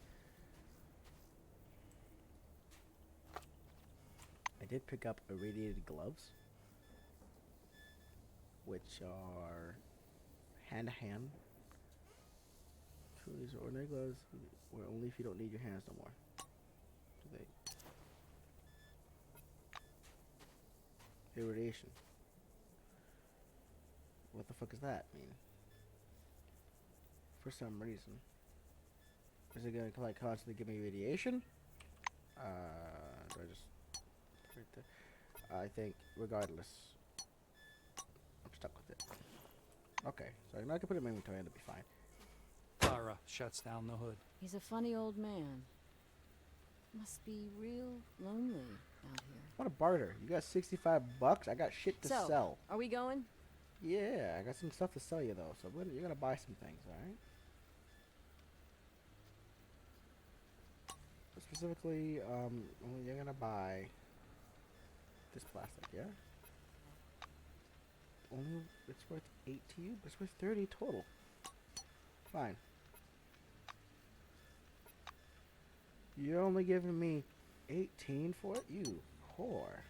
I did pick up irradiated gloves, which are hand-to-hand. These are ordinary gloves, where only if you don't need your hands no more. Do they? Irradiation. What the fuck does that mean? For some reason. Is it gonna like constantly give me radiation? Do I just right there? I think regardless, I'm stuck with it. Okay, so I can put it in my inventory and it'll be fine. Clara shuts down the hood. He's a funny old man. Must be real lonely. out here. What a barter. You got 65 bucks? I got shit to So, sell. are we going? Yeah, I got some stuff to sell you though, so you're gonna buy some things, alright? Specifically, you're gonna buy this plastic, yeah? Only, it's worth 8 to you, but it's worth 30 total. Fine. You're only giving me 18 for it? You whore.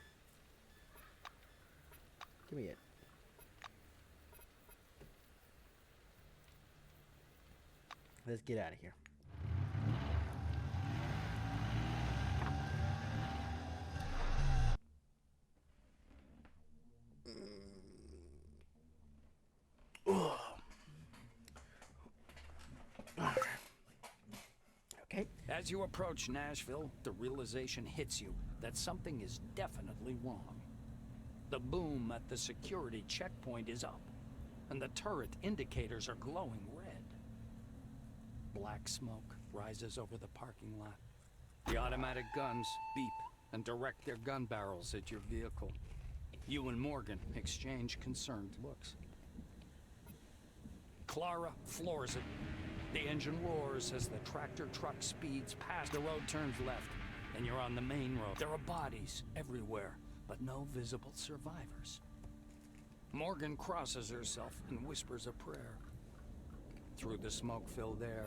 Give me it. Let's get out of here. Okay. As you approach Nashville, the realization hits you that something is definitely wrong. The boom at the security checkpoint is up, and the turret indicators are glowing red. Black smoke rises over the parking lot. The automatic guns beep and direct their gun barrels at your vehicle. You and Morgan exchange concerned looks. Clara floors it. The engine roars as the tractor truck speeds past. The road turns left, and you're on the main road. There are bodies everywhere, but no visible survivors. Morgan crosses herself and whispers a prayer. Through the smoke-filled air,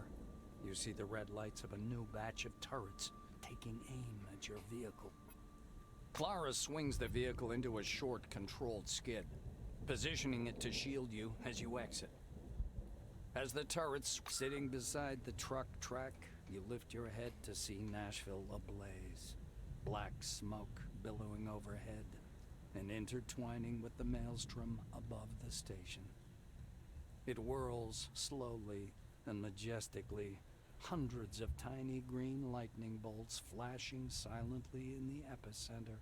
you see the red lights of a new batch of turrets taking aim at your vehicle. Clara swings the vehicle into a short, controlled skid, positioning it to shield you as you exit. As the turret's sitting beside the truck track, you lift your head to see Nashville ablaze. Black smoke billowing overhead and intertwining with the maelstrom above the station. It whirls slowly and majestically, hundreds of tiny green lightning bolts flashing silently in the epicenter.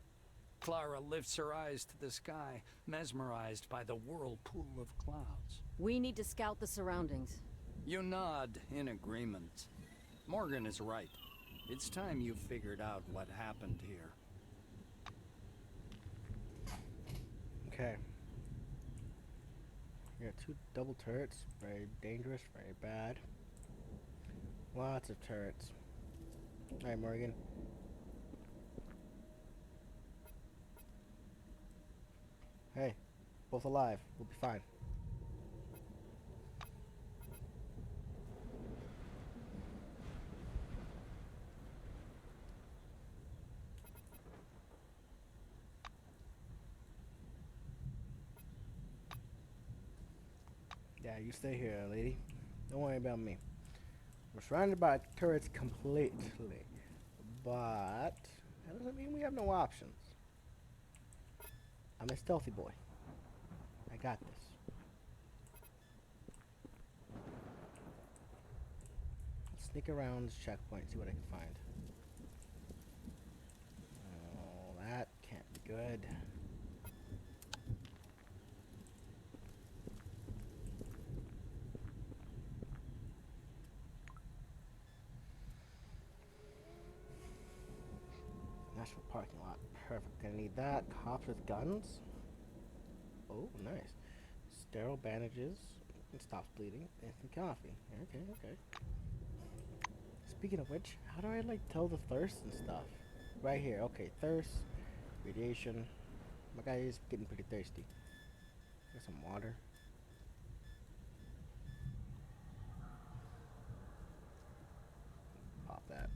Clara lifts her eyes to the sky, mesmerized by the whirlpool of clouds. We need to scout the surroundings. You nod in agreement. Morgan is right. It's time you figured out what happened here. Okay. We got 2 double turrets. Very dangerous, very bad. Lots of turrets. Alright, Morgan. Hey, both alive. We'll be fine. Yeah, you stay here, lady. Don't worry about me. We're surrounded by turrets completely. But that doesn't mean we have no options. I'm a stealthy boy. I got this. Let's sneak around this checkpoint, see what I can find. Oh, that can't be good. National parking lot. Perfect. Gonna need that. Cops with guns. Oh, nice. Sterile bandages. It stops bleeding. And some coffee. Okay, okay. Speaking of which, how do I like tell the thirst and stuff? Right here. Okay, thirst, radiation. My guy is getting pretty thirsty. Got some water. Pop that.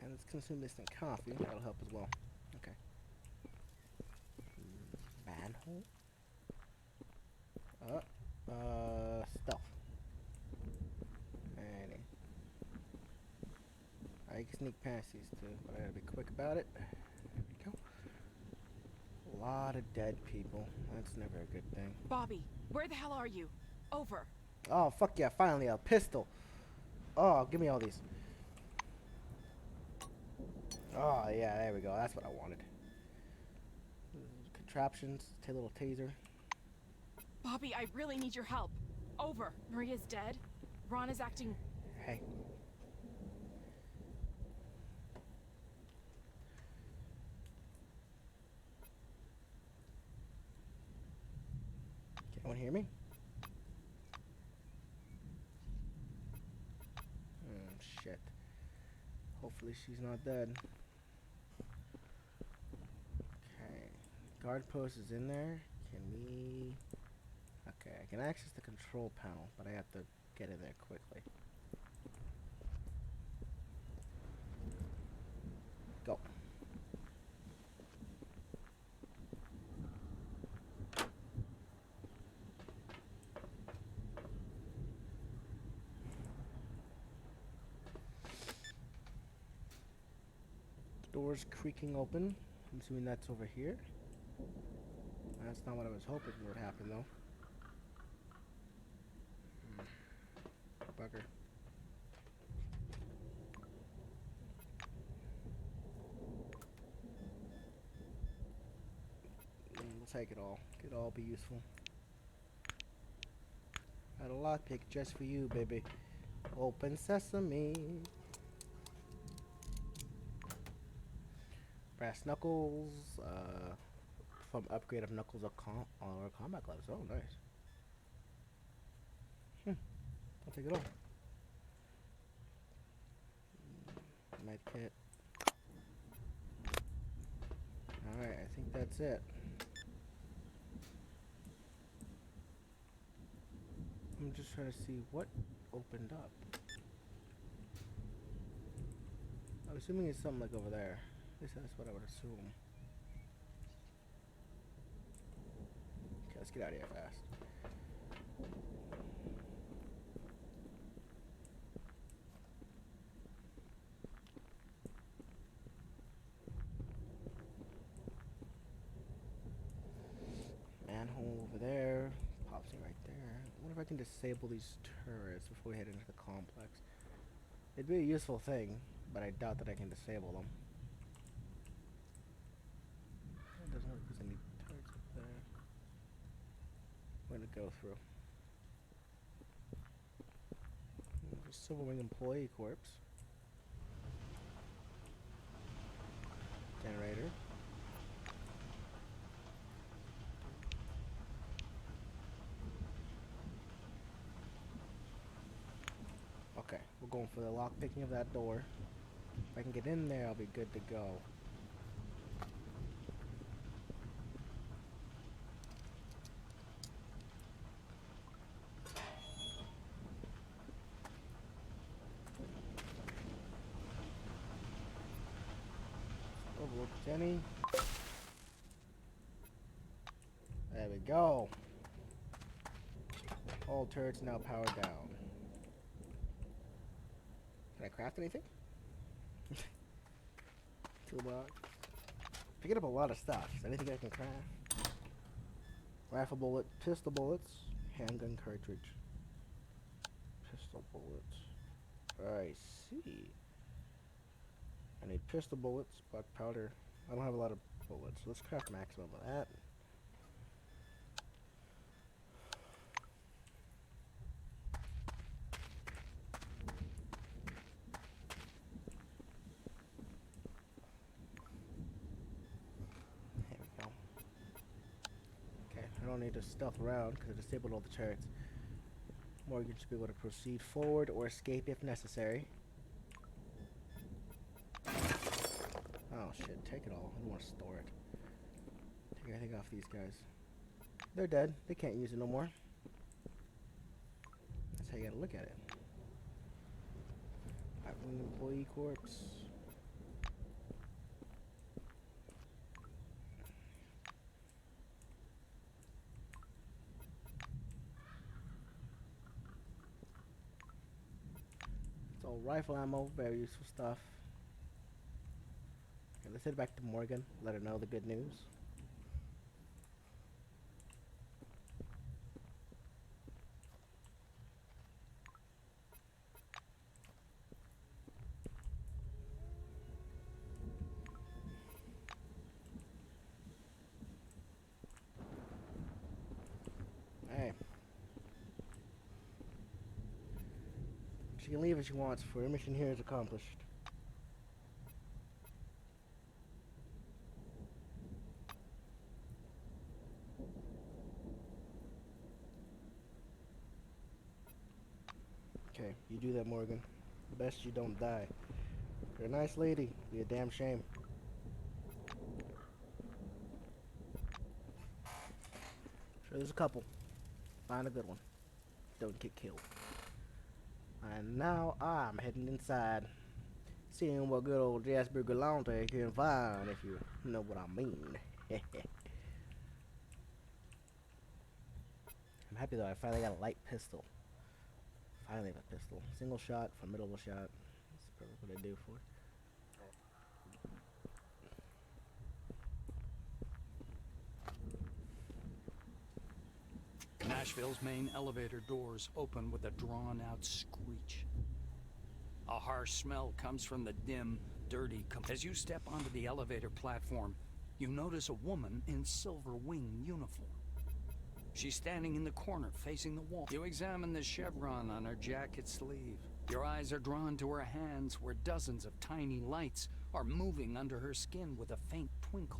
And let's consume this in coffee. That'll help as well. Okay. Manhole. Stealth. Any. I can sneak past these two, but I gotta be quick about it. There we go. A lot of dead people. That's never a good thing. Bobby, where the hell are you? Over. Oh, fuck yeah, finally a pistol. Oh, give me all these. Oh, yeah, there we go. That's what I wanted. Contraptions, a little taser. Bobby, I really need your help. Over. Maria's dead. Ron is acting. Hey. Can anyone hear me? Shit. Hopefully she's not dead. Okay. Guard post is in there. Can we... Okay, I can access the control panel, but I have to get in there quickly. Go. Doors creaking open. I'm assuming that's over here. That's not what I was hoping would happen, though. Bugger. We'll take it all. Could all be useful. Got a lockpick just for you, baby. Open sesame. Brass knuckles. From upgrade of knuckles or combat gloves. Oh, nice. I'll take it all. Med kit. Alright, I think that's it. I'm just trying to see what opened up. I'm assuming it's something like over there. At least that's what I would assume. Okay, let's get out of here fast. Manhole over there. Pops me right there. I wonder if I can disable these turrets before we head into the complex. It'd be a useful thing, but I doubt that I can disable them. It doesn't look like there's any turrets up there. I'm gonna go through. Silverwing employee corpse. Generator. Okay, we're going for the lock picking of that door. If I can get in there, I'll be good to go. Overlook Jenny. There we go. All turrets now powered down. Can I craft anything? Toolbox. Picking up a lot of stuff. Is there anything I can craft? Rifle bullet, pistol bullets, handgun cartridge, pistol bullets. I see. I need pistol bullets, black powder. I don't have a lot of bullets. Let's craft maximum of that. There we go. Okay, I don't need to stealth around because I disabled all the turrets. Morgan should be able to proceed forward or escape if necessary. Oh shit, take it all. I don't want to store it. Take everything off these guys. They're dead. They can't use it no more. That's how you gotta look at it. Wing employee corpse. It's all rifle ammo, very useful stuff. Okay, let's head back to Morgan, let her know the good news. Hey. can leave if she wants, for her mission here is accomplished. Okay, you do that, Morgan. The best you don't die. You're a nice lady. Be a damn shame. Sure, there's a couple. Find a good one. Don't get killed. And now I'm heading inside. Seeing what good old Jasper Galante can find, if you know what I mean. I'm happy though, I finally got a light pistol. Finally have a pistol. Single shot, formidable shot. That's perfect what I do for. Nashville's main elevator doors open with a drawn-out screech. A harsh smell comes from the dim, dirty... As you step onto the elevator platform, you notice a woman in silver wing uniform. She's standing in the corner, facing the wall. You examine the chevron on her jacket sleeve. Your eyes are drawn to her hands, where dozens of tiny lights are moving under her skin with a faint twinkle.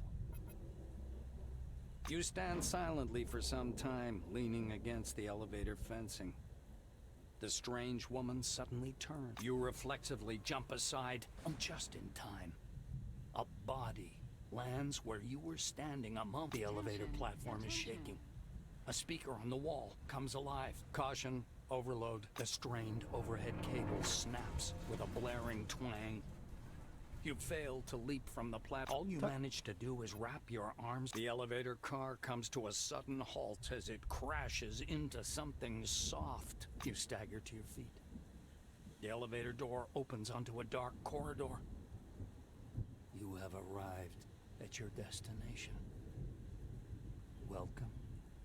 You stand silently for some time, leaning against the elevator fencing. The strange woman suddenly turns. You reflexively jump aside, just in time. A body lands where you were standing a moment. The elevator platform is shaking. A speaker on the wall comes alive. Caution, overload. The strained overhead cable snaps with a blaring twang. You fail to leap from the platform. All you manage to do is wrap your arms. The elevator car comes to a sudden halt as it crashes into something soft. You stagger to your feet. The elevator door opens onto a dark corridor. You have arrived at your destination. Welcome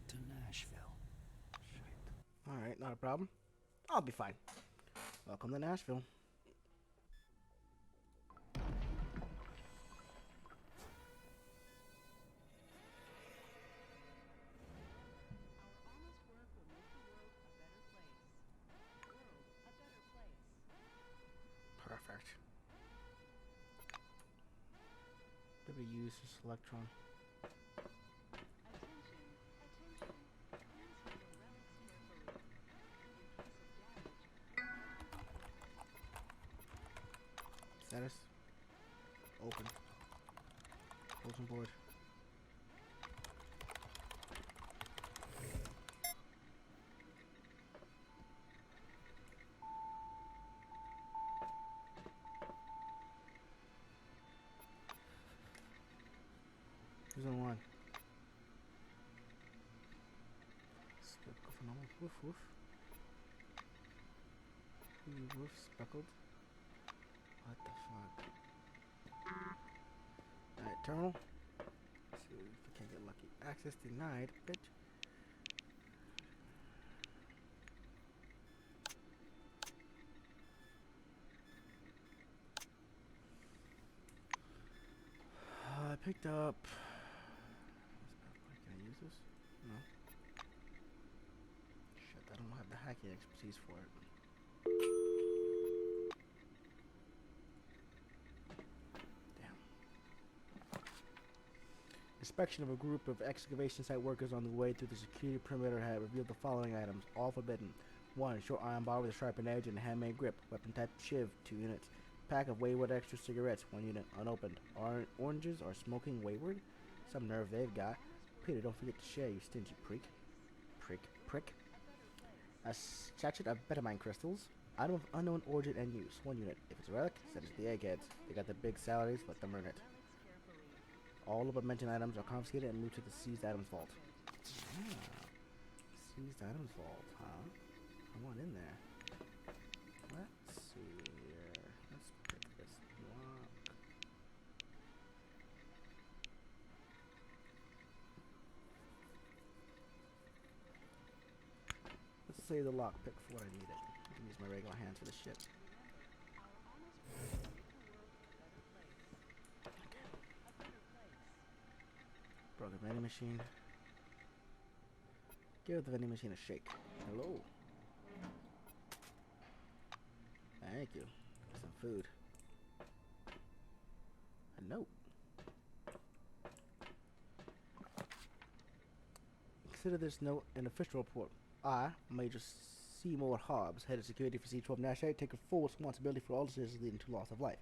to Nashville. Alright, not a problem. I'll be fine. Welcome to Nashville. Perfect. W uses electron. Status. Open. Bulletin board. Who's on one? Speckle for normal. Woof woof. Woof speckled. What the fuck? Alright, terminal. Let's see if we can't get lucky. Access denied, bitch. I picked up. Can I use this? No. Shit, I don't have the hacking expertise for it. Inspection of a group of excavation site workers on the way through the security perimeter had revealed the following items, all forbidden. 1. Short iron bar with a sharpened edge and a handmade grip. Weapon type shiv, 2 units. Pack of Wayward Extra cigarettes, 1 unit, unopened. Oranges are smoking Wayward? Some nerve they've got. Peter, don't forget to share, you stingy prick. Prick. A sachet of Betamine crystals. Item of unknown origin and use, 1 unit. If it's a relic, send it to the eggheads. They got the big salaries, let them earn it. All of the mentioned items are confiscated and moved to the seized items vault. Ah, seized items vault, huh? I want in there. Let's see here. Let's pick this lock. Let's save the lockpick for when I need it. I can use my regular hands for this shit. Broke the vending machine. Give the vending machine a shake. Hello. Thank you. Some food. A note. Consider this note an official report. I, Major Seymour Hobbs, head of security for C-12-8, take full responsibility for all decisions leading to loss of life.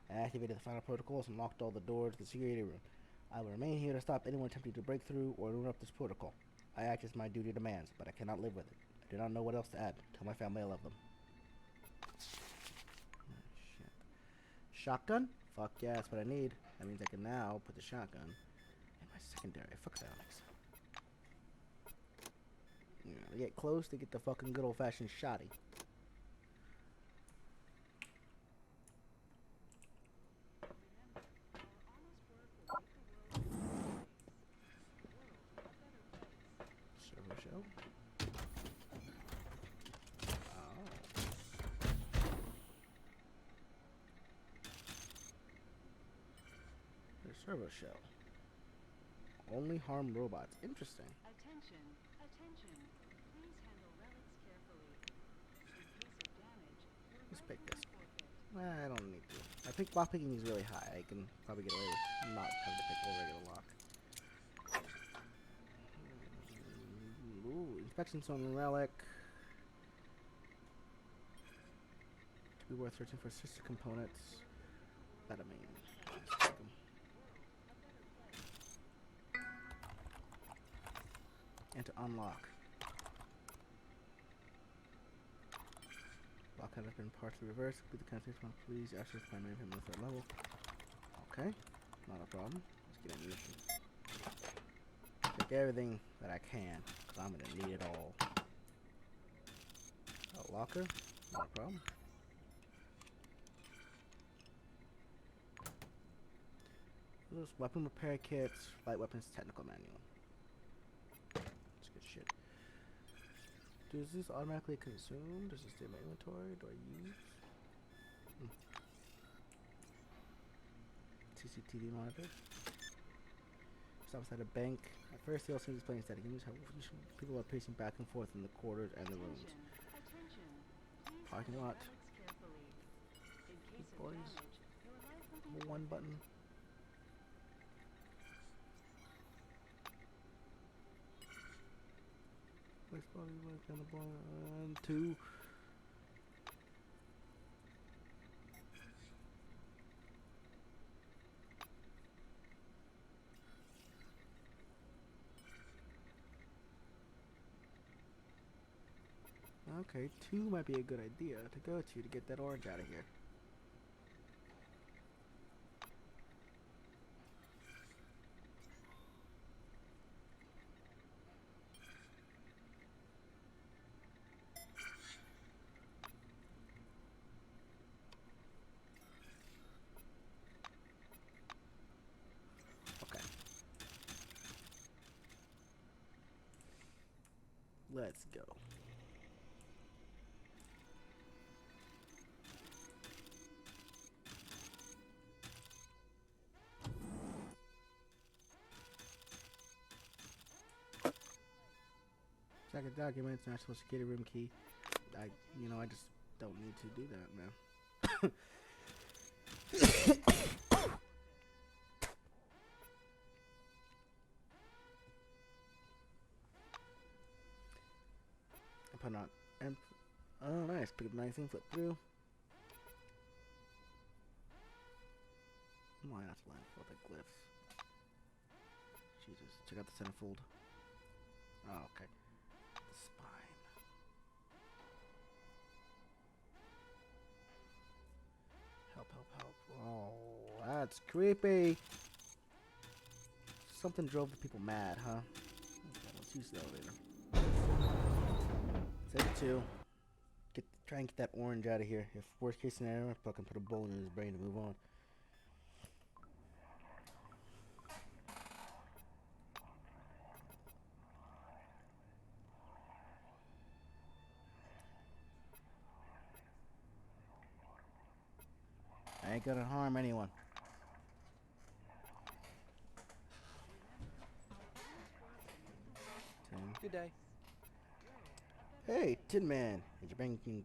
I activated the final protocols and locked all the doors to the security room. I will remain here to stop anyone attempting to break through or interrupt this protocol. I act as my duty demands, but I cannot live with it. I do not know what else to add. Tell my family I love them. Oh, shit. Shotgun? Fuck yeah, that's what I need. That means I can now put the shotgun in my secondary. Fuck that, Alex. Yeah, they get close, they get the fucking good old-fashioned shotty. Servo shell. Oh. There's servo shell. Only harm robots. Interesting. Attention, attention. Please handle relics carefully. In case of damage, your Let's life pick will this. be forfeit. I don't need to. I think lock picking is really high. I can probably get away with not having to pick a regular lock. Ooh, inspections on relic. To be worth searching for sister components. That I mean. Let's take 'em. And to unlock. Lock has been partially reversed. Complete the conversation. Please access my name from the third level. Okay, not a problem. Let's get ammunition. Take everything that I can, because I'm gonna need it all. A locker, not a problem. Those weapon repair kits, light weapons technical manual. That's good shit. Does this automatically consume? Does it stay in my inventory? Do I use? CCTV monitor. Stop outside a bank. At first, the all seems plain static. People are pacing back and forth in the corridors and the rooms. Attention, please Parking handle lot. relics carefully. In case of Boys. damage, your life will be One button. Place body like on the bottom. 2. Okay, 2 might be a good idea to go to get that orange out of here. Okay. Let's go. Second documents, national security room key. I just don't need to do that, man. I put on, and oh nice, pick up 19, flip through. Why not line for the glyphs? Jesus, check out the centerfold. Oh, okay. The spine. Help, help, help. Oh, that's creepy. Something drove the people mad, huh? Okay, let's use the elevator. Save 2. Try and get that orange out of here. If worst case scenario, I can put a bullet in his brain to move on. I ain't gonna harm anyone. Good day. Hey, Tin Man. Is your banking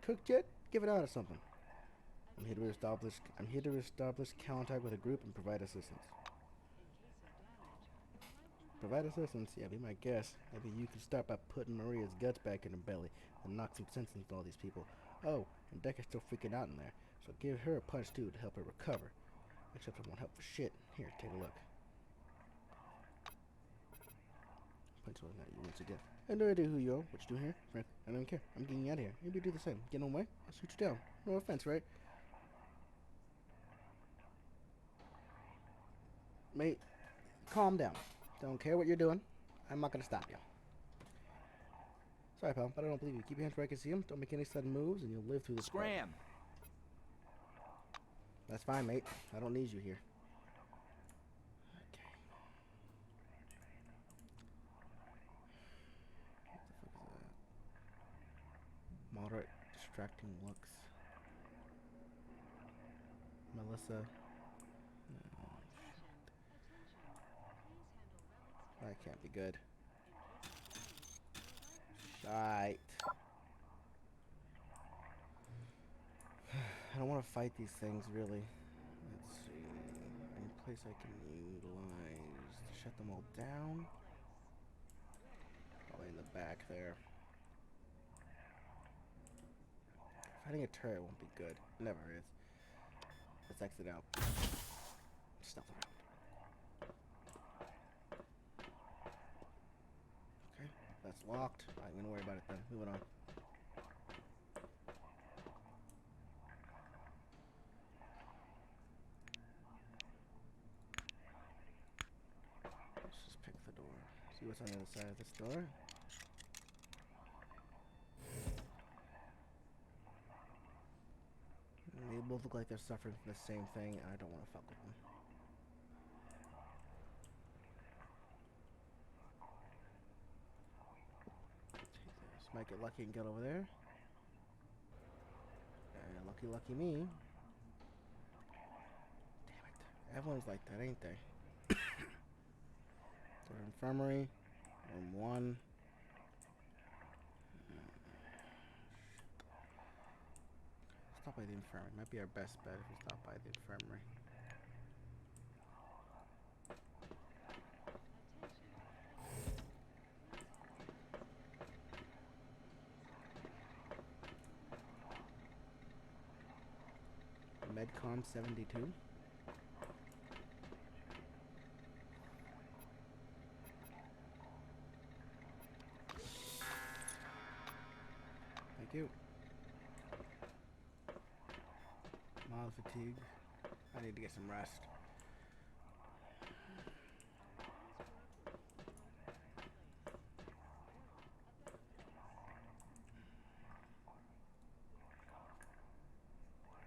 cooked yet? give it out or something. I'm here to establish contact with a group and provide assistance. Provide assistance? Yeah, be my guest. Maybe you can start by putting Maria's guts back in her belly and knock some sense into all these people. Oh, and Decker's still freaking out in there, so give her a punch too to help her recover. Except it won't help for shit. Here, take a look. Punch on that you once again. I have no idea who you are, what you do here. Frank, I don't care. I'm getting out of here. Maybe do the same. Get on the way. I'll shoot you down. No offense, right? Mate, calm down. Don't care what you're doing. I'm not gonna stop you. Sorry, pal, but I don't believe you. Keep your hands where I can see them. Don't make any sudden moves, and you'll live through this. Scram! That's fine, mate. I don't need you here. Okay. What the fuck is that? Moderate, distracting looks. Melissa. That can't be good. Shite. I don't want to fight these things, really. Let's see. Any place I can utilize to shut them all down? Probably in the back there. Fighting a turret won't be good. It never is. Let's exit out. Stuff around. Okay, that's locked. I'm gonna worry about it then. Moving on. Let's just pick the door. See what's on the other side of this door. They both look like they're suffering from the same thing, and I don't want to fuck with them. Take this. Might get lucky and get over there. And lucky me. Damn it. Everyone's like that, ain't they? Their infirmary. And one. Stop by the infirmary. Might be our best bet if we stop by the infirmary. Medcom 72. Thank you. Mild fatigue. I need to get some rest.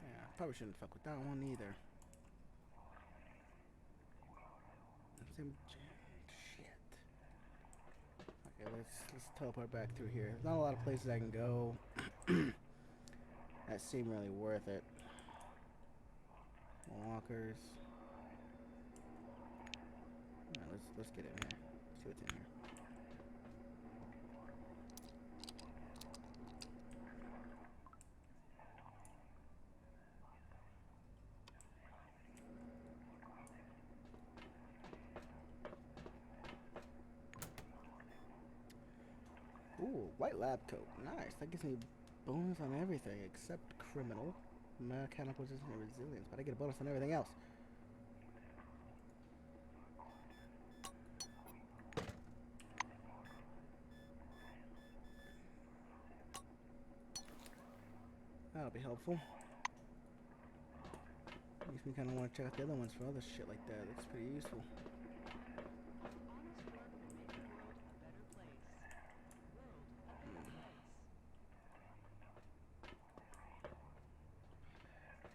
Yeah, probably shouldn't fuck with that one either. Same shit. Okay, let's teleport back through here. There's not a lot of places I can go that seem really worth it. Walkers. Alright, let's get in here. See what's in here. Ooh, white lab coat. Nice. That gives me bonus on everything except criminal, mechanical resistance, and resilience. But I get a bonus on everything else. That'll be helpful. Makes me kind of want to check out the other ones for other shit like that. That's pretty useful.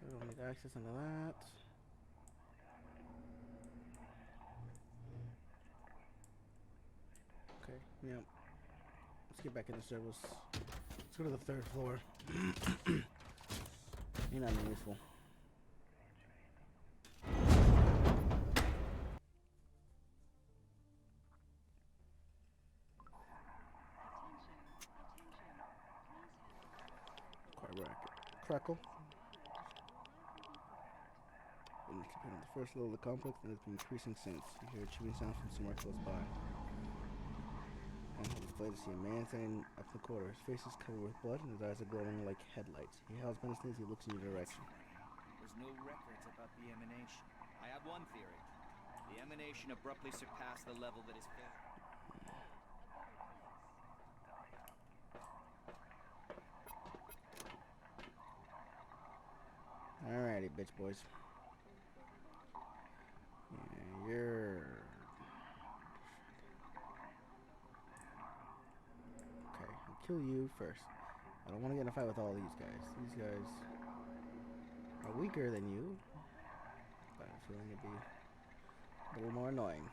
We don't need access into that. Okay, yeah. Let's get back into service. Let's go to the 3rd floor. You're not even useful. crackle. And it's been on the first level of the complex, and it's been increasing since. You hear a chewing sound from somewhere close by. And on display to see a man standing up in the corner. His face is covered with blood, and his eyes are glowing like headlights. He howls menacingly as he looks in your direction. There's no records about the emanation. I have one theory. The emanation abruptly surpassed the level that is filled. Alrighty, bitch boys. Yeah, you're... Okay, I'll kill you first. I don't want to get in a fight with all these guys. These guys are weaker than you, but I have a feeling it'd be a little more annoying.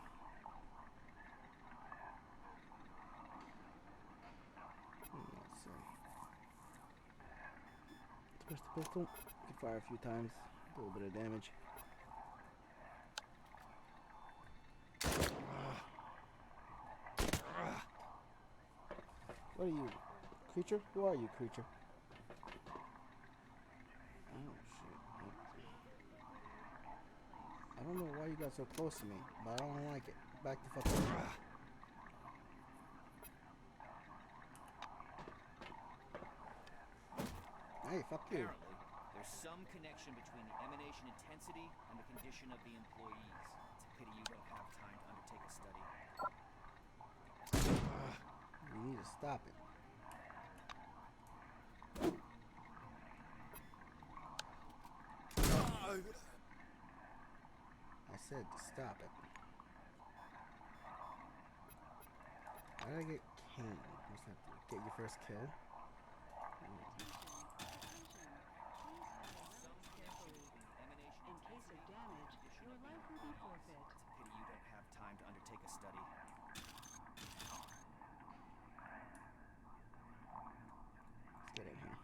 Let's see. Push the pistol. You can fire a few times. A little bit of damage. What are you? Creature? Who are you, creature? Oh, shit. I don't know why you got so close to me, but I don't like it. Back the fuck up. Hey, fuck you. Apparently, there's some connection between the emanation intensity and the condition of the employees. It's a pity you don't have time to undertake a study. You need to stop it. I said to stop it. How did I get cane? Must have to get your first kill. In case of damage, your life will be forfeit. It's a pity you don't have time to undertake a study. Let's get in here.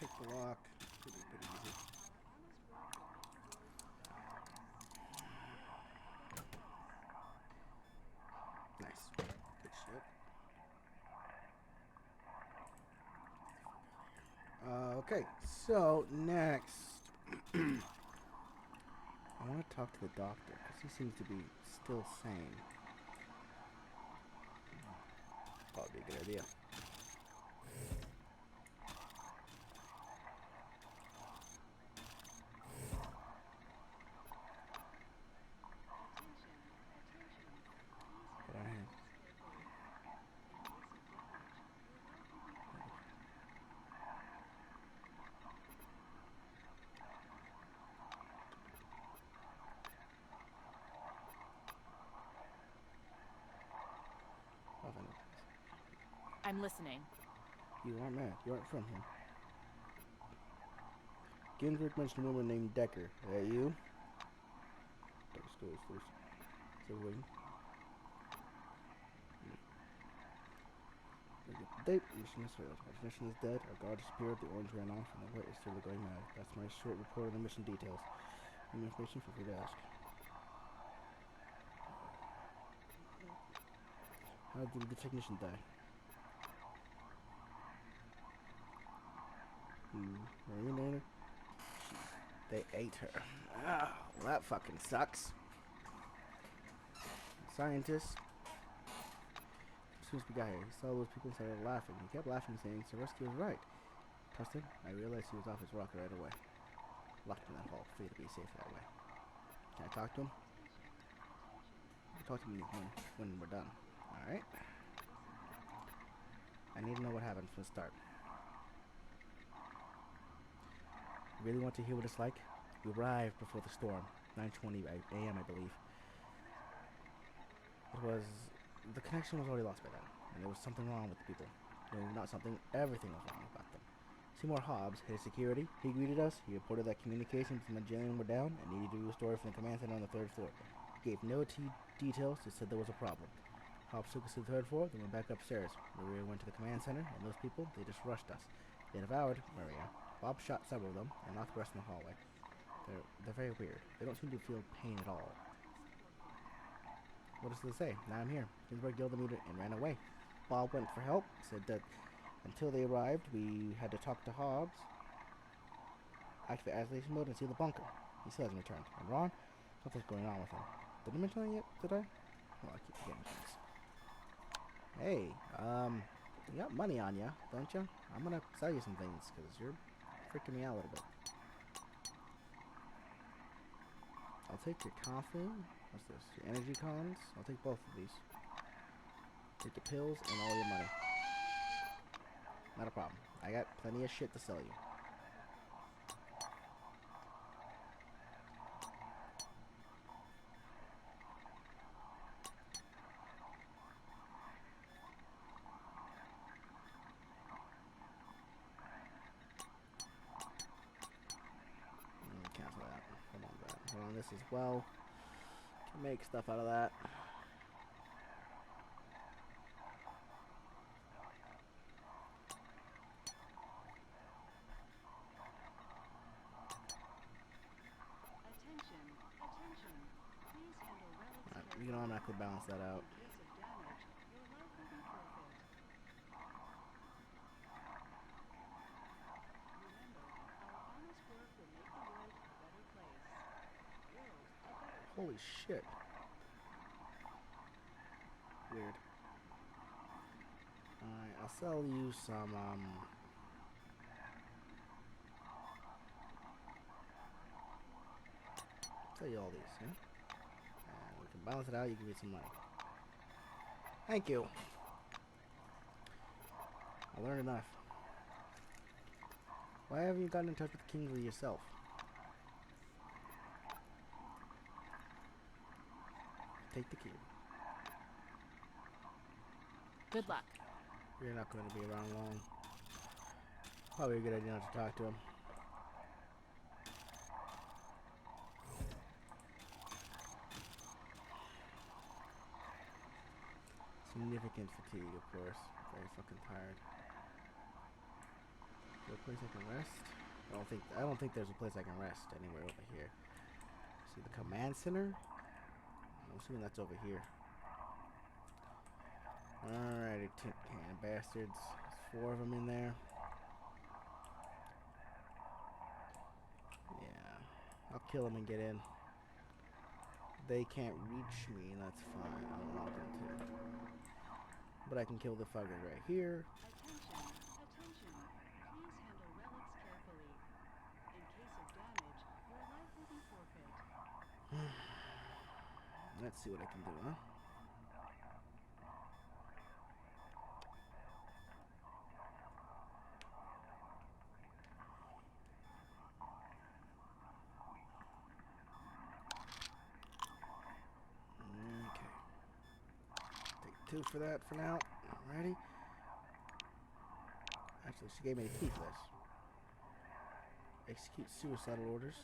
Pick the lock. Pretty easy. Nice. Good shit. Okay, so next, I want to talk to the doctor because he seems to be still sane. Probably a good idea. Get out of here. I'm listening. You aren't mad. You aren't from here. Ginsburg mentioned a woman named Decker. Is that you? Decker goes first. So waiting. Date. Mission is failed. Our mission is dead. Our guard disappeared. The orange ran off, and the white is still going mad. That's my short report on the mission details. Any information, feel free to ask. How did the technician die? Marinator? They ate her. Ah, well, that fucking sucks. Scientist. As soon as we got here, he saw those people and started laughing. He kept laughing, saying Sareski was right. Trust him? I realized he was off his rocker right away. Locked in that hall, free to be safe that way. Can I talk to him? I'll talk to him when we're done. Alright? I need to know what happened from the start. Really want to hear what it's like? You arrived before the storm, 9:20 a.m. I believe. It was... the connection was already lost by then, and there was something wrong with the people. No, not something, everything was wrong about them. Seymour Hobbs, head of security, he greeted us, he reported that communications from the jail were down and needed to be restored from the command center on the 3rd floor. He gave no details, just said there was a problem. Hops took us to the third floor, then went back upstairs. Maria went to the command center, and those people, they just rushed us. They devoured Maria. Bob shot several of them, and knocked the rest in the hallway. They're very weird. They don't seem to feel pain at all. What does it say? Now I'm here. Ginsburg yelled at me and ran away. Bob went for help, said that until they arrived, we had to talk to Hobbs, activate isolation mode, and seal the bunker. He still hasn't returned. And Ron? Something's going on with him. Did I mention that yet? Did I? Oh, I keep forgetting things. Hey, you got money on ya, don't you? I'm gonna sell you some things, because you're freaking me out a little bit. I'll take your coffee. What's this? Your energy cons? I'll take both of these. Take the pills and all your money. Not a problem. I got plenty of shit to sell you. Cancel that. Hold on, that. Hold on, this as well. Can make stuff out of that. You can automatically balance that out. Holy shit. Weird. Alright, I'll sell you some, sell you all these, yeah? And we can balance it out, you give me some money. Thank you. I learned enough. Why haven't you gotten in touch with Kingsley yourself? Take the cube. Good luck. You're not going to be around long. Probably a good idea not to talk to him. Significant fatigue, of course. Very fucking tired. Is there a place I can rest? I don't think there's a place I can rest anywhere over here. See the command center? I'm assuming that's over here. Alrighty, tin can bastards. There's 4 of them in there. Yeah, I'll kill them and get in. They can't reach me, that's fine. I don't want them to. But I can kill the fuckers right here. Attention. Please handle relics carefully. In case of damage, your life will be forfeit. Let's see what I can do, huh? Okay. Take 2 for that for now. Alrighty. Actually, she gave me the key for this. Execute suicidal orders.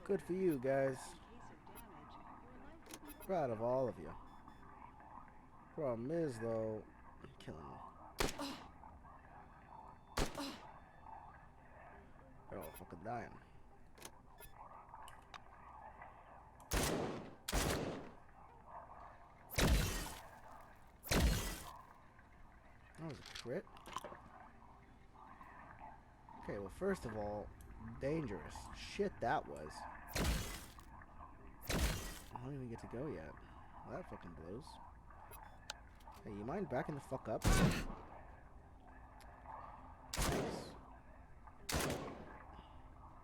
Good for you, guys. Proud of all of you. Problem is, though, I'm killing them. They're all fucking dying. That was a crit. Okay, well, first of all, dangerous. Shit, that was. I don't even get to go yet. Well, that fucking blows. Hey, you mind backing the fuck up? Nice.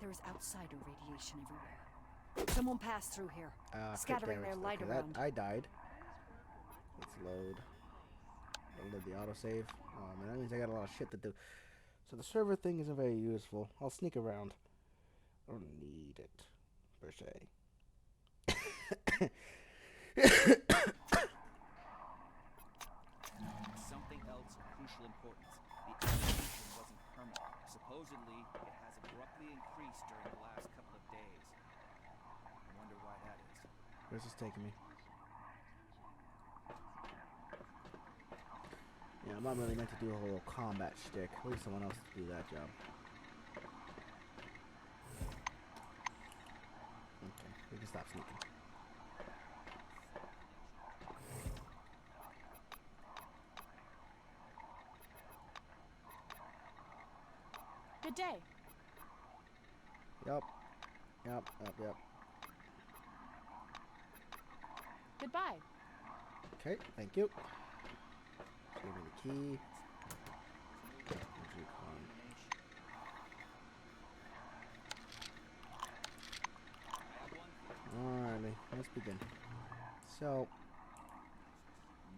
There is outsider radiation everywhere. Someone passed through here, scattering their light around. I died. Let's load. Don't load the autosave. Oh man, that means I got a lot of shit to do. So the server thing isn't very useful. I'll sneak around. I don't need it, per se. Something else of crucial importance. The evolution wasn't permanent. Supposedly, it has abruptly increased during the last couple of days. I wonder why that is. Where's this taking me? Yeah, I'm not really meant to do a whole combat shtick. Leave someone else to do that job. Okay, we can stop sneaking. Good day. Yep. Goodbye. Okay, thank you. Give me the key. Alrighty, let's begin. So,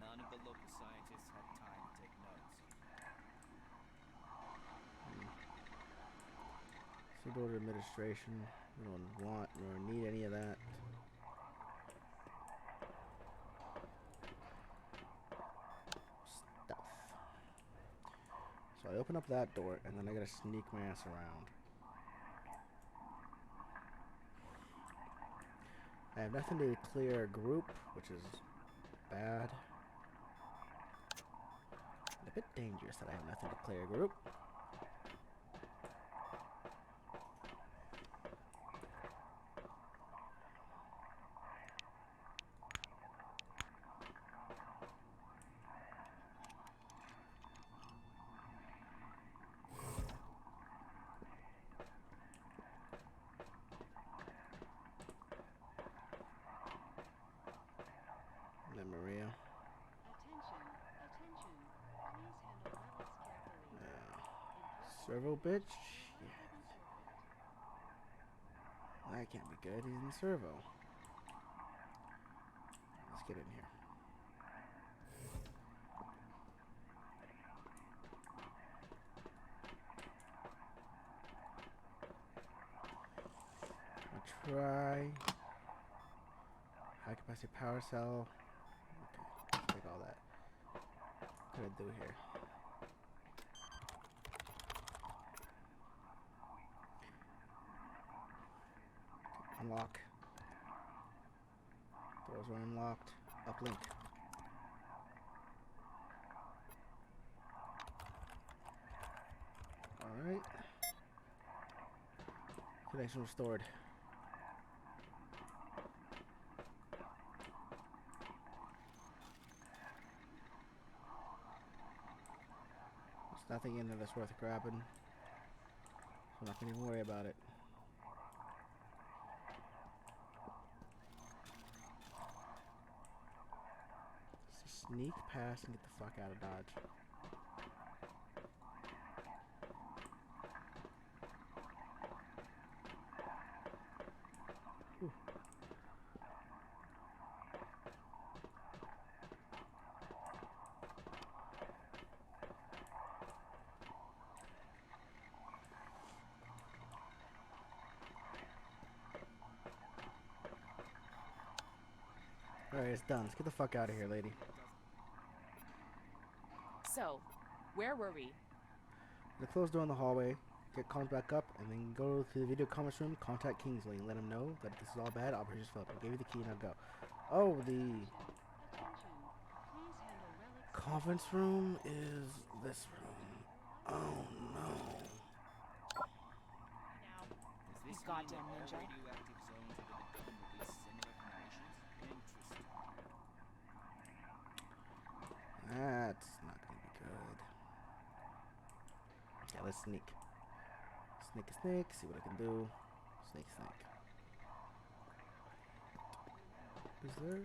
None of the local scientists had time to take notes. Pseudo administration. We don't want nor need any of that. Stuff. So I open up that door, and then I gotta sneak my ass around. I have nothing to clear a group, which is bad. A bit dangerous that I have nothing to clear a group. Maria. Servo bitch? Shit. That can't be good. He's in servo. Let's get in here. I'll try. High capacity power cell. Okay, let's take all that. What can I do here? Unlock. Doors are unlocked. Uplink. Alright. Connection restored. There's nothing in there that's worth grabbing. So I'm not gonna even worry about it. Sneak past and get the fuck out of Dodge. Whew. Alright, it's done. Let's get the fuck out of here, lady. So, where were we? The closed door in the hallway. Get calls back up, and then go to the video conference room. Contact Kingsley and let him know that this is all bad. Operations failed. I'll give you the key and I'll go. Oh, the conference room is this room. Oh no. You goddamn ninja. Radioactive zones within the dome release similar emanations? Interesting. That's not gonna be good. Yeah, let's sneak. Snake, see what I can do. Snake. Is there?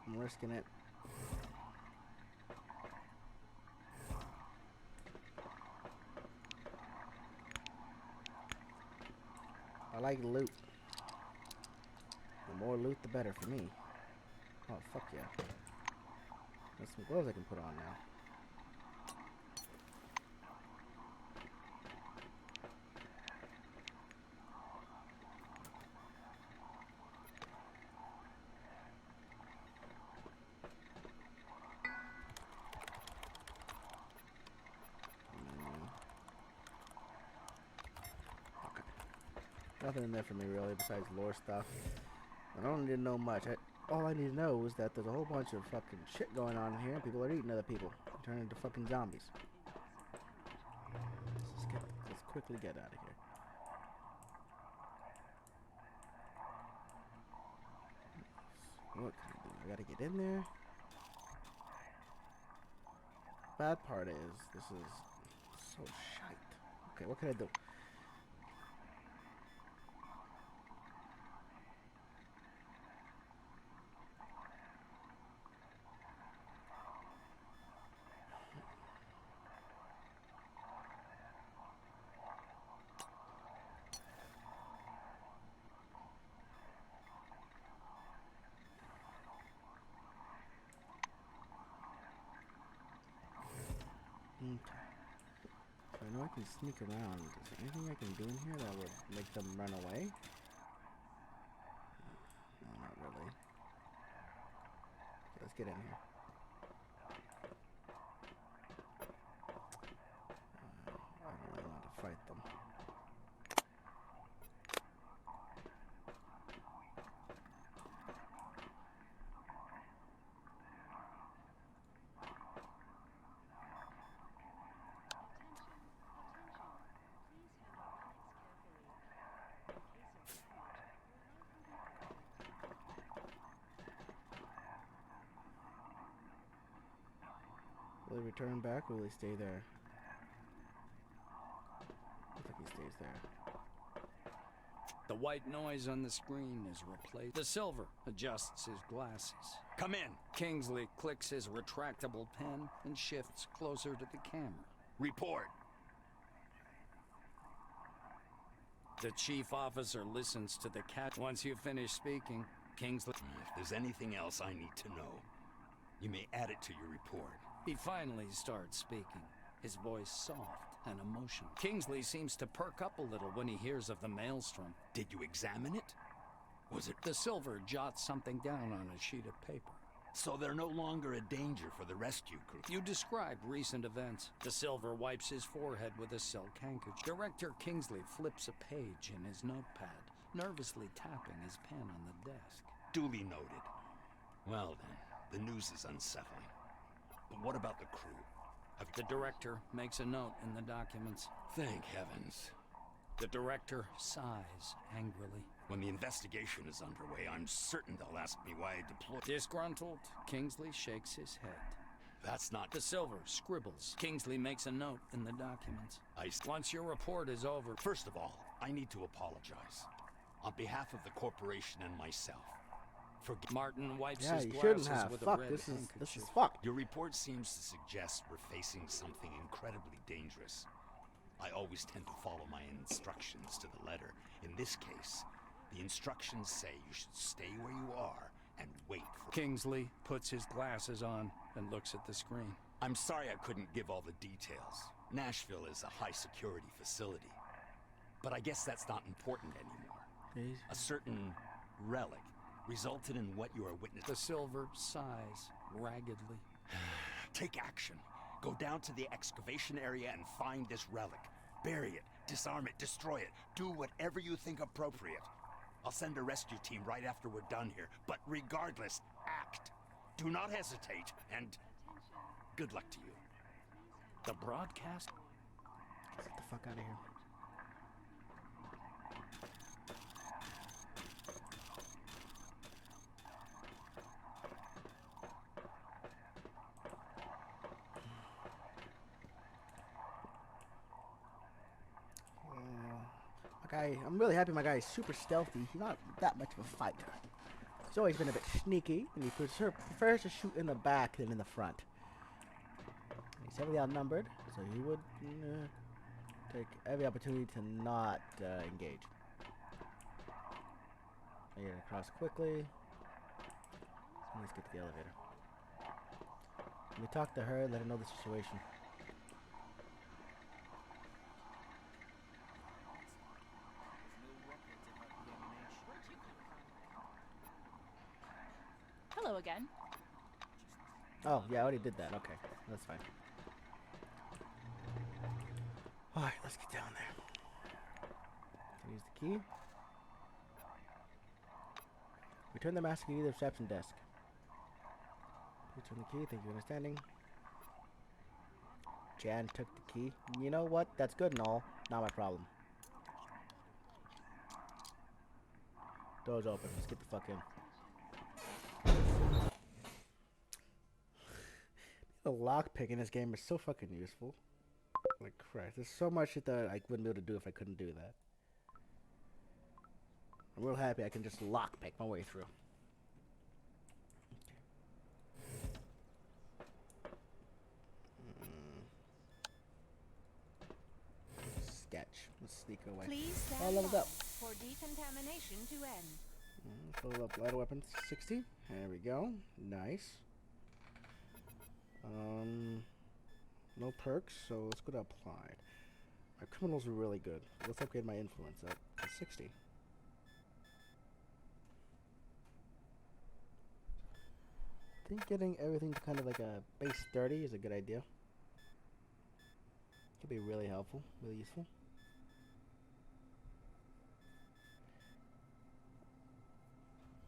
I'm risking it. I like loot. The more loot, the better for me. Oh, fuck yeah. There's some gloves I can put on now. Okay. Nothing in there for me really besides lore stuff. I don't need to know much. all I need to know is that there's a whole bunch of fucking shit going on here, and people are eating other people, turning into fucking zombies. Let's quickly get out of here. What can I do? I gotta get in there. Bad part is, this is so shite. Okay, what can I do? Okay. So I know I can sneak around. Is there anything I can do in here that would make them run away? No, not really. Okay, let's get in here. I don't really want to fight them. Will he return back or will he stay there? Looks like he stays there. The white noise on the screen is replaced. The silver adjusts his glasses. Come in. Kingsley clicks his retractable pen and shifts closer to the camera. Report. The chief officer listens to the cat. Once you finish speaking, Kingsley... If there's anything else I need to know, you may add it to your report. He finally starts speaking, his voice soft and emotional. Kingsley seems to perk up a little when he hears of the maelstrom. Did you examine it? Was it... The silver jots something down on a sheet of paper. So they're no longer a danger for the rescue crew. You describe recent events. The silver wipes his forehead with a silk handkerchief. Director Kingsley flips a page in his notepad, nervously tapping his pen on the desk. Duly noted. Well then, the news is unsettling. But what about the crew? The director makes a note in the documents. Thank heavens. The director sighs angrily. When the investigation is underway, I'm certain they'll ask me why I deployed... Disgruntled, Kingsley shakes his head. That's not... The silver scribbles. Kingsley makes a note in the documents. Once your report is over... First of all, I need to apologize. On behalf of the corporation and myself. Martin wipes Yeah, his you glasses shouldn't have. with Fuck, a red this handkerchief. is fucked. Your report seems to suggest we're facing something incredibly dangerous. I always tend to follow my instructions to the letter. In this case, the instructions say you should stay where you are and wait for... Kingsley puts his glasses on and looks at the screen. I'm sorry I couldn't give all the details. Nashville is a high-security facility. But I guess that's not important anymore. A certain relic resulted in what you are witnessing. The silver sighs raggedly. Take action. Go down to the excavation area and find this relic. Bury it, disarm it, destroy it. Do whatever you think appropriate. I'll send a rescue team right after we're done here. But regardless, act. Do not hesitate, and good luck to you. The broadcast? Get the fuck out of here. I'm really happy my guy is super stealthy. He's not that much of a fighter. He's always been a bit sneaky, and he prefers to shoot in the back than in the front. He's heavily outnumbered, so he would take every opportunity to not engage. I get across quickly. Let's get to the elevator. Let me talk to her, let her know the situation. Hello again. Oh, yeah, I already did that. Okay, that's fine. Alright, let's get down there. Use the key. Return the master key to the reception desk. Return the key. Thank you for understanding. Jan took the key. You know what? That's good and all. Not my problem. Door's open. Let's get the fuck in. The lockpick in this game is so fucking useful. Like Christ, there's so much shit that I wouldn't be able to do if I couldn't do that. I'm real happy I can just lockpick my way through. Sketch. Let's sneak away. Please Oh, stand leveled up. for decontamination to end. Fill up lighter weapons. 60. There we go. Nice. No perks, so let's go to applied. My criminals are really good. Let's upgrade my influence up to 60. I think getting everything to kind of like a base 30 is a good idea. Could be really helpful, really useful.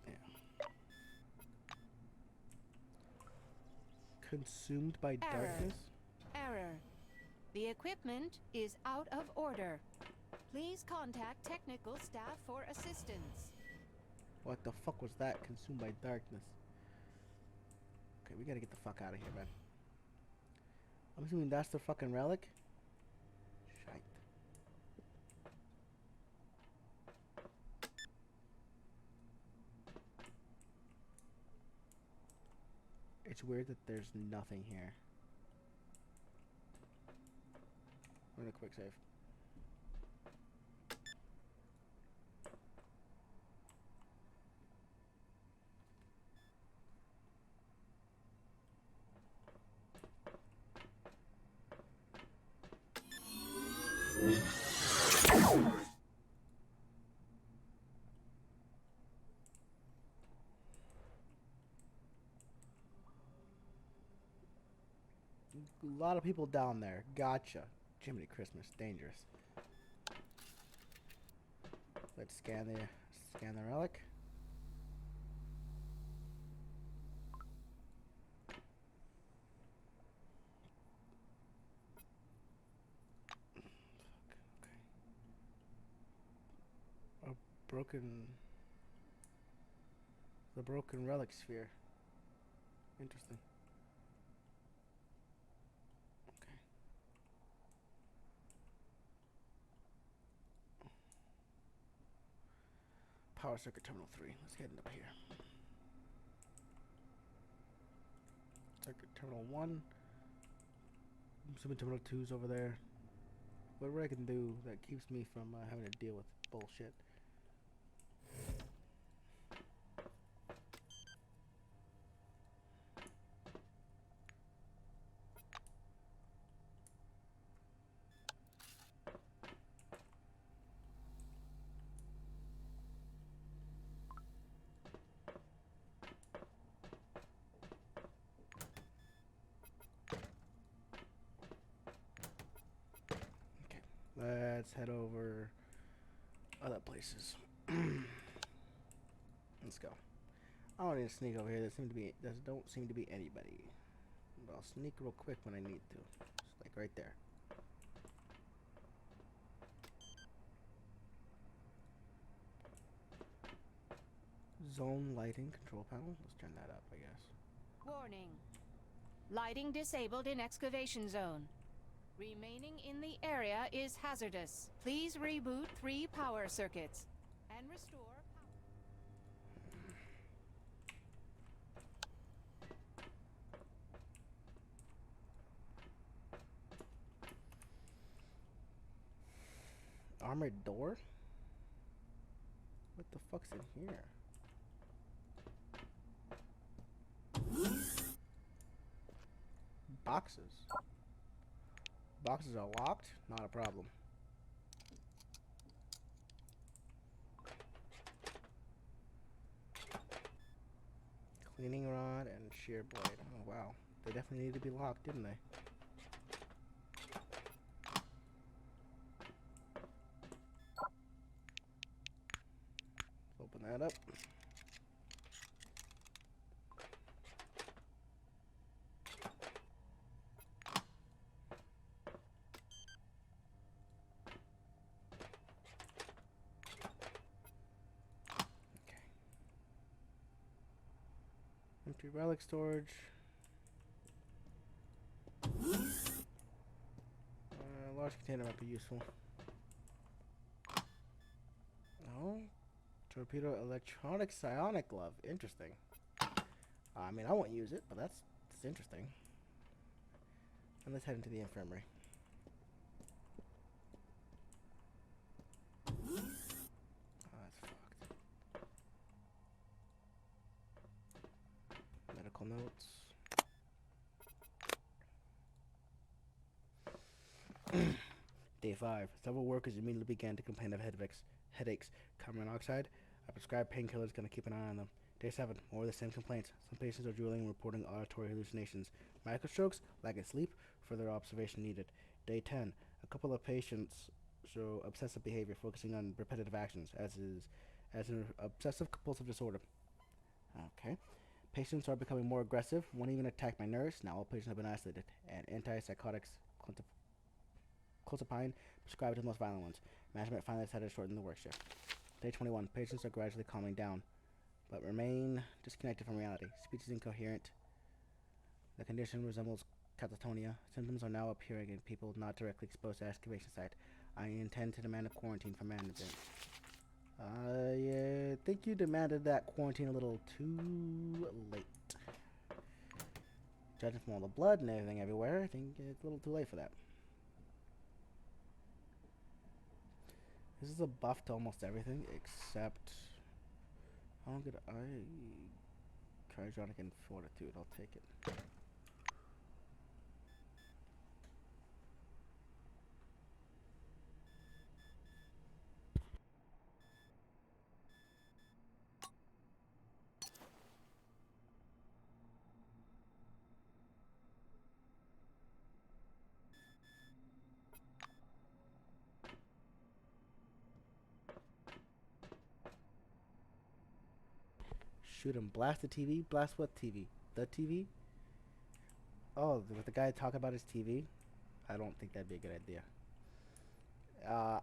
Yeah. Consumed by darkness? Error. The equipment is out of order. Please contact technical staff for assistance. What the fuck was that? Consumed by darkness. Okay, we gotta get the fuck out of here, man. I'm assuming that's the fucking relic? Shite. It's weird that there's nothing here. I'm gonna quick save. A lot of people down there. Gotcha. Jiminy Christmas. Dangerous. Let's scan the relic. The broken relic sphere. Interesting. Okay. Power circuit terminal 3. Let's get it up here. Circuit terminal 1. I'm assuming terminal 2's over there. Whatever I can do that keeps me from having to deal with bullshit. Let's head over other places. Let's go. I don't need to sneak over here. There don't seem to be anybody. But I'll sneak real quick when I need to. Just like right there. Zone lighting control panel. Let's turn that up, I guess. Warning. Lighting disabled in excavation zone. Remaining in the area is hazardous. Please reboot 3 power circuits and restore power. Armored door? What the fuck's in here? Boxes. Boxes are locked? Not a problem. Cleaning rod and shear blade. Oh wow. They definitely need to be locked, didn't they? Open that up. Empty relic storage. Large container might be useful. No. Torpedo electronic psionic glove. Interesting. I mean, I won't use it, but that's interesting. And let's head into the infirmary. Oh, that's fucked. Medical notes. Day 5. Several workers immediately began to complain of headaches. Carbon monoxide. A prescribed painkiller is going to keep an eye on them. Day 7. More of the same complaints. Some patients are drooling and reporting auditory hallucinations. Microstrokes, lack of sleep, further observation needed. Day 10. A couple of patients show obsessive behavior, focusing on repetitive actions, as an obsessive compulsive disorder. Okay. Patients are becoming more aggressive. One even attacked my nurse. Now all patients have been isolated. And antipsychotics, clozapine, prescribed to the most violent ones. Management finally decided to shorten the work shift. Day 21. Patients are gradually calming down, but remain disconnected from reality. Speech is incoherent. The condition resembles catatonia. Symptoms are now appearing in people not directly exposed to the excavation site. I intend to demand a quarantine from management. I think you demanded that quarantine a little too late. Judging from all the blood and everything everywhere, I think it's a little too late for that. This is a buff to almost everything except I don't get cryogenic and fortitude. I'll take it. Shoot him. Blast the TV? Blast what TV? The TV? Oh, with the guy talking about his TV? I don't think that'd be a good idea.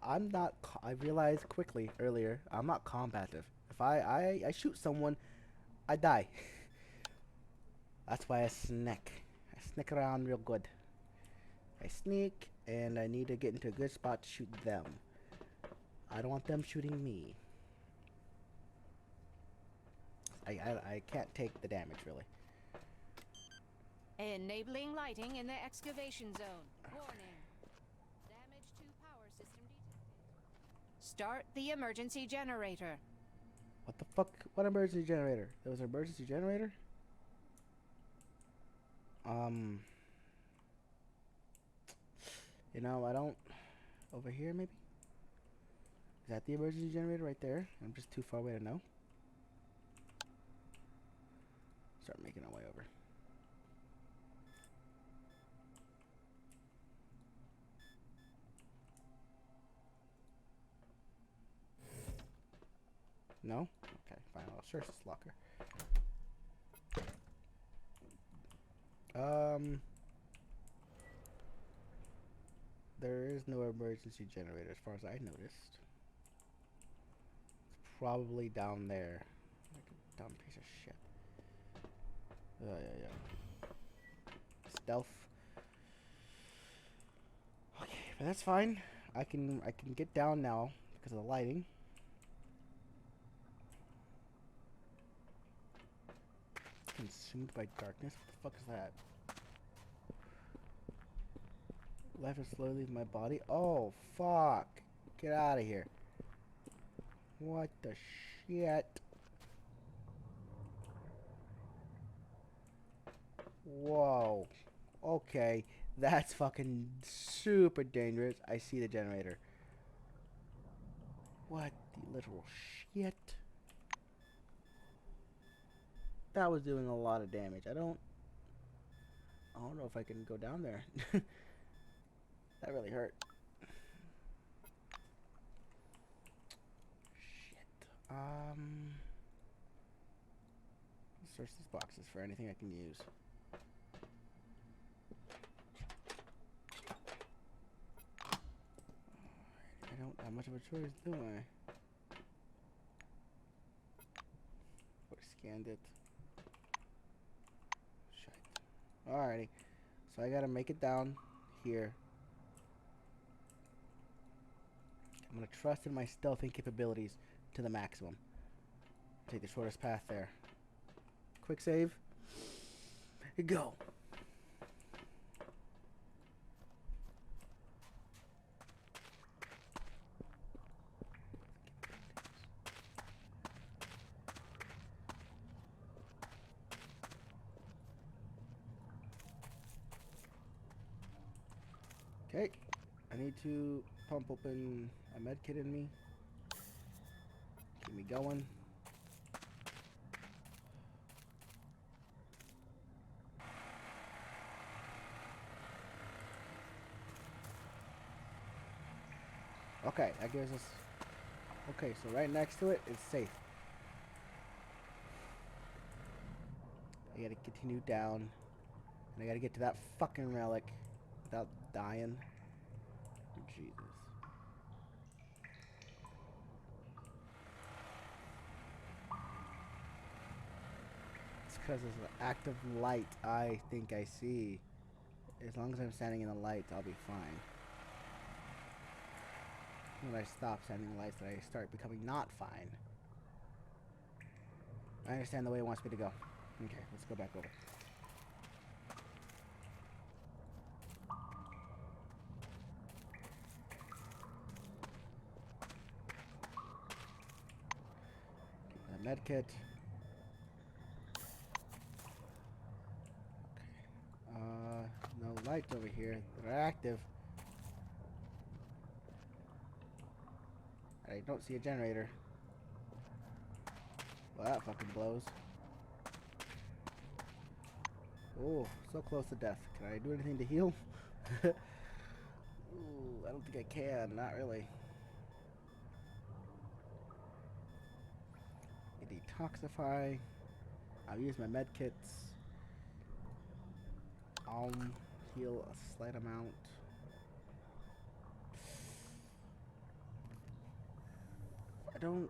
I'm not... I realized quickly earlier, I'm not combative. If I shoot someone, I die. That's why I sneak. I sneak around real good. I sneak, and I need to get into a good spot to shoot them. I don't want them shooting me. I can't take the damage, really. Enabling lighting in the excavation zone. Warning. Damage to power system detected. Start the emergency generator. What the fuck? What emergency generator? There was an emergency generator? You know, I don't... Over here, maybe? Is that the emergency generator right there? I'm just too far away to know. Start making our way over. No? Okay, fine. I'll search this locker. There is no emergency generator as far as I noticed. It's probably down there. Like a dumb piece of shit. Yeah. Stealth. Okay, but that's fine. I can get down now because of the lighting. Consumed by darkness? What the fuck is that? Life is slowly leaving my body. Oh, fuck. Get out of here. What the shit? Whoa. Okay. That's fucking super dangerous. I see the generator. What the literal shit? That was doing a lot of damage. I don't know if I can go down there. That really hurt. Shit. Let's search these boxes for anything I can use. I don't have much of a choice, do I? I scanned it. Alrighty. So I gotta make it down here. I'm gonna trust in my stealthing capabilities to the maximum. Take the shortest path there. Quick save. Go. Okay, I need to pump open a med kit in me. Keep me going. Okay, that gives us... Okay, so right next to it, it's safe. I gotta continue down. And I gotta get to that fucking relic without dying. Jesus. It's because there's an active light I think I see. As long as I'm standing in the lights, I'll be fine. When I stop standing in the lights, I start becoming not fine. I understand the way it wants me to go. Okay, let's go back over. The med kit. Okay. No lights over here. They're active. I don't see a generator. Well, that fucking blows. Oh, so close to death. Can I do anything to heal? Ooh, I don't think I can. Not really. Detoxify. I'll use my med kits. I'll heal a slight amount. I don't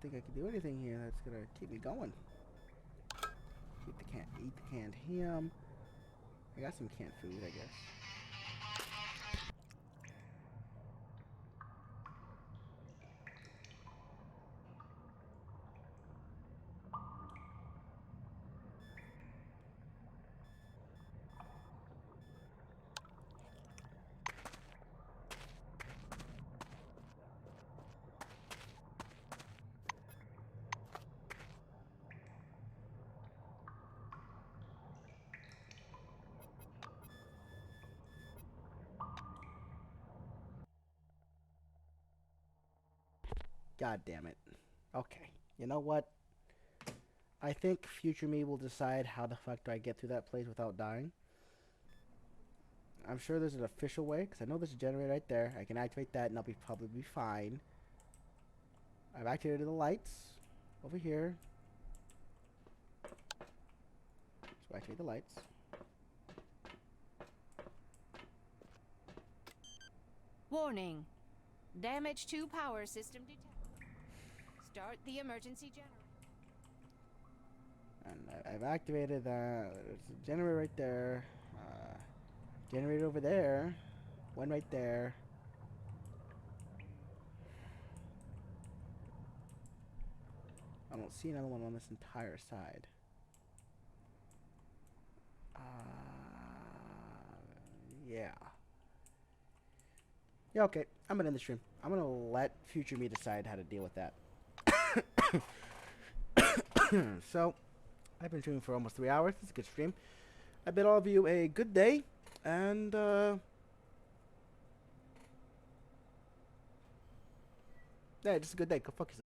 think I can do anything here that's gonna keep me going. Eat the canned ham. I got some canned food, I guess. God damn it. Okay. You know what? I think future me will decide how the fuck do I get through that place without dying. I'm sure there's an official way, because I know there's a generator right there. I can activate that and I'll probably be fine. I've activated the lights over here. So activate the lights. Warning. Damage to power system detected. Start the emergency generator. And I've activated that. There's a generator right there. Generator over there. One right there. I don't see another one on this entire side. Yeah. Yeah, okay. I'm gonna end the stream. I'm gonna let future me decide how to deal with that. So, I've been streaming for almost 3 hours. It's a good stream. I bid all of you a good day, and yeah, just a good day. Go fuck yourself.